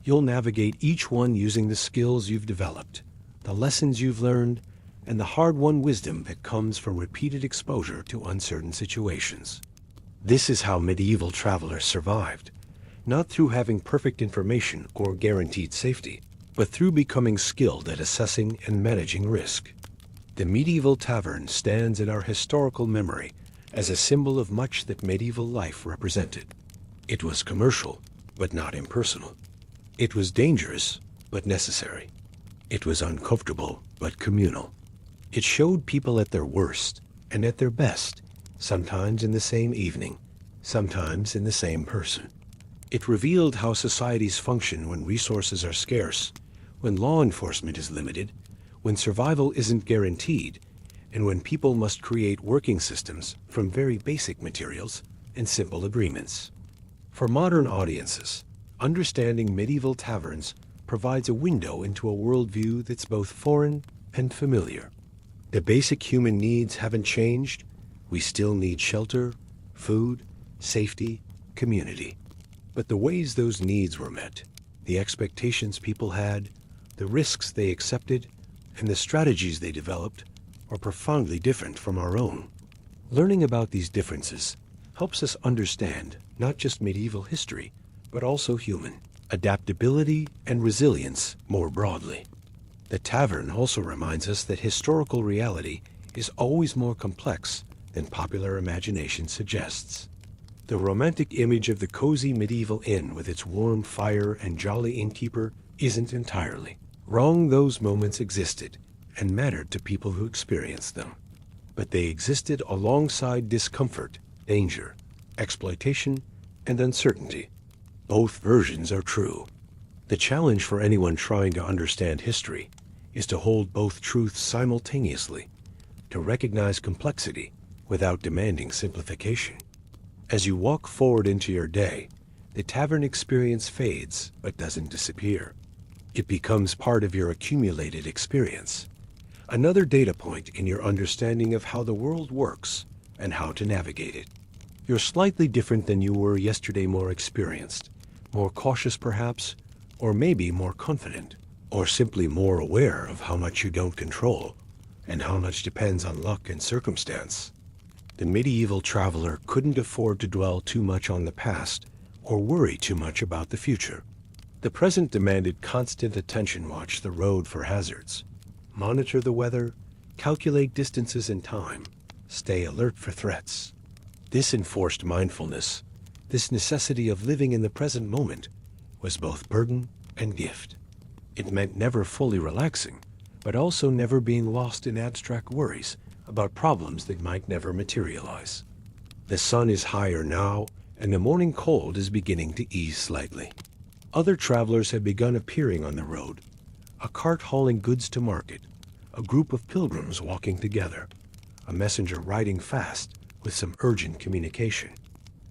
You'll navigate each one using the skills you've developed, the lessons you've learned, and the hard-won wisdom that comes from repeated exposure to uncertain situations. This is how medieval travelers survived, not through having perfect information or guaranteed safety, but through becoming skilled at assessing and managing risk. The medieval tavern stands in our historical memory as a symbol of much that medieval life represented. It was commercial, but not impersonal. It was dangerous, but necessary. It was uncomfortable, but communal. It showed people at their worst and at their best, sometimes in the same evening, sometimes in the same person. It revealed how societies function when resources are scarce, when law enforcement is limited, when survival isn't guaranteed, and when people must create working systems from very basic materials and simple agreements. For modern audiences, understanding medieval taverns provides a window into a worldview that's both foreign and familiar. The basic human needs haven't changed. We still need shelter, food, safety, community. But the ways those needs were met, the expectations people had, the risks they accepted, and the strategies they developed are profoundly different from our own. Learning about these differences helps us understand not just medieval history, but also human adaptability and resilience more broadly. The tavern also reminds us that historical reality is always more complex than popular imagination suggests. The romantic image of the cozy medieval inn with its warm fire and jolly innkeeper isn't entirely wrong. Those moments existed and mattered to people who experienced them. But they existed alongside discomfort, danger, exploitation, and uncertainty. Both versions are true. The challenge for anyone trying to understand history is to hold both truths simultaneously, to recognize complexity without demanding simplification. As you walk forward into your day, the tavern experience fades but doesn't disappear. It becomes part of your accumulated experience, another data point in your understanding of how the world works and how to navigate it. You're slightly different than you were yesterday, more experienced, more cautious perhaps, or maybe more confident, or simply more aware of how much you don't control and how much depends on luck and circumstance. The medieval traveler couldn't afford to dwell too much on the past or worry too much about the future. The present demanded constant attention. Watch the road for hazards, monitor the weather, calculate distances and time, stay alert for threats. This enforced mindfulness, this necessity of living in the present moment, was both burden and gift. It meant never fully relaxing, but also never being lost in abstract worries about problems that might never materialize. The sun is higher now, and the morning cold is beginning to ease slightly. Other travelers have begun appearing on the road, a cart hauling goods to market, a group of pilgrims walking together, a messenger riding fast with some urgent communication.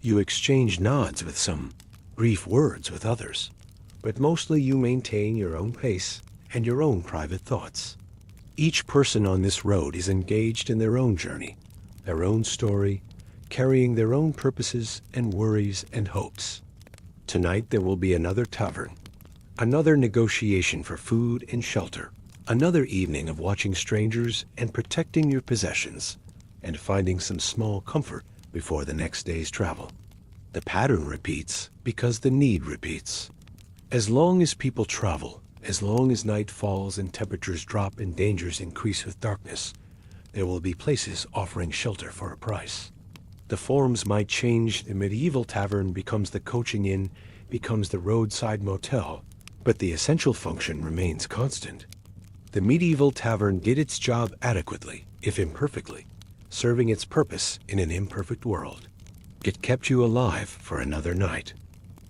You exchange nods with some, brief words with others, but mostly you maintain your own pace and your own private thoughts. Each person on this road is engaged in their own journey, their own story, carrying their own purposes and worries and hopes. Tonight there will be another tavern, another negotiation for food and shelter, another evening of watching strangers and protecting your possessions, and finding some small comfort before the next day's travel. The pattern repeats because the need repeats. As long as people travel, as long as night falls and temperatures drop and dangers increase with darkness, there will be places offering shelter for a price. The forms might change. The medieval tavern becomes the coaching inn, becomes the roadside motel, but the essential function remains constant. The medieval tavern did its job adequately, if imperfectly, serving its purpose in an imperfect world. It kept you alive for another night.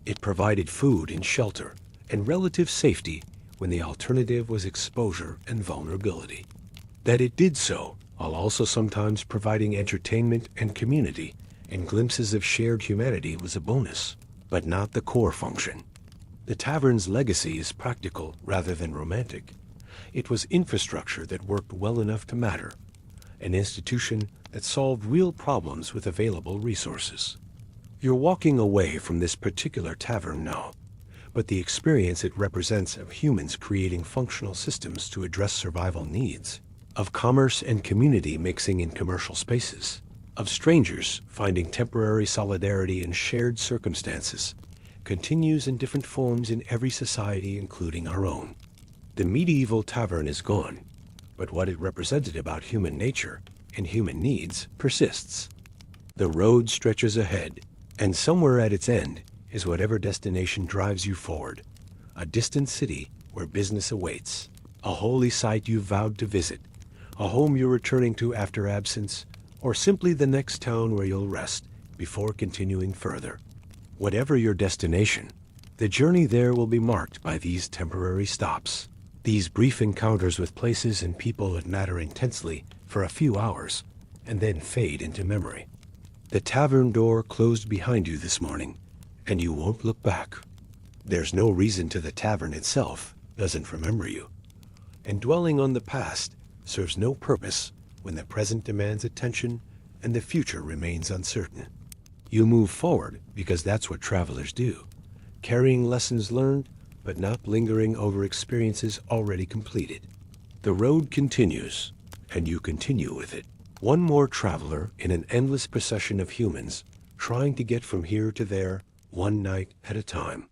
It provided food and shelter and relative safety when the alternative was exposure and vulnerability. That it did so, while also sometimes providing entertainment and community and glimpses of shared humanity, was a bonus, but not the core function. The tavern's legacy is practical rather than romantic. It was infrastructure that worked well enough to matter, an institution that solved real problems with available resources. You're walking away from this particular tavern now, but the experience it represents of humans creating functional systems to address survival needs, of commerce and community mixing in commercial spaces, of strangers finding temporary solidarity in shared circumstances, continues in different forms in every society, including our own. The medieval tavern is gone, but what it represented about human nature and human needs persists. The road stretches ahead, and somewhere at its end is whatever destination drives you forward, a distant city where business awaits, a holy site you vowed to visit, a home you're returning to after absence, or simply the next town where you'll rest before continuing further. Whatever your destination, the journey there will be marked by these temporary stops. These brief encounters with places and people that matter intensely for a few hours, and then fade into memory. The tavern door closed behind you this morning, and you won't look back. There's no reason to the tavern itself doesn't remember you, and dwelling on the past serves no purpose when the present demands attention and the future remains uncertain. You move forward because that's what travelers do, carrying lessons learned but not lingering over experiences already completed. The road continues, and you continue with it. One more traveler in an endless procession of humans trying to get from here to there, one night at a time.